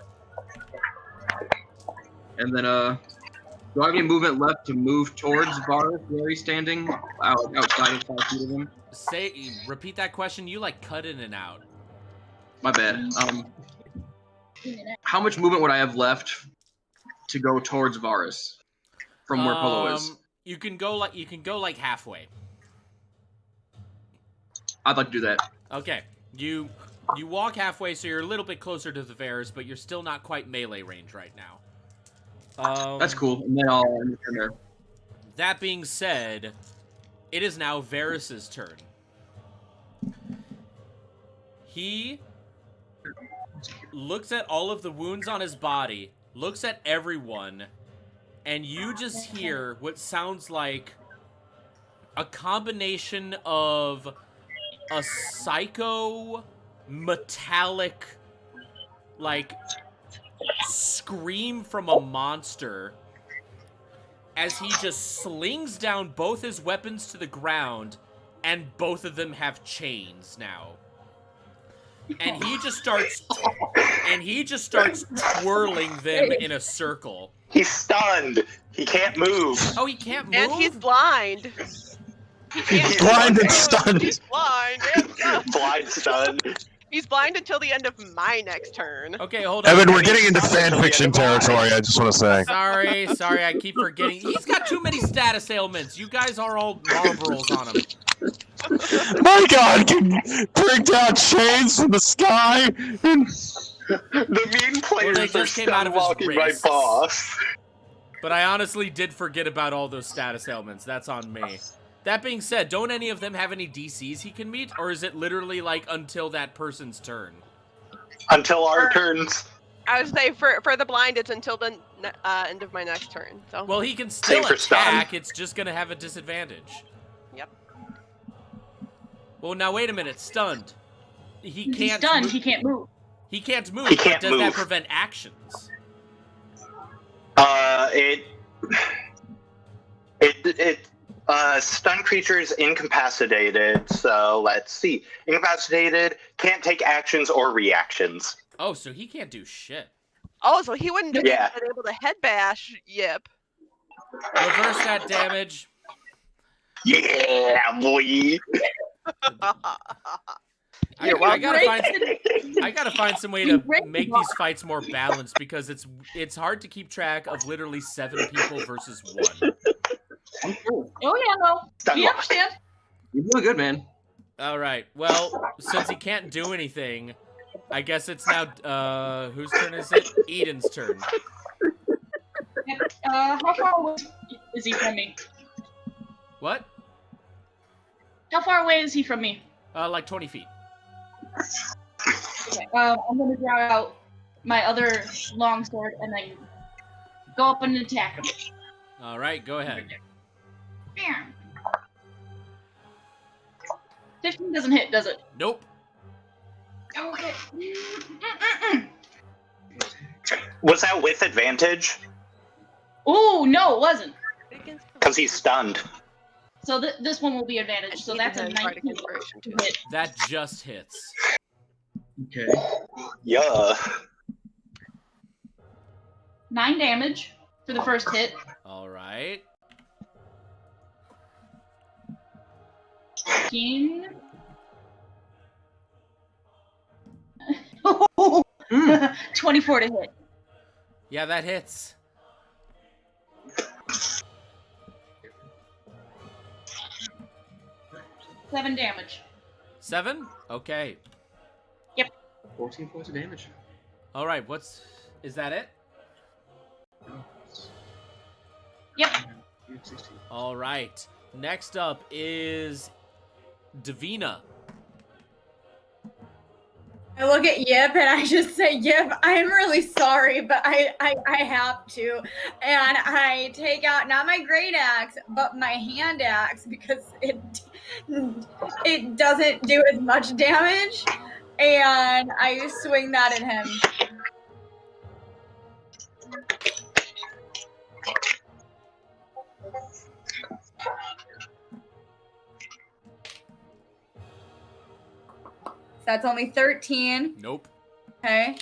And then do I have any movement left to move towards Varus where he's standing? Outside of 5 feet of him? Repeat that question. You like cut in and out. My bad. How much movement would I have left to go towards Varus from where Polo is? You can go like halfway. I'd like to do that. Okay. You walk halfway, so you're a little bit closer to the Varus, but you're still not quite melee range right now. That's cool. And then I'll end the turn there. That being said, it is now Varus's turn. He looks at all of the wounds on his body, looks at everyone, and you just hear what sounds like a combination of a psycho metallic like scream from a monster as he just slings down both his weapons to the ground, and both of them have chains now. And he just starts twirling them in a circle. He's stunned. He can't move. Oh, he can't move? And he's blind. He's Blind and stunned. He's blind and stunned. Blind, stunned. He's blind until the end of my next turn. Okay, hold on. Evan, we're getting into fan fiction territory, I just want to say. Sorry, I keep forgetting. He's got too many status ailments. You guys are all Marlboros on him. My God, can bring down chains from the sky? The mean players They are just came out of his stunwalking my wrists. boss. But I honestly did forget about all those status ailments. That's on me. That being said, don't any of them have any DCs he can meet? Or is it literally like until that person's turn? Until our turns. I would say for the blind, it's until the end of my next turn. So. Well, he can still Same for stun. attack. It's just going to have a disadvantage. Yep. Well, now wait a minute. Stunned. He He's can't stunned. move. He can't move. He can't move. He can't but does that move. prevent actions? Stun creatures incapacitated, so let's see. Incapacitated, can't take actions or reactions. Oh, so he can't do shit. Oh, so he wouldn't have Yeah. been able to head bash Yip. Reverse that damage. Yeah, boy. I gotta find some way to make these fights more balanced because it's hard to keep track of literally 7 people versus 1. I'm cool. Oh yeah, no. We Stunlock. understand. You're doing good, man. All right. Well, since he can't do anything, I guess it's now whose turn is it? Eden's turn. How far away is he from me? What? How far away is he from me? Like 20 feet. Okay. I'm gonna draw out my other longsword and then go up and attack him. All right, go ahead. 15 doesn't hit, does it? Nope. Okay. Was that with advantage? Oh no, it wasn't. Because he's stunned. So this one will be advantage. So that's a 19 to hit. That just hits. Okay. Yeah. 9 damage for the first hit. All right. 15. 24 to hit. Yeah, that hits. 7 damage. 7? Okay. Yep. 14 points of damage. All right. Is that it? Yep. All right. Next up is Davina. I look at Yip and I just say, Yip, I'm really sorry, but I have to. And I take out not my great axe, but my hand axe because it doesn't do as much damage. And I swing that at him. That's only 13. Nope. Okay.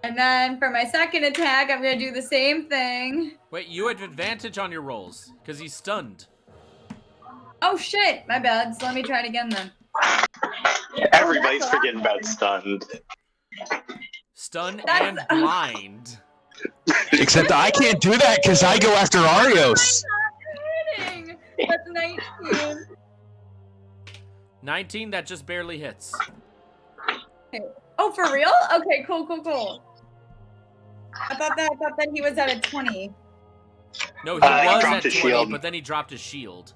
And then for my second attack, I'm going to do the same thing. Wait, you had advantage on your rolls because he's stunned. Oh, shit. My bad. So let me try it again then. Everybody's forgetting about stunned. Stun and blind. Except I can't do that because I go after Arios. Kidding. That's 19. 19, that just barely hits. Okay. Oh, for real? Okay, cool. I thought that he was at a 20. No, he was dropped at his 20, shield. but then he dropped his shield.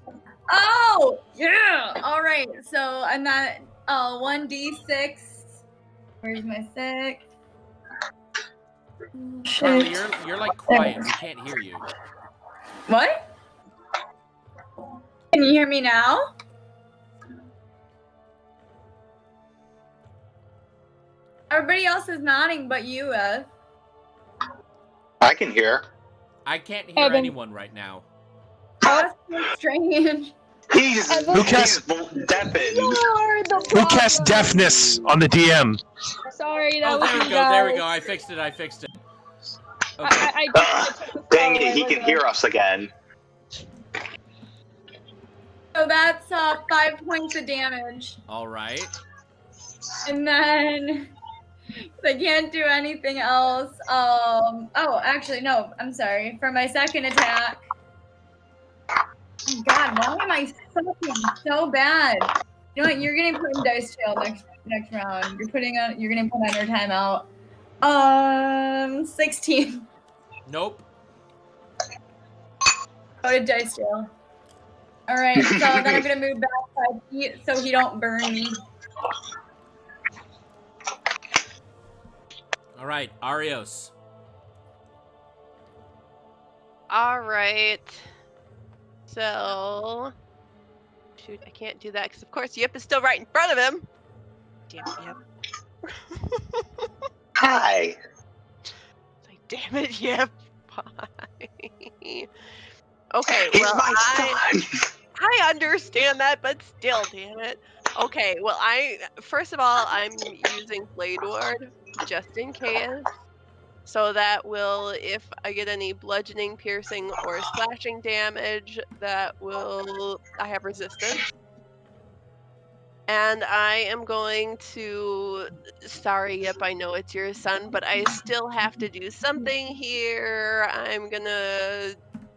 Oh, yeah. All right. So I'm not 1d6. Where's my 6? Carly, you're like quiet. We can't hear you. What? Can you hear me now? Everybody else is nodding but you, Ev. I can hear. I can't hear anyone right now. Oh, that's so strange. Who cast deafened? Who cast deafness on the DM? Sorry, that Oh, was there we you go. There we guys. go. I fixed it. Okay. I Dang it, he can hear us again. So that's 5 points of damage. All right. And then I can't do anything else. Oh, actually, no. I'm sorry. For my second attack. Oh God, why am I sucking so bad? You know what? You're getting put in dice jail next round. You're getting put on your timeout. 16. Nope. Go to dice jail. All right. So then I'm gonna move back 5 feet so he don't burn me. All right, Arios. All right. So, shoot, I can't do that because, of course, Yip is still right in front of him. Damn it, Yip. Hi. It's like, damn it, Yip. Bye. Okay, He's well, my son. I understand that, but still, damn it. Okay, well, first of all, I'm using Blade Ward just in case. So that will, if I get any bludgeoning, piercing, or slashing damage, I have resistance. And I am going to, sorry, Yep, I know it's your son, but I still have to do something here. I'm gonna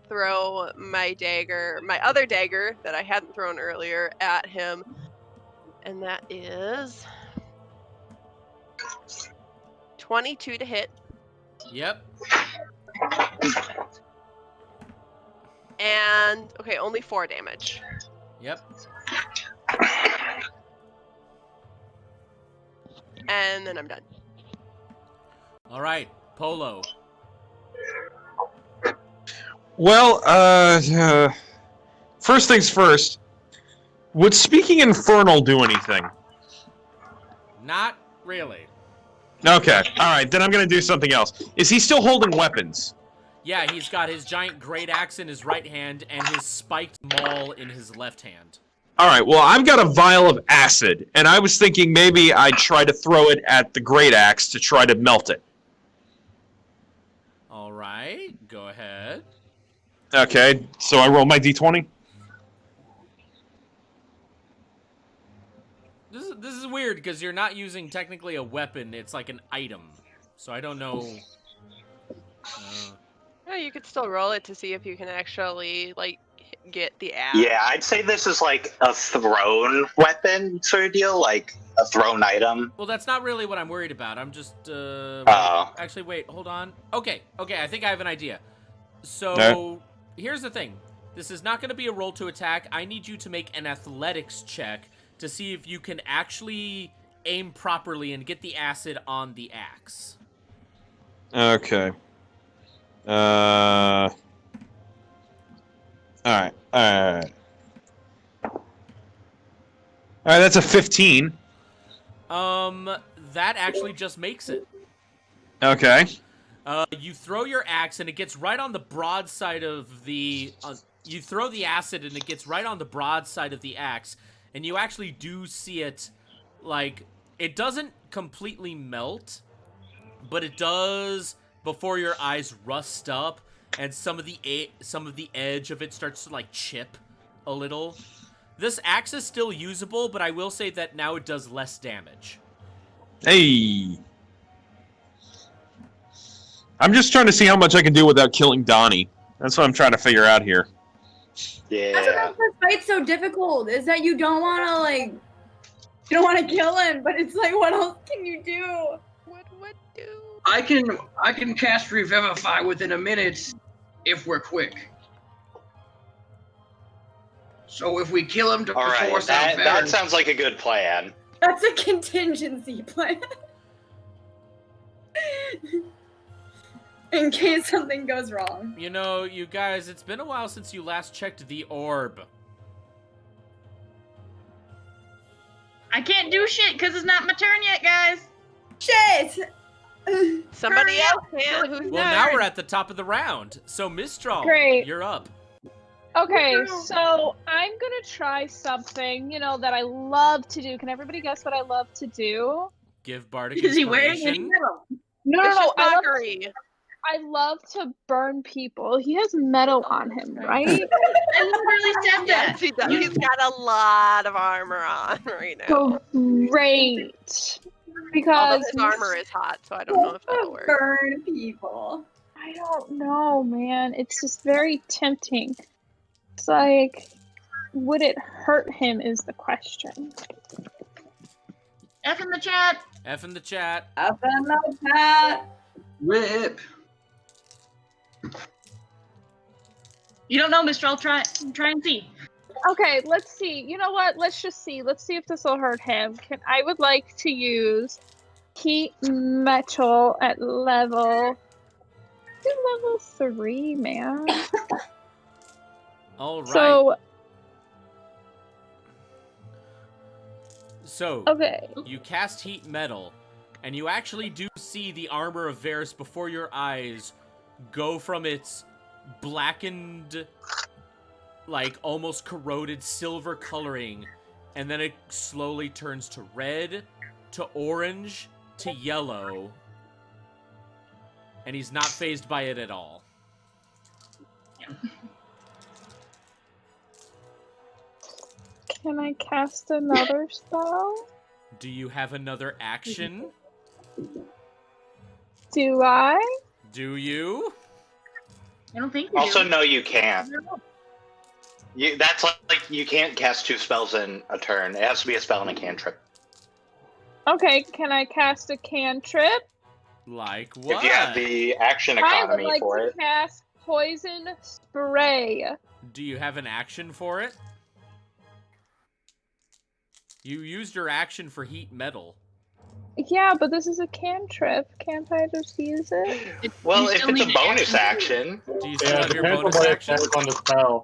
throw my other dagger that I hadn't thrown earlier at him. And that is 22 to hit. Yep. And, okay, only 4 damage. Yep. And then I'm done. All right, Polo. Well, first things first. Would Speaking Infernal do anything? Not really. Okay, alright, then I'm gonna do something else. Is he still holding weapons? Yeah, he's got his giant great axe in his right hand and his spiked maul in his left hand. All right, well, I've got a vial of acid, and I was thinking maybe I'd try to throw it at the great axe to try to melt it. All right, go ahead. Okay, so I roll my d20? This is weird because you're not using technically a weapon. It's like an item. So I don't know. Yeah, you could still roll it to see if you can actually like get the axe. Yeah, I'd say this is like a thrown weapon sort of deal, like a thrown item. Well, that's not really what I'm worried about. I'm just. Actually, wait, hold on. Okay, I think I have an idea. So here's the thing. This is not going to be a roll to attack. I need you to make an athletics check to see if you can actually aim properly and get the acid on the axe. Okay. All right. All right, that's a 15. That actually just makes it. Okay. You throw your axe and it gets right on the broad side of the... you throw the acid and it gets right on the broad side of the axe. And you actually do see it, like, it doesn't completely melt, but it does, before your eyes, rust up. And some of the edge of it starts to, like, chip a little. This axe is still usable, but I will say that now it does less damage. Hey. I'm just trying to see how much I can do without killing Donnie. That's what I'm trying to figure out here. Yeah. That's what makes this fight so difficult, is that you don't want to, like, you don't want to kill him, but it's like, what else can you do? What do? I can cast Revivify within a minute if we're quick. So if we kill him to All right, force that sounds like a good plan. That's a contingency plan. In case something goes wrong. You know, you guys, it's been a while since you last checked the orb. I can't do shit because it's not my turn yet, guys. Shit! Somebody else can. Who's Well, next? now we're at the top of the round. So, Mistral, Great. you're up. Okay, so I'm gonna try something, that I love to do. Can everybody guess what I love to do? Give Bardic Is he wearing any inspiration. metal? No. I I love to burn people. He has metal on him, right? I literally said that. Yes, he does. He's got a lot of armor on right now. Great. Although Because his armor is hot, so I don't know if that'll work. Burn people. I don't know, man. It's just very tempting. It's like, would it hurt him is the question. F in the chat. F in the chat. Up in the chat. Rip. You don't know, Mistral. Try and see. Okay, let's see. You know what? Let's just see. Let's see if this will hurt him. I would like to use heat metal at level 3, man. All right. So, okay. You cast heat metal, and you actually do see the armor of Varys before your eyes go from its blackened, like almost corroded silver coloring, and then it slowly turns to red, to orange, to yellow, and he's not fazed by it at all. Can I cast another spell? Do you have another action? Do I? Do you? I don't think you Also, do. no, you can't. That's like you can't cast 2 spells in a turn. It has to be a spell and a cantrip. Okay, can I cast a cantrip? Like what? If you have the action I would economy like for to it. cast poison spray. Do you have an action for it? You used your action for heat metal. Yeah, but this is a cantrip. Can't I just use it? Well, if it's a bonus action. Do you still Yeah, have your depends on bonus what it action? says on the spell.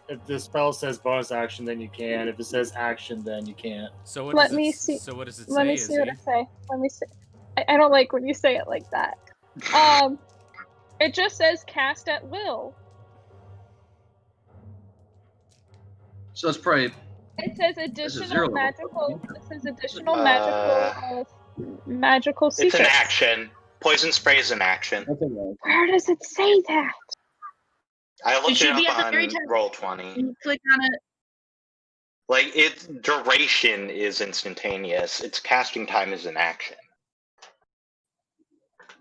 If the spell says bonus action, then you can. If it says action, then you can't. So what Let does me it, see. So what does it Let say? me see what Izzy? I say. Let me see. I don't like when you say it like that. It just says cast at will. So it's probably It says zero additional level. magical. It says additional Uh, magical It's secrets. an action. Poison spray is an action. Where does it say that? I It looked it should be up at the very on top. Roll20. You click on it. Like, its duration is instantaneous. Its casting time is an action.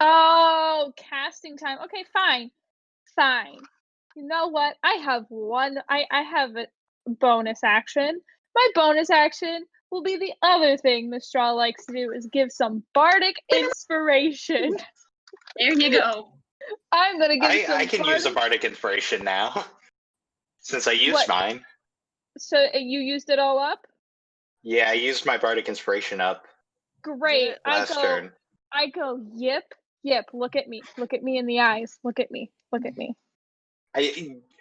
Oh, casting time. Okay, fine. Fine. You know what? I have a bonus action. My bonus action will be the other thing Miss Straw likes to do is give some bardic inspiration. There you go. I'm gonna give some I can use a bardic inspiration now. Since I used What? mine. So you used it all up? Yeah, I used my bardic inspiration up Great. last turn. I go, yip, look at me. Look at me in the eyes. Look at me. Look at me.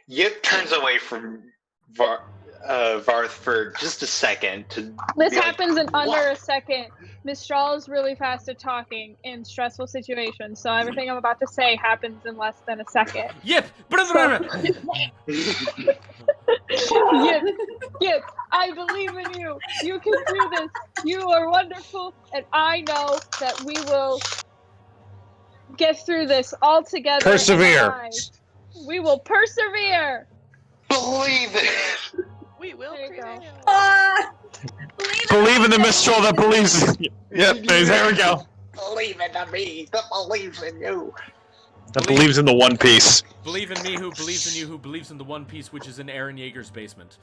Yip turns away from Varth for just a second to. This be like, happens in under "What?" a second. Miss Straw is really fast at talking in stressful situations, so everything I'm about to say happens in less than a second. Yip! Yip, I believe in you. You can do this. You are wonderful, and I know that we will get through this all together. Persevere. alive. We will persevere. Believe it. We will There you go. prevail. Believe in the Mistral that believes. Yep, there we go. Believe in me. That believes in you. That believes in the One Piece. Believe in me who believes in you who believes in the One Piece, which is in Eren Yeager's basement.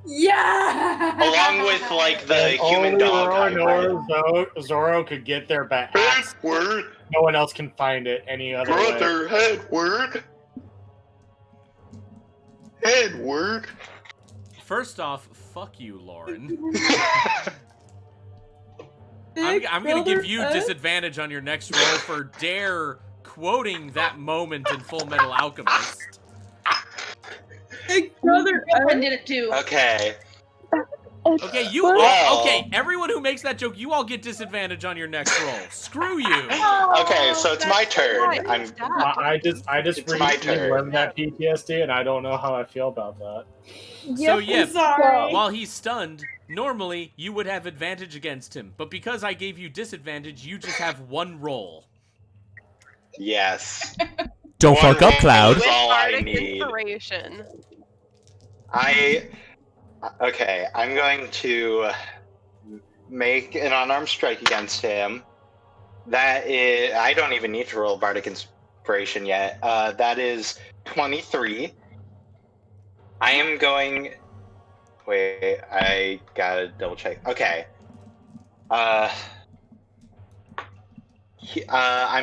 Yeah. Along with, like, the human Only dog hybrid. Zoro could get there by accident. Edward, No one else can find it any other way. brother, Edward. Edward. First off, fuck you, Lauren. I'm gonna give you disadvantage on your next roll for dare quoting that moment in Full Metal Alchemist. Big brother. I did it too. Okay. Okay, you all. Okay, everyone who makes that joke, you all get disadvantage on your next roll. Screw you. Okay, so it's my turn. I just It's my turn. relearned that PTSD, and I don't know how I feel about that. So Yip, sorry. while he's stunned, normally you would have advantage against him, but because I gave you disadvantage, you just have one roll. Yes. Don't One fuck up, roll Cloud. is all I Bardic need. inspiration. Okay, I'm going to make an unarmed strike against him. That is, I don't even need to roll Bardic Inspiration yet. That is 23. I am going. Wait, I gotta double check. Okay. I'm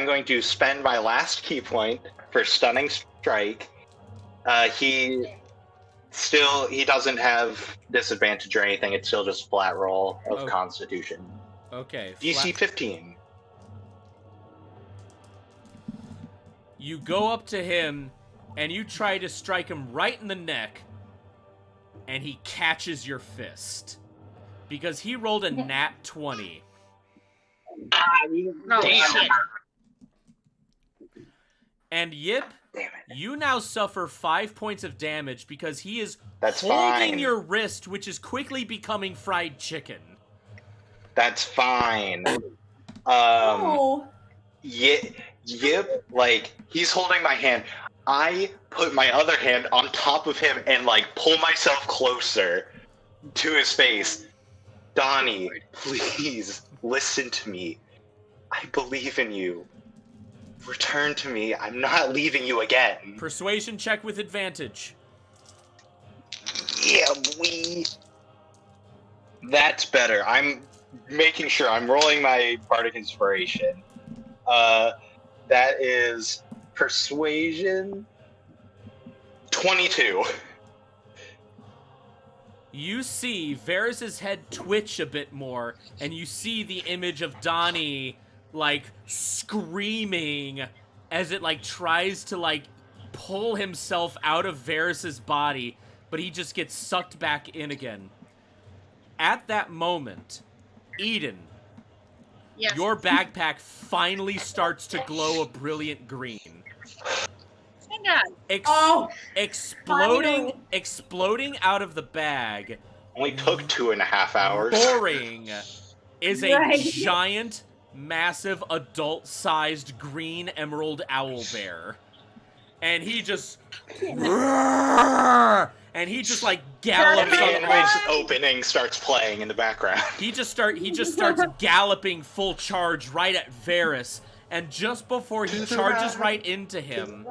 going to spend my last key point for Stunning Strike. He doesn't have disadvantage or anything. It's still just flat roll of Constitution. Okay. DC 15. You go up to him, and you try to strike him right in the neck, and he catches your fist. Because he rolled a nat 20. No shit. And Yip, you now suffer 5 points of damage because he is That's holding fine. your wrist, which is quickly becoming fried chicken. That's fine. Oh. Yip, like, he's holding my hand. I put my other hand on top of him and, like, pull myself closer to his face. Donnie, please, listen to me. I believe in you. Return to me. I'm not leaving you again. Persuasion check with advantage. Yeah, That's better. I'm making sure. I'm rolling my Bardic Inspiration. That is Persuasion 22. You see Varys' head twitch a bit more, and you see the image of Donnie, like, screaming as it, like, tries to, like, pull himself out of Varys' body, but he just gets sucked back in again. At that moment, Eden, Yes. your backpack finally starts to glow a brilliant green. Thank God. Oh, Exploding finally. out of the bag, Only took 2.5 hours. roaring, is a Right. giant, massive, adult-sized green emerald owl bear. And he just like gallops And the on animation opening starts playing in the background. He just starts galloping full charge right at Varys, and just before he charges right into him,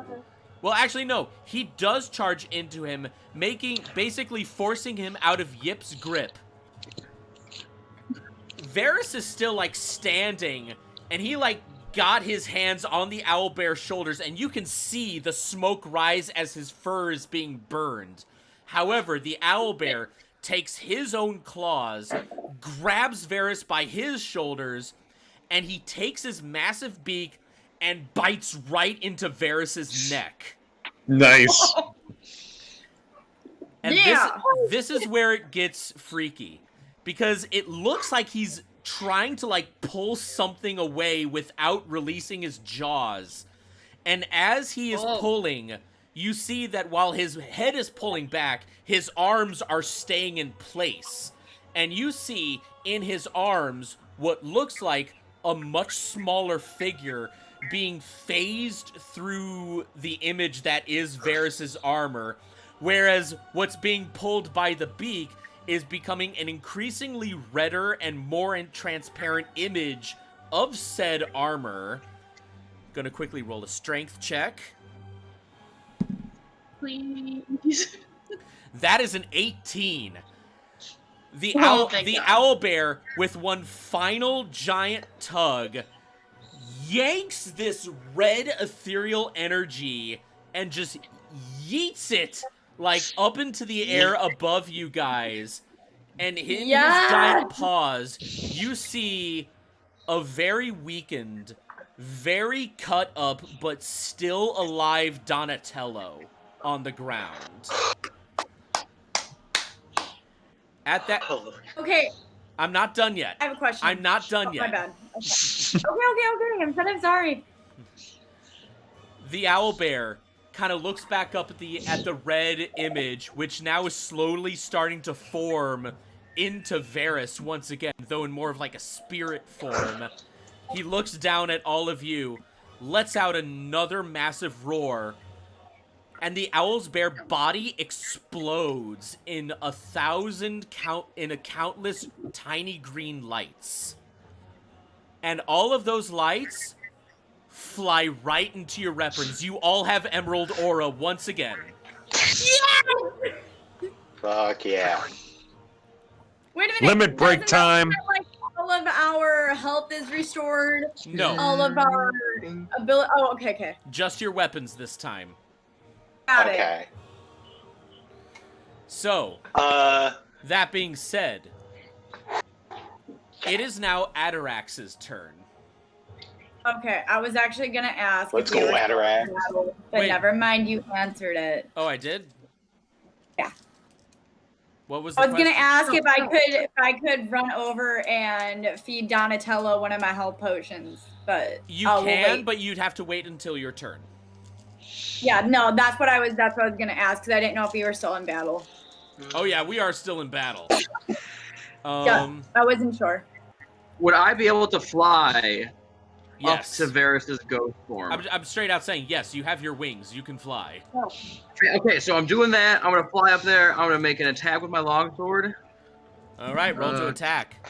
well, actually no, he does charge into him, basically forcing him out of Yip's grip. Varys is still like standing, and he like got his hands on the owlbear's shoulders, and you can see the smoke rise as his fur is being burned. However, the owlbear takes his own claws, grabs Varys by his shoulders, and he takes his massive beak and bites right into Varys' neck. Nice. And Yeah. this is where it gets freaky. Because it looks like he's trying to, like, pull something away without releasing his jaws. And as he is pulling, you see that while his head is pulling back, his arms are staying in place. And you see in his arms what looks like a much smaller figure being phased through the image that is Varys' armor, whereas what's being pulled by the beak is becoming an increasingly redder and more transparent image of said armor. Gonna quickly roll a strength check. Please. That is an 18. The Oh, thank God. owlbear, with one final giant tug, yanks this red ethereal energy and just yeets it like up into the air above you guys. And in his giant paws, you see a very weakened, very cut up, but still alive Donatello on the ground. At that, Okay, I'm not done yet. I have a question. I'm not done yet. My bad. Okay. I'm sorry. The owlbear kind of looks back up at the red image, which now is slowly starting to form into Varys once again, though in more of like a spirit form. He looks down at all of you, lets out another massive roar, and the owlbear body explodes in countless tiny green lights. And all of those lights fly right into your weapons. You all have Emerald Aura once again. Fuck yeah. Wait a minute. Limit break Doesn't that time. mean that, like, all of our health is restored. No. All of our ability. Oh, okay. Just your weapons this time. Got it. Okay. So, that being said, it is now Atarax's turn. Okay, I was actually gonna ask. Let's if you go, were Atarax. still in battle, but Wait. never mind. You answered it. Oh, I did? Yeah. What was the I was gonna question? ask if I could run over and feed Donatello one of my health potions, but You we'll can, wait. but you'd have to wait until your turn. Yeah, no, that's what I was gonna ask because I didn't know if you were still in battle. Oh yeah, we are still in battle. Yeah, I wasn't sure. Would I be able to fly Yes. up to Varys' ghost form? I'm straight out saying yes, you have your wings, you can fly. Okay, so I'm doing that. I'm gonna fly up there. I'm gonna make an attack with my longsword. Alright, roll to attack.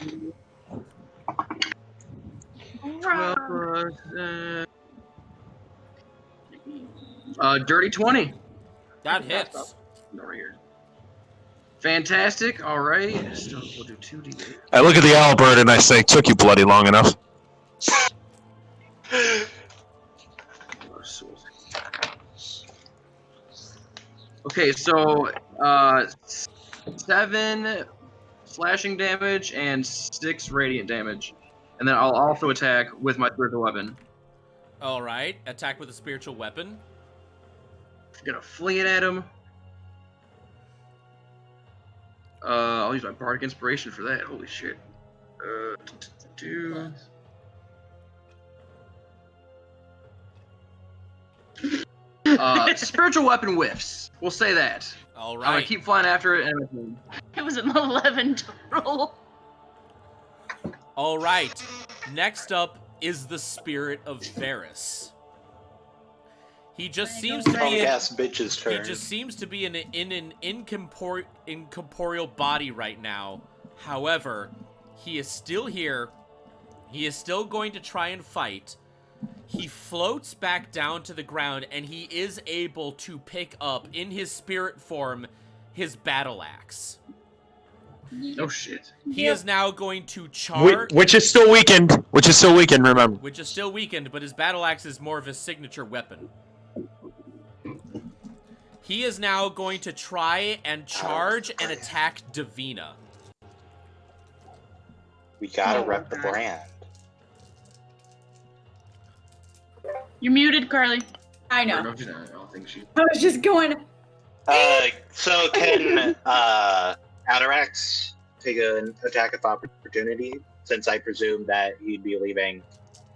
12 dirty 20. That hits. Over here. Fantastic. All right. So we'll do 2d8. I look at the owlbird and I say, "Took you bloody long enough." Okay, so 7 slashing damage and 6 radiant damage, and then I'll also attack with my spiritual weapon. Alright, attack with a spiritual weapon. Gonna fling it at him. I'll use my bardic inspiration for that. Holy shit. Spiritual weapon whiffs. We'll say that. All I'm gonna right. keep flying after it. And It was an 11 total. All right. Next up is the spirit of Varys. He just seems to be Punk in, ass bitch's he turn. just seems to be in an incorporeal body right now. However, he is still here. He is still going to try and fight. He floats back down to the ground, and he is able to pick up, in his spirit form, his battle axe. oh shit. He is now going to charge, Which is still weakened. Remember. which is still weakened, but his battle axe is more of his signature weapon. He is now going to try and charge and attack Davina. We gotta rep the brand. You're muted, Carly. I know. I don't think she. I was just going. So can Atarax take an attack of opportunity, since I presume that he'd be leaving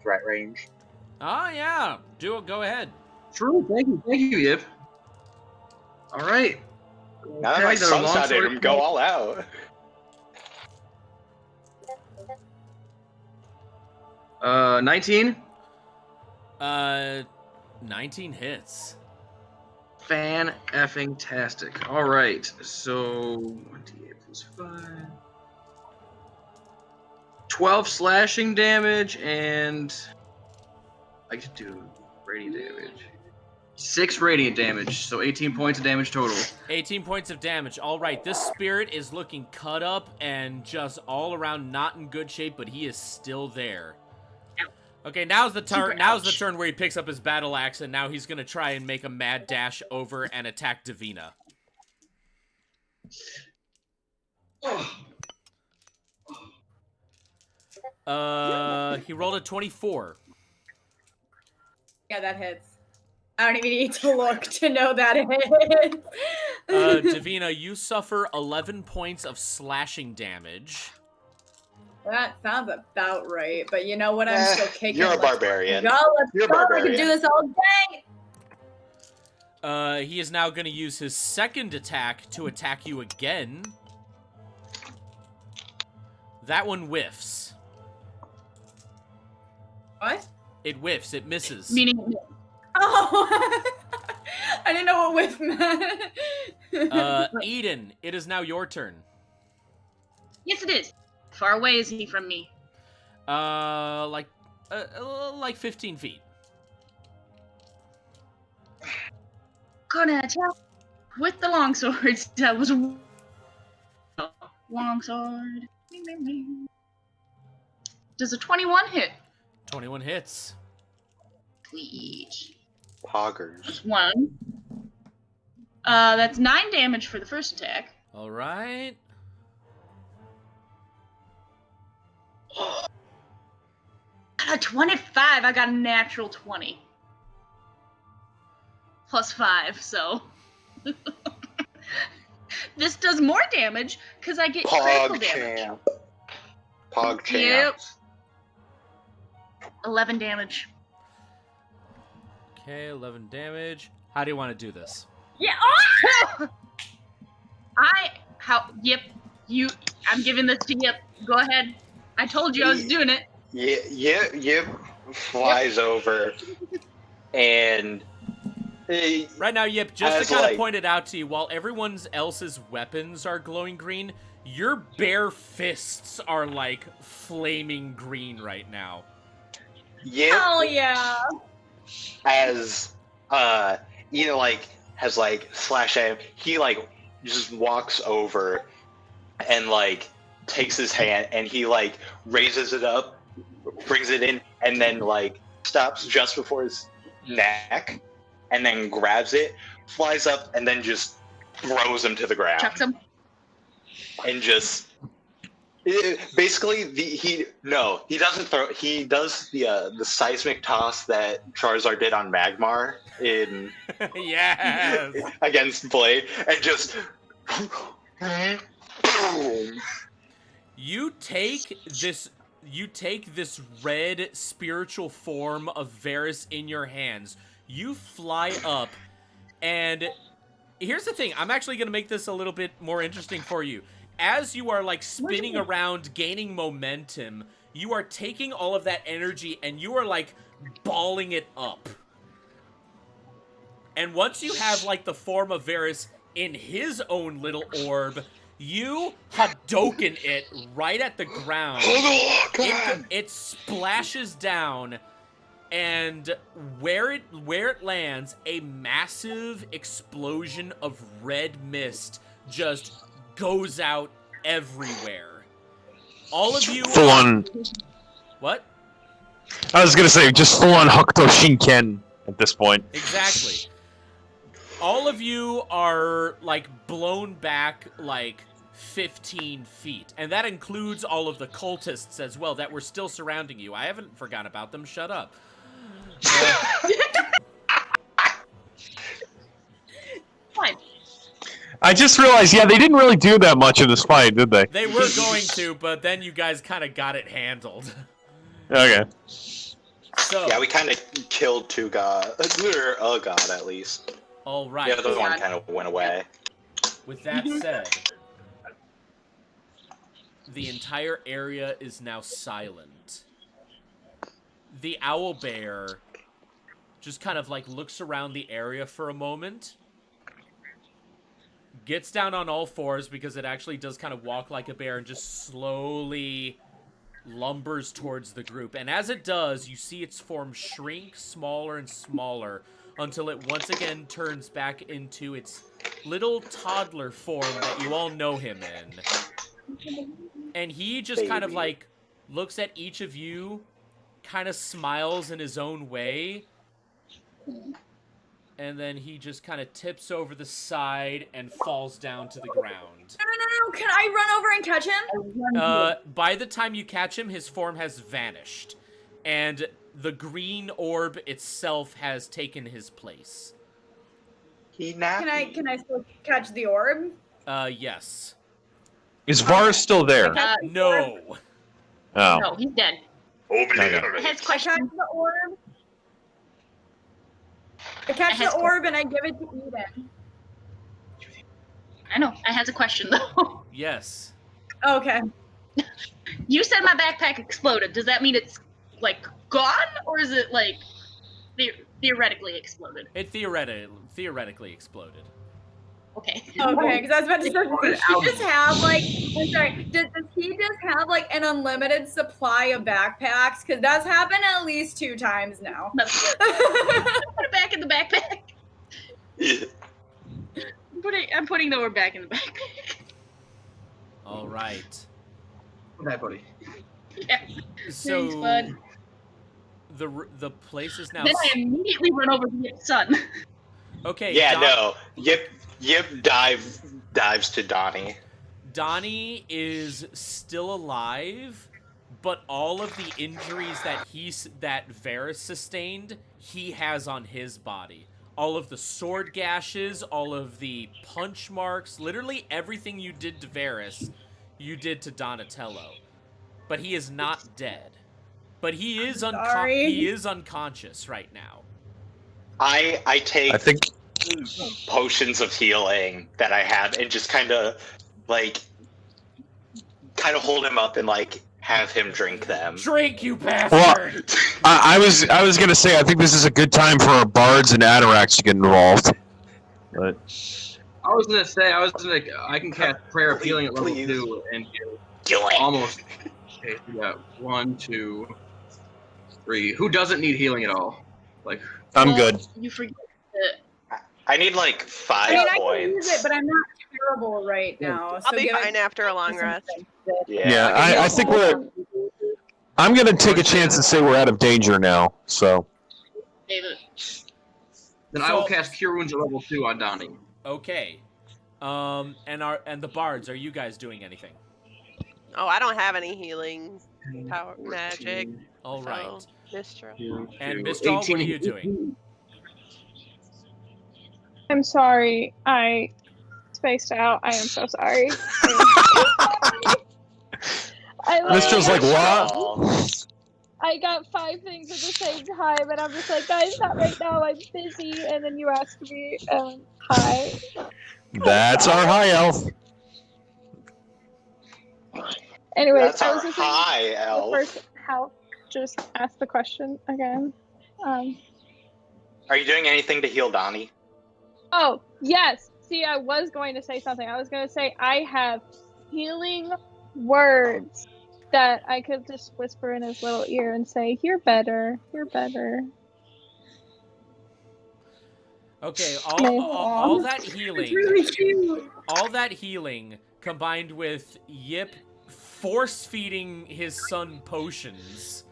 threat range? Oh, yeah. Go ahead. True. Thank you, Yip. All right. Now that my Okay, son's not in longsword- him, go all out. 19. 19 hits. Fan-effing-tastic. All right. So 1d8 plus 5. 12 slashing damage, and I could do radiant damage. 6 radiant damage, so 18 points of damage total. 18 points of damage. All right, this spirit is looking cut up and just all around not in good shape, but he is still there. Okay, now's the turn. Now's the turn where he picks up his battle axe, and now he's gonna try and make a mad dash over and attack Davina. He rolled a 24. Yeah, that hits. I don't even need to look to know that it hits. Davina, you suffer 11 points of slashing damage. That sounds about right, but you know what? I'm still kicking. You're a Let's barbarian. Go, let's You're a go. I barbarian. can do this all day. He is now going to use his second attack to attack you again. That one whiffs. What? It whiffs. It misses. Meaning, Oh, I didn't know what whiff meant. Eden, it is now your turn. yes, it is. Far away is he from me? Like 15 feet. Gonna attack with the longswords. That was longsword. Does a 21 hit? 21 hits. Sweet. Poggers. One. That's 9 damage for the first attack. All right. Out of 25, I got a natural 20. Plus 5, so. This does more damage because I get critical Pog damage. champ. Pog champ. Yep. 11 damage. Okay, 11 damage. How do you want to do this? Yeah. Oh! Yep. I'm giving this to Yep. Go ahead. I told you I was doing it. Yip flies over and Right now, Yip, just as, to kind of like- point it out to you, while everyone else's weapons are glowing green, your bare fists are like flaming green right now. Yip Hell yeah. as has like slash at him. He like just walks over and like takes his hand and he like raises it up, brings it in, and then like stops just before his neck, and then grabs it, flies up, and then just throws him to the ground. Chucks him. And just basically he doesn't throw. He does the seismic toss that Charizard did on Magmar in Yes. against Blade, and just boom. You take this red spiritual form of Varys in your hands. You fly up, And here's the thing. I'm actually going to make this a little bit more interesting for you. As you are, like, spinning around, gaining momentum, you are taking all of that energy and you are, like, balling it up. And once you have, like, the form of Varys in his own little orb, you Hadouken it right at the ground. It splashes down, and where it lands, a massive explosion of red mist just goes out everywhere. All of you Full on. What? I was gonna say just full on Hakuto Shinken at this point. Exactly. All of you are, like, blown back, like, 15 feet. And that includes all of the cultists as well that were still surrounding you. I haven't forgotten about them. Shut up. Fine. I just realized, yeah, they didn't really do that much in this fight, did they? They were going to, but then you guys kind of got it handled. Okay. So, Yeah, we kind of killed two gods, or a god at least. all right. The other one kind of went away. With that said, the entire area is now silent. The owlbear just kind of, like, looks around the area for a moment, gets down on all fours because it actually does kind of walk like a bear, and just slowly lumbers towards the group. And as it does, you see its form shrink smaller and smaller until it once again turns back into its little toddler form that you all know him in. And he just kind of, like, looks at each of you, kind of smiles in his own way, and then he just kind of tips over the side and falls down to the ground. No. Can I run over and catch him? By the time you catch him, his form has vanished, and the green orb itself has taken his place. Can I still catch the orb? Yes. Is Varus still there? No. Oh. No, he's dead. Okay. Has I question. catch the orb. I catch the orb and I give it to Eden. I know. I has a question though. Yes. Okay. You said my backpack exploded. Does that mean it's like gone, or is it like theoretically exploded? It theoretically exploded. Okay. Okay, because I was about to say, does he just have like? I'm sorry. Does he just have like an unlimited supply of backpacks? Because that's happened at least 2 times now. Put it back in the backpack. I'm putting the orb back in the backpack. All right. Hi, buddy. Yeah. So Thanks, bud. the place is now. Then I immediately run over to get Sun. Okay. Yeah, no. Yip dives to Donnie. Donnie is still alive, but all of the injuries that Varys sustained, he has on his body. All of the sword gashes, all of the punch marks, literally everything you did to Varys, you did to Donatello. But he is not dead. But he is unconscious right now. I think potions of healing that I have and just kind of hold him up and like have him drink them. Drink, you bastard! Well, I was gonna say I think this is a good time for our bards and Adiraks to get involved. But I can cast Prayer of Healing at level 2 and almost. Okay, we got 1, 2, 3. Who doesn't need healing at all? Like I'm good. You forget I need like 5 I can points. use it, but I'm not terrible right now. I'll be fine after a long rest. Yeah, I think I'm gonna take a chance and say we're out of danger now. So. David. Then I will cast Cure Wounds at level 2 on Donnie. Okay. And the bards, are you guys doing anything? Oh, I don't have any healing power magic. All right. Mistral. And Mistral, what are you doing? I'm sorry. I spaced out. I am so sorry. Mistral's like, what? I got 5 things at the same time, and I'm just like, guys, not right now. I'm busy. And then you asked me, hi. That's our high elf. Anyways, That's I our was just saying high the elf. first help. Just ask the question again. Are you doing anything to heal Donnie? Oh, yes. See, I was going to say something. I was going to say I have healing words that I could just whisper in his little ear and say, "You're better. You're better." Okay, Okay. all that healing, It's really cute. all that healing combined with Yip force feeding his son potions.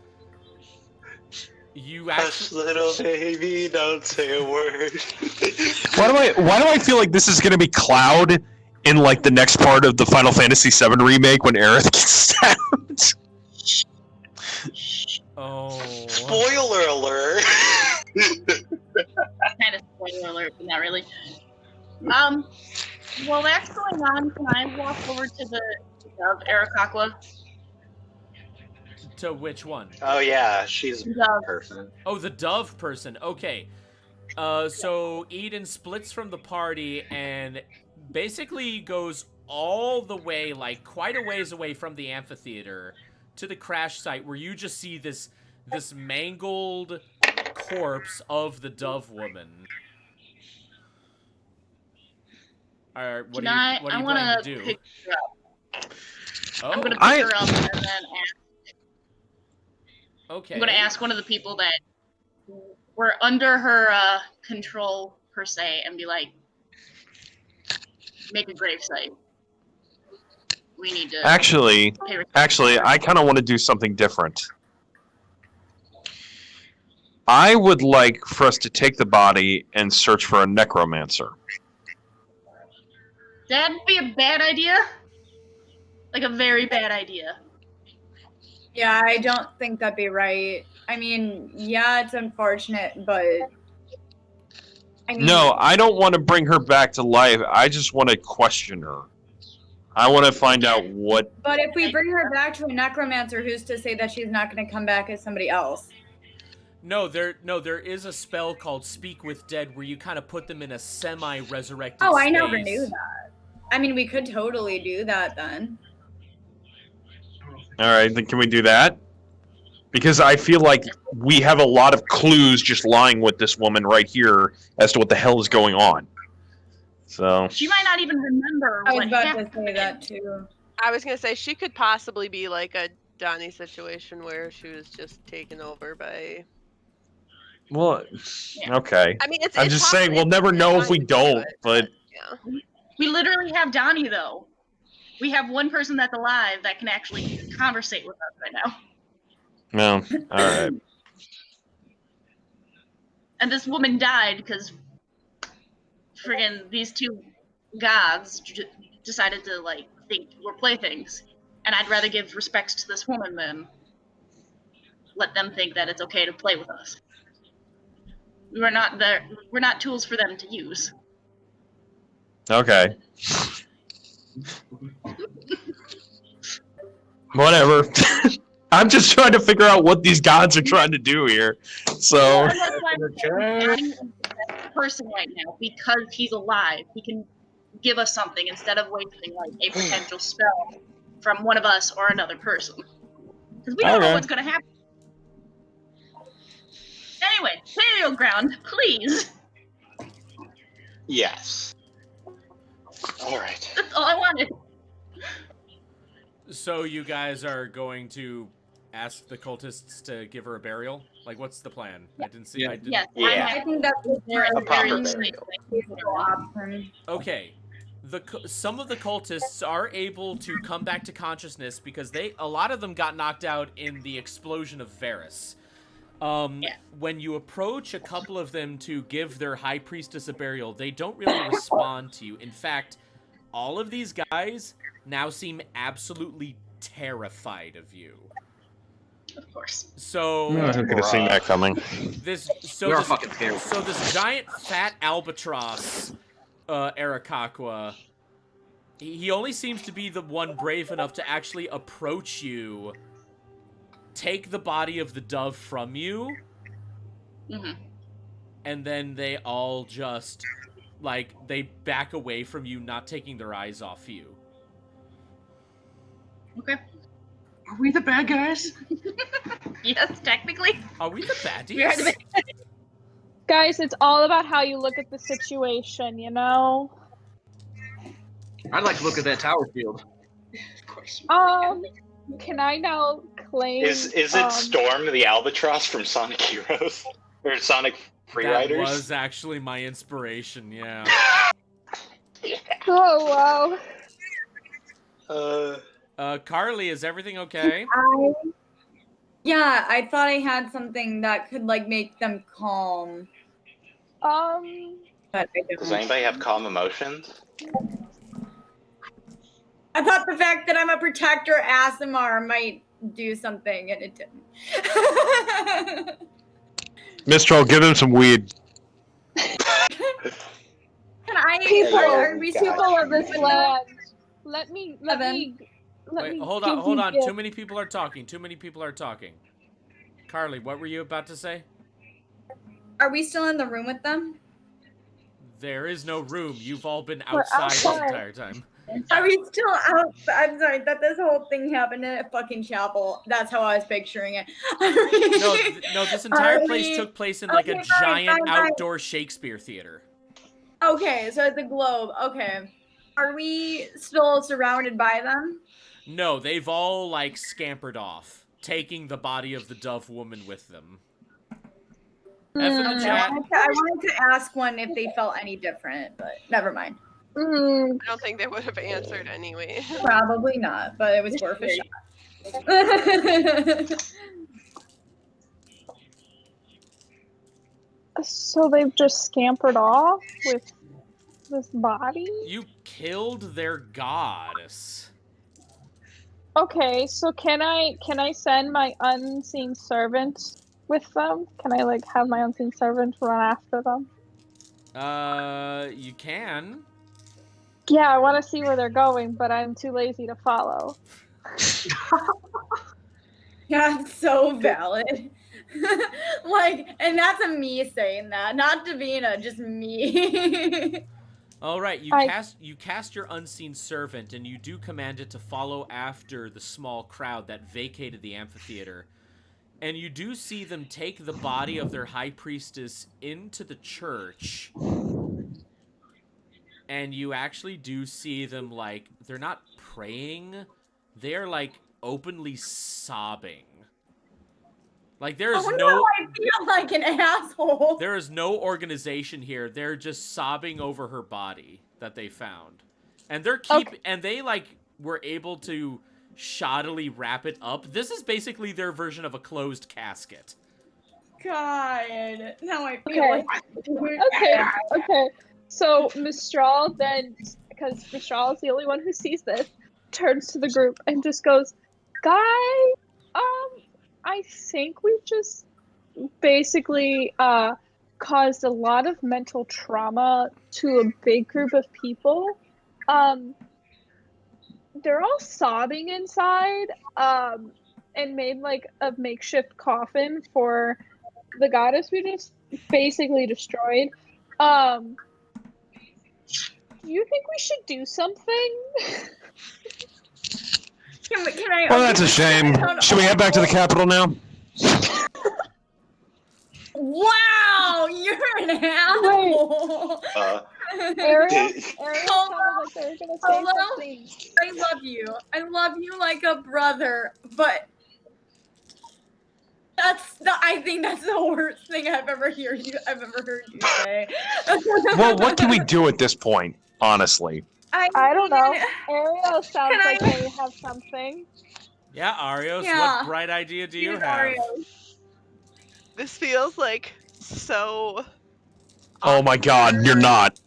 You Hush, actually, little baby, don't say a word. Why do I feel like this is going to be Cloud in like the next part of the Final Fantasy VII remake when Aerith gets stabbed? oh, Spoiler alert! Kind of spoiler alert, but not really. While that's going on, can I walk over to the of Arakakwa? to which one? Oh yeah, she's a Dove. person. Oh, the dove person. Okay. So Eden splits from the party and basically goes all the way, like quite a ways away from the amphitheater to the crash site where you just see this mangled corpse of the dove woman. Alright, what are you planning to do? Pick her up. Oh, I'm gonna pick her up and then ask. okay. I'm gonna ask one of the people that were under her control per se, and be like, make a gravesite. We need to Actually, pay respect. I kind of want to do something different. I would like for us to take the body and search for a necromancer. That'd be a bad idea. Like a very bad idea. Yeah, I don't think that'd be right. I mean, yeah, it's unfortunate, but I mean, No, I don't want to bring her back to life. I just want to question her. I want to find out what. But if we bring her back to a necromancer, who's to say that she's not going to come back as somebody else? No, there is a spell called Speak with Dead where you kind of put them in a semi-resurrected Oh, I space. never knew that. I mean, we could totally do that then. All right, then can we do that? Because I feel like we have a lot of clues just lying with this woman right here as to what the hell is going on. So She might not even remember I was what about happened. to say that too. I was gonna say she could possibly be like a Donnie situation where she was just taken over by. well, Yeah. okay. I mean, it's. I'm it's just saying possible- we'll never it's know if fine we to do don't. it, But yeah. We literally have Donnie though. We have one person that's alive that can actually conversate with us right now. no, all right. And this woman died because friggin' these two gods decided to like think we're playthings. And I'd rather give respects to this woman than let them think that it's okay to play with us. We're not tools for them to use. Okay. Whatever. I'm just trying to figure out what these gods are trying to do here. So And that's why Donnie is the best person right now, because he's alive. He can give us something instead of wasting like a potential spell from one of us or another person. Because we don't know Okay. what's gonna happen. Anyway, burial ground, please. Yes. All right. That's all I wanted. So you guys are going to ask the cultists to give her a burial? Like, what's the plan? I didn't see. Yeah. I didn't... Yes, Yeah. I think that's There a A proper very burial. reasonable option. Okay. Some of the cultists are able to come back to consciousness because a lot of them got knocked out in the explosion of Varus. When you approach a couple of them to give their high priestess a burial, they don't really respond to you. In fact, all of these guys now seem absolutely terrified of you. Of course. So I could have seen that coming. this You're fucking terrible. So this giant fat albatross, Arakakwa, he only seems to be the one brave enough to actually approach you take the body of the dove from you, and then they all just, like, they back away from you, not taking their eyes off you. Okay. Are we the bad guys? Yes, technically. Are we the baddies? We are the Guys, it's all about how you look at the situation, you know? I'd like to look at that tower field. Of course. Can I now claim... Is it Storm the Albatross from Sonic Heroes? Or Sonic Freeriders? That was actually my inspiration, yeah. Oh, wow. Carly, is everything okay? Yeah, I thought I had something that could, like, make them calm. But I don't. Does anybody have calm emotions? I thought the fact that I'm a protector ASMR might do something, and it didn't. Mistral, give him some weed. Can I? People, Are we people of this land, let me Wait, hold on. Too many people are talking. Carly, what were you about to say? Are we still in the room with them? There is no room. You've all been We're outside the outside. entire time. Are we still out? I'm sorry that this whole thing happened in a fucking chapel. That's how I was picturing it. No, this entire place we- took place in like a Okay, fine, giant fine. outdoor Shakespeare theater. Okay, so it's a globe. Okay. Are we still surrounded by them? No, they've all like scampered off, taking the body of the dove woman with them. F in the Okay, chat. I wanted to ask one if they felt any different, but never mind. I don't think they would have answered anyway. Probably not, but it was worth a shot. So they've just scampered off with this body? You killed their goddess. Okay, so can I send my unseen servant with them? Can I like have my unseen servant run after them? You can. Yeah, I want to see where they're going, but I'm too lazy to follow. Yeah, it's so valid. Like, and that's a me saying that, not Davina, just me. All right, you cast your unseen servant, and you do command it to follow after the small crowd that vacated the amphitheater. And you do see them take the body of their high priestess into the church. And you actually do see them, like, they're not praying. They're, like, openly sobbing. Like, there is no... I feel like an asshole. There is no organization here. They're just sobbing over her body that they found. And they're and they, like, were able to shoddily wrap it up. This is basically their version of a closed casket. God, now I feel like... Okay. So Mistral then, because Mistral is the only one who sees this, turns to the group and just goes, "Guy, I think we just basically caused a lot of mental trauma to a big group of people. They're all sobbing inside, and made like a makeshift coffin for the goddess we just basically destroyed. Do you think we should do something?" Can I? Well, that's a shame. Should we head back to the capital now? Wow, you're an asshole. Ariel sounded like they were gonna say something. I love you. I love you like a brother, but I think that's the worst thing I've ever heard you say. Well, what can we do at this point, honestly? I don't know. Ariel sounds like they have something. Yeah, Arios, Yeah. what bright idea do you Here's have? Arios. This feels like so. Oh my god, you're not.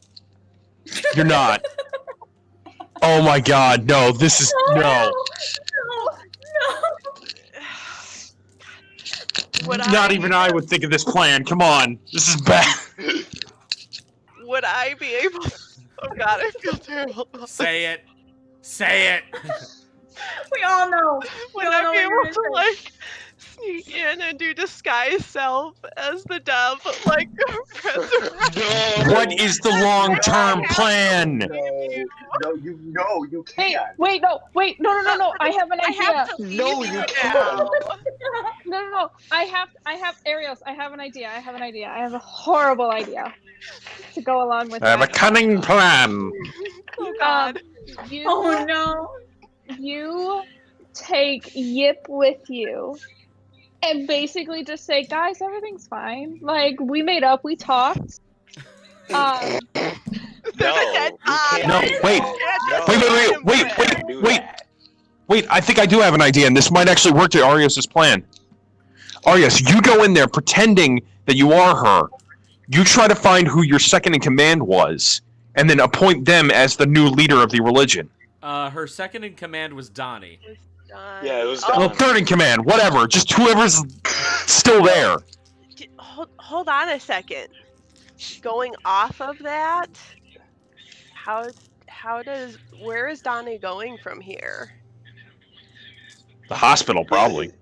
You're not. Oh my god, no, this is... No. Not even I would think of this plan. Come on. This is bad. Would I be able? Oh god, I feel terrible. Say it. Say it. We all know. Would I be able to like in and do disguise self as the dove, like resurrect. No. What is the long-term plan? You. You Hey, can't. wait, no, I have an I idea. have to leave No, you you can't. now. No. I have Arios. I have an idea. I have a horrible idea to go along with I have a that. cunning plan. Oh God. You Oh no. you take Yip with you and basically just say, guys, everything's fine. Like, we made up, we talked. There's a dead you dog. can't No, do wait. that. You can't just No, leave Wait, him wait, with wait, it. can't do wait. that. Wait, I think I do have an idea, and this might actually work to Arios' plan. Arios, you go in there pretending that you are her. You try to find who your second in command was, and then appoint them as the new leader of the religion. Her second in command was Donnie. Yeah, it was Oh, Well, third in command, whatever. Just whoever's still there. hold on a second. Going off of that, where is Donnie going from here? The hospital, probably.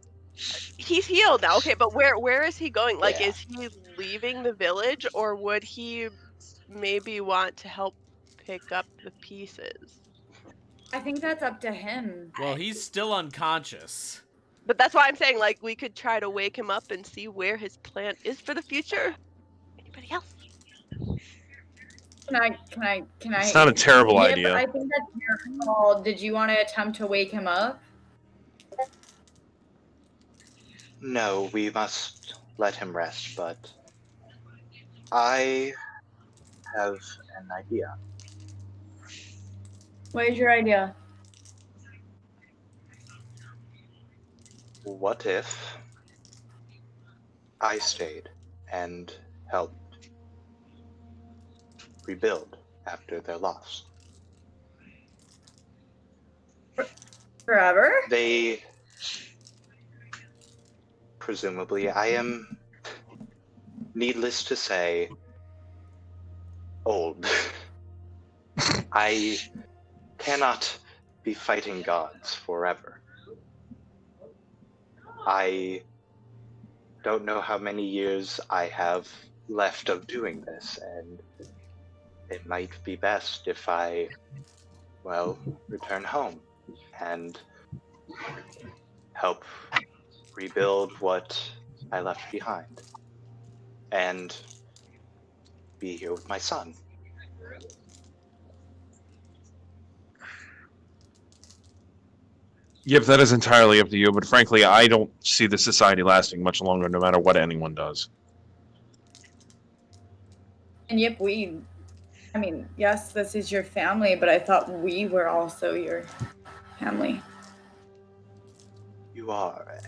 He's healed now, okay, but where is he going? Like, Yeah. is he leaving the village, or would he maybe want to help pick up the pieces? I think that's up to him. Well, he's still unconscious. But that's why I'm saying, like, we could try to wake him up and see where his plan is for the future. Anybody else? Can I? It's not a terrible Yep, idea. I think that's your call. Did you want to attempt to wake him up? No, we must let him rest, but I have an idea. What is your idea? What if I stayed and helped rebuild after their loss? Forever? They presumably, I am, needless to say, old. I cannot be fighting gods forever. I don't know how many years I have left of doing this, and it might be best if I, well, return home and help rebuild what I left behind and be here with my son. Yep, that is entirely up to you, but frankly, I don't see the society lasting much longer no matter what anyone does. And yep, I mean, yes, this is your family, but I thought we were also your family. You are,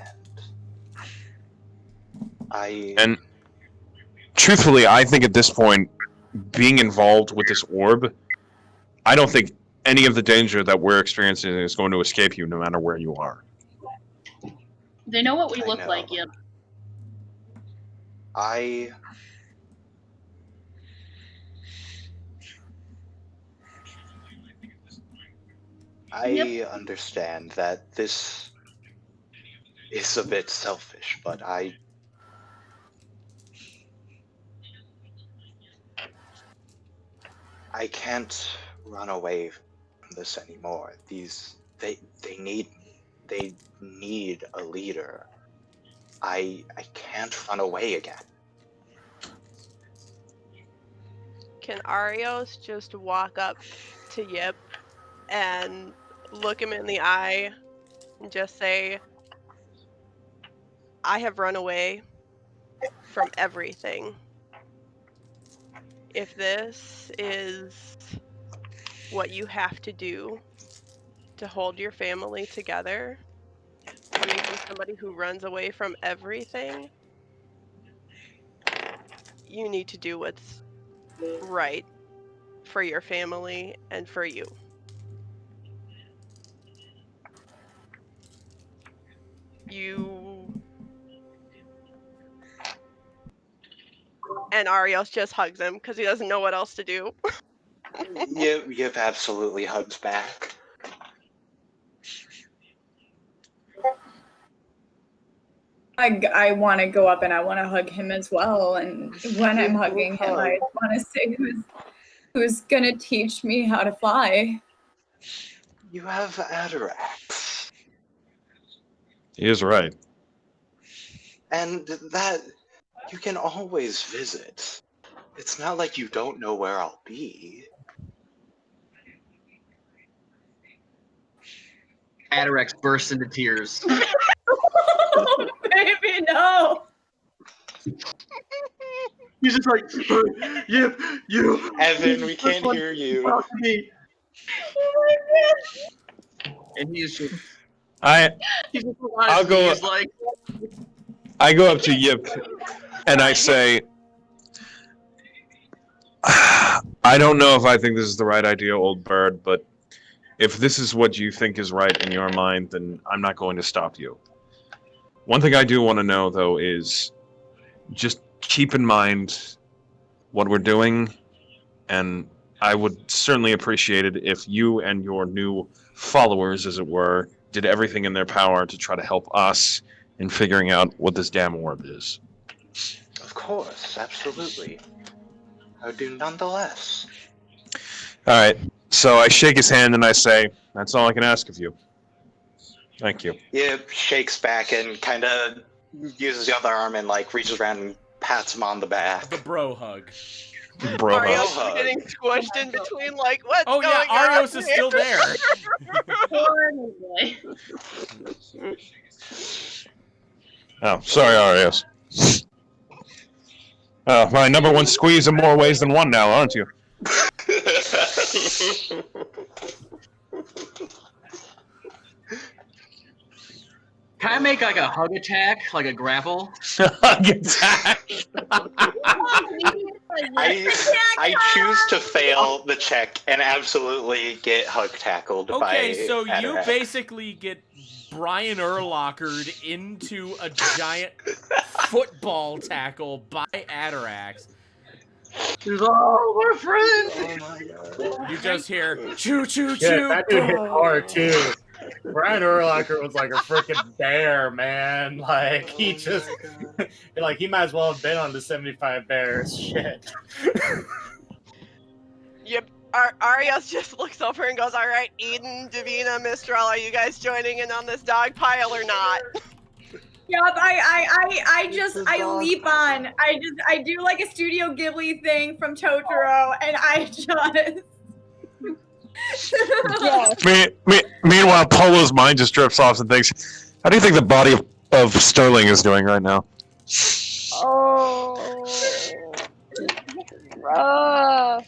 and And truthfully, I think at this point, being involved with this orb, I don't think any of the danger that we're experiencing is going to escape you no matter where you are. They know what we I look know. like, Yip. I understand that this is a bit selfish, but I can't run away from this anymore. They need me. They need a leader. I can't run away again. Can Arios just walk up to Yip and look him in the eye and just say, I have run away from everything. If this is what you have to do to hold your family together, coming from somebody who runs away from everything, you need to do what's right for your family and for you. And Arios just hugs him because he doesn't know what else to do. Yip absolutely hugs back. I want to go up and I want to hug him as well. And when I'm hugging him, I want to say who's gonna teach me how to fly. You have Atarax. He is right. And that you can always visit. It's not like you don't know where I'll be. Atarax bursts into tears. Baby, no. He's just like, you. Evan, we can't hear you. Oh my god. And he's just, I'll go. He's like, I go up to Yip and I say, I don't know if I think this is the right idea, old bird, but if this is what you think is right in your mind, then I'm not going to stop you. One thing I do want to know, though, is just keep in mind what we're doing, and I would certainly appreciate it if you and your new followers, as it were, did everything in their power to try to help us in figuring out what this damn orb is. Of course, absolutely. I do nonetheless. All right, so I shake his hand and I say, that's all I can ask of you. Thank you. Yip shakes back and kind of uses the other arm and like reaches around and pats him on the back. The bro hug. Bro Arios hug. is getting squished in between, like, what's Oh going yeah, on Arios is here? still there. Poor boy. Oh, sorry, Arios. Oh, my number one squeeze in more ways than one now, aren't you? can I make like a hug attack, like a grapple? Hug attack. I choose to fail the check and absolutely get hug tackled by Okay, so you Atarax. basically get Brian Urlachered into a giant football tackle by Atarax. He's all we're friends. Oh my god. You just hear choo choo Yeah, choo. that dude hit hard too. Brian Urlacher was like a freaking bear, man. Like he just, like he might as well have been on the 75 Bears. Shit. Yep. Arios just looks over and goes, all right, Eden, Davina, Mistral, are you guys joining in on this dog pile or not? Yup, I leap on. I do like a Studio Ghibli thing from Totoro, and I just. Meanwhile, Polo's mind just drifts off and thinks, how do you think the body of Sterling is doing right now? Oh. Rough.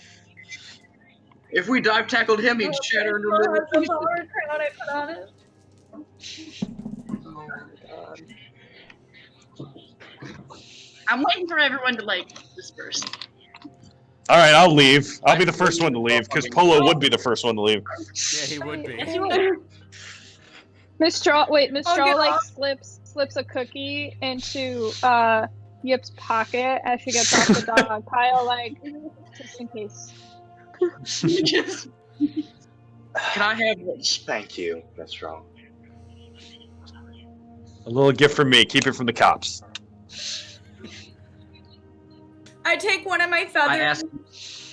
If we dive tackled him, he'd shatter into a million pieces. I'm waiting for everyone to like disperse. All right, I'll leave. I'll be the first one to leave, because Polo would be the first one to leave. Yeah, he would be. Mistral get like off. slips a cookie into Yip's pocket as she gets off the dog pile, like just in case. Can I have Thank you. That's wrong. A little gift from me. Keep it from the cops. I take one of my I feathers asked,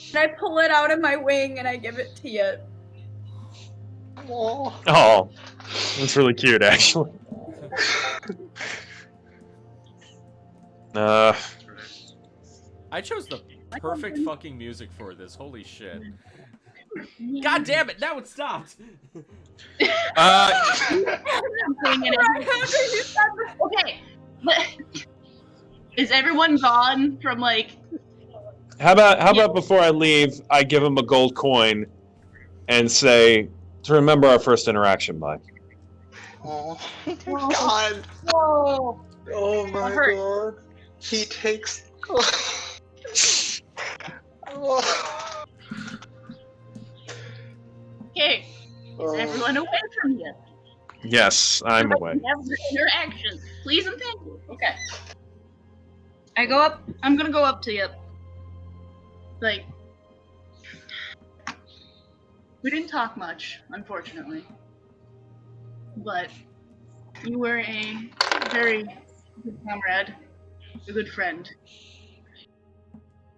and I pull it out of my wing and I give it to you. Oh, that's really cute, actually. I chose the perfect fucking music for this. Holy shit. God damn it, now it stopped. Okay. Is everyone gone from like? How about before I leave, I give him a gold coin and say, to remember our first interaction by. Oh god. Whoa. Oh my hurt. god. He takes. Okay. Is everyone away from you? Yes, I'm away. Interaction, please and thank you. Okay. I go up. I'm gonna go up to you. Like, we didn't talk much, unfortunately, but you were a very a good comrade, a good friend,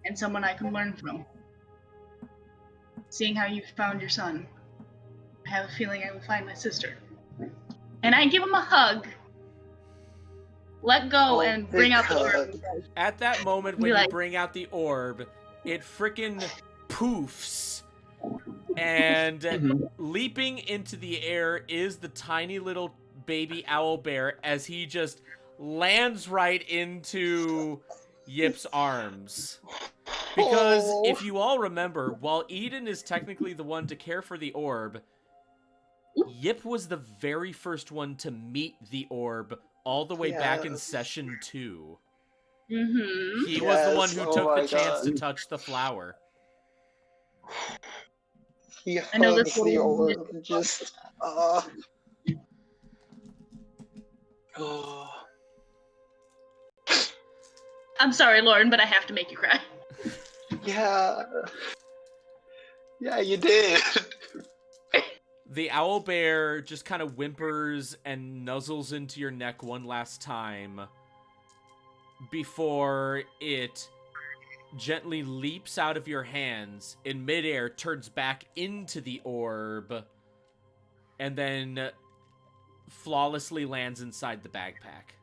and someone I can learn from. Seeing how you found your son, I have a feeling I will find my sister. And I give him a hug, let go, and bring out the orb. At that moment, Be when you like- bring out the orb, it frickin' poofs. And leaping into the air is the tiny little baby owl bear as he just lands right into Yip's arms. Because if you all remember, while Eden is technically the one to care for the orb, Yip was the very first one to meet the orb all the way back in session 2. Mm-hmm. He was the one who took the chance to touch the flower. He I know this hugs the little- orb, just I'm sorry, Lauren, but I have to make you cry. Yeah, you did. The owl bear just kind of whimpers and nuzzles into your neck one last time before it gently leaps out of your hands in midair, turns back into the orb, and then flawlessly lands inside the backpack.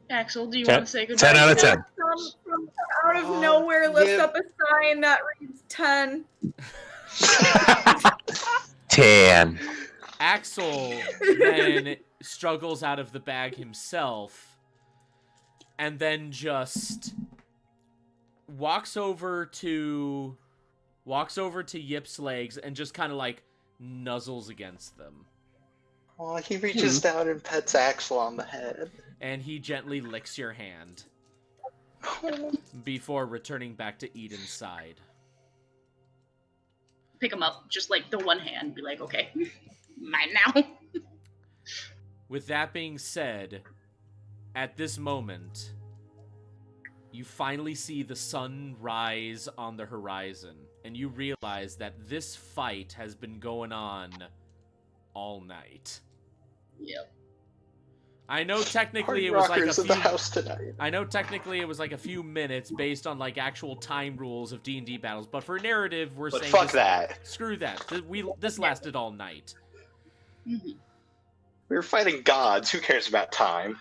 Axel, do you 10 want to say goodbye? 10 out of 10. From out of nowhere lifts up a sign that reads 10. 10. Axel then struggles out of the bag himself and then just walks over to Yip's legs and just kind of like nuzzles against them. Oh, he reaches down and pets Axel on the head. And he gently licks your hand before returning back to Eden's side. Pick him up, just like the one hand, be like, okay, mine now. With that being said, at this moment, you finally see the sun rise on the horizon, and you realize that this fight has been going on all night. Yep. I know technically it Hard was like a rockers in few. the house tonight. I know technically it was like a few minutes based on like actual time rules of D&D battles, but for narrative, we're But saying fuck this, that. Screw that. This lasted all night. Mm-hmm. We were fighting gods. Who cares about time?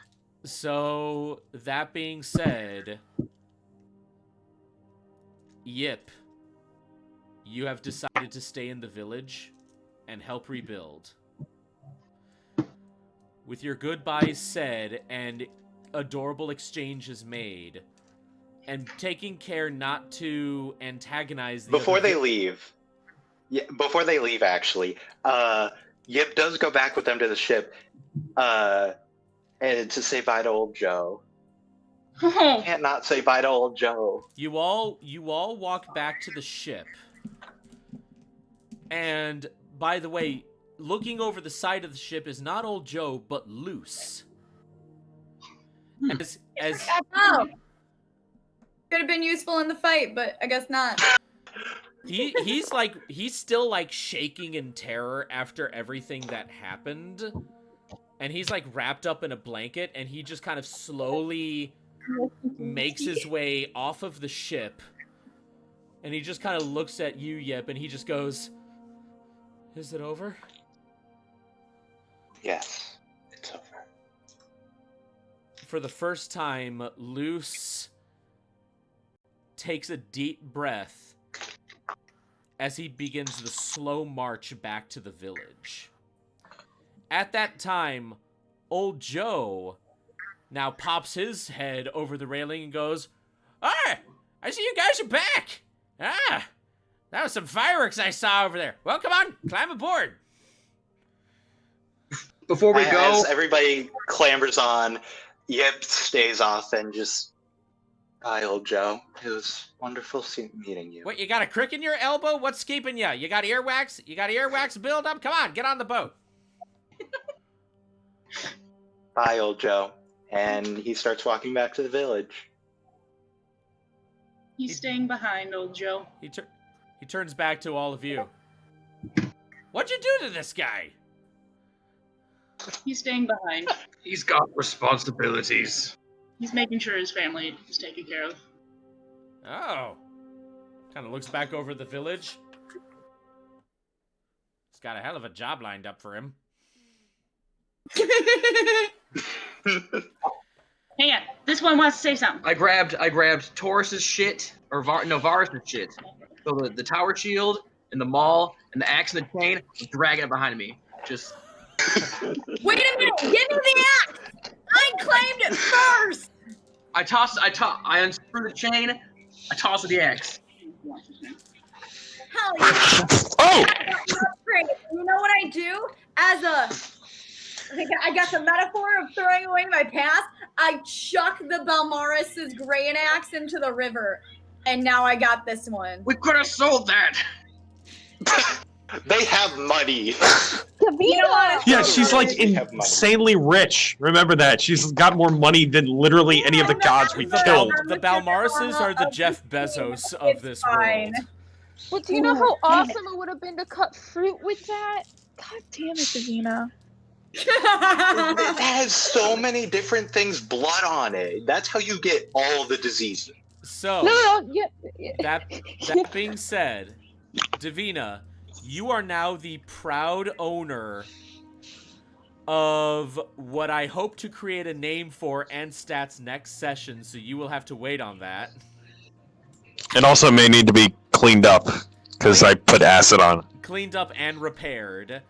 So that being said, Yip, you have decided to stay in the village and help rebuild. With your goodbyes said and adorable exchanges made, and taking care not to antagonize the Before other they leave, actually, Yip does go back with them to the ship, and to say bye to old Joe. Can't not say bye to old Joe. You all walk back to the ship. And by the way, looking over the side of the ship is not old Joe, but Luce. As Oh! Could have been useful in the fight, but I guess not. he's still like shaking in terror after everything that happened. And he's like wrapped up in a blanket, and he just kind of slowly makes his way off of the ship. And he just kind of looks at you, Yip, and he just goes, "Is it over?" Yes, it's over. For the first time, Luce takes a deep breath as he begins the slow march back to the village. At that time, old Joe now pops his head over the railing and goes, "Ah, I see you guys are back. Ah, that was some fireworks I saw over there. Well, come on, climb aboard." Before we go, As everybody clambers on, Yip stays off and just, bye, old Joe. It was wonderful meeting you. What, you got a crick in your elbow? What's keeping you? You got earwax? You got earwax build up? Come on, get on the boat. Bye, old Joe. And he starts walking back to the village. He's staying behind, old Joe. He turns back to all of you. What'd you do to this guy? He's staying behind. He's got responsibilities. He's making sure his family is taken care of. Oh. Kind of looks back over the village. He's got a hell of a job lined up for him. Hang on. This one wants to say something. I grabbed Taurus's shit, or Varus's shit. So the tower shield, and the maul, and the axe and the chain, I'm dragging it behind me. Just... Wait a minute! Give me the axe! I claimed it first! I unscrew the chain, I toss the axe. Hell yeah! Oh! Great. You know what I do? I got the metaphor of throwing away my past. I chuck the Balmaris's grain axe into the river. And now I got this one. We could have sold that! They have money. Yeah, she's like insanely rich. Remember that. She's got more money than literally any of the gods we killed. The Balmarises are the Jeff Bezos of this world. Well, do you know how awesome it would have been to cut fruit with that? God damn it, Davina. It has so many different things blood on it. That's how you get all the diseases. So, that being said, Davina, you are now the proud owner of what I hope to create a name for and stats next session, so you will have to wait on that. It also may need to be cleaned up, because I put acid on. Cleaned up and repaired.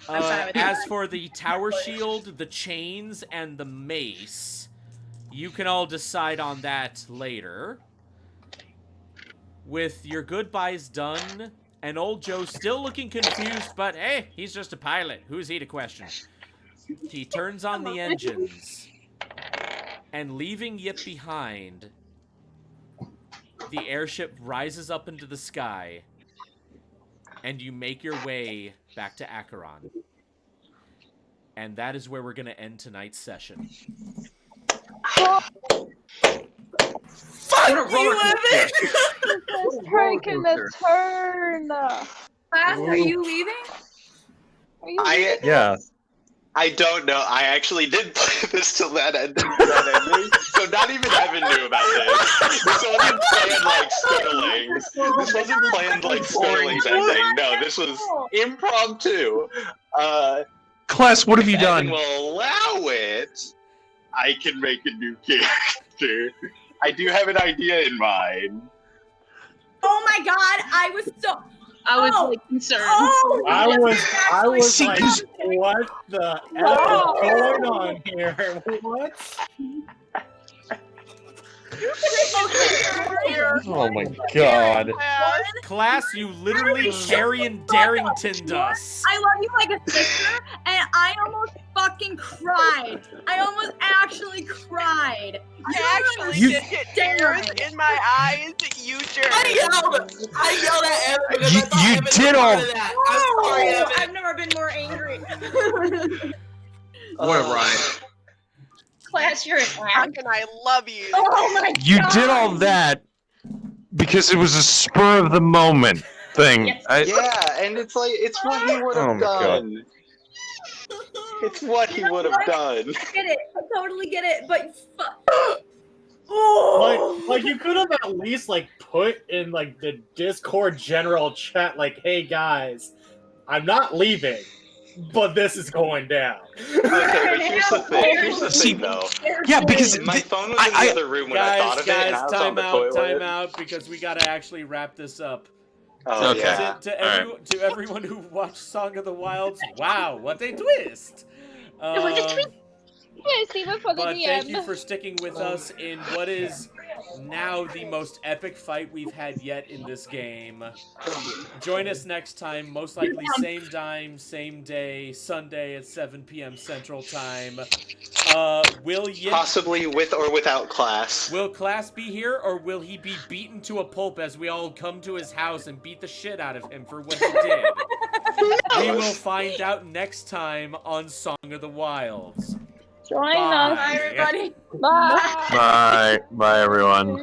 As for the tower shield, the chains, and the mace, you can all decide on that later. With your goodbyes done, and old Joe still looking confused, but hey, he's just a pilot. Who's he to question? He turns on the engines, and leaving Yip behind, the airship rises up into the sky, and you make your way back to Acheron. And that is where we're going to end tonight's session. Fuck you, Evan! Taking the turn. Class, are you leaving? Are you leaving? Yeah. I don't know. I actually did play this till that ending. So not even Evan knew about this. This wasn't planned like Skirlings. This wasn't planned like Skirlings ending. No, this was impromptu. Class, what have you if done? Evan will allow it, I can make a new character. I do have an idea in mind. Oh my god, I was like concerned. I was like, what the hell is going on here? What? Oh my god. Class, you literally Carrion Darringtoned us. I love you like a sister, and I almost fucking cried. I almost actually cried. I actually did get tears in my eyes. You jerk. I yelled at Evan because You- I thought you Evan did was all- part of that. I'm sorry, Evan. I've never been more angry. What a ride. Class, you're an ass. And I love you. Oh my god. You did all that because it was a spur of the moment thing. Yes. Yeah, and it's like, it's what he would Oh have my God. done. It's what he would have done. I get it. I totally get it. But Like you could have at least like put in like the Discord general chat, like, hey guys, I'm not leaving, but this is going down. Okay, but here's the thing. Here's the thing, though. Yeah, because My phone was in the other room when I thought of it, and I was on the toilet. time out, because we gotta actually wrap this up. Oh, Okay. yeah. To everyone who watched Song of the Wilds, wow, what a twist! It was a tweet. Yes, even for the But DM. thank you for sticking with us in what is now the most epic fight we've had yet in this game. Join us next time, most likely same time, same day, Sunday at 7 p.m. Central Time. Will Yip, Possibly with or without class. will Class be here, or will he be beaten to a pulp as we all come to his house and beat the shit out of him for what he did? We will find out next time on Song of the Wilds. Join Bye. us. Bye, everybody. Bye. Bye. Bye, everyone.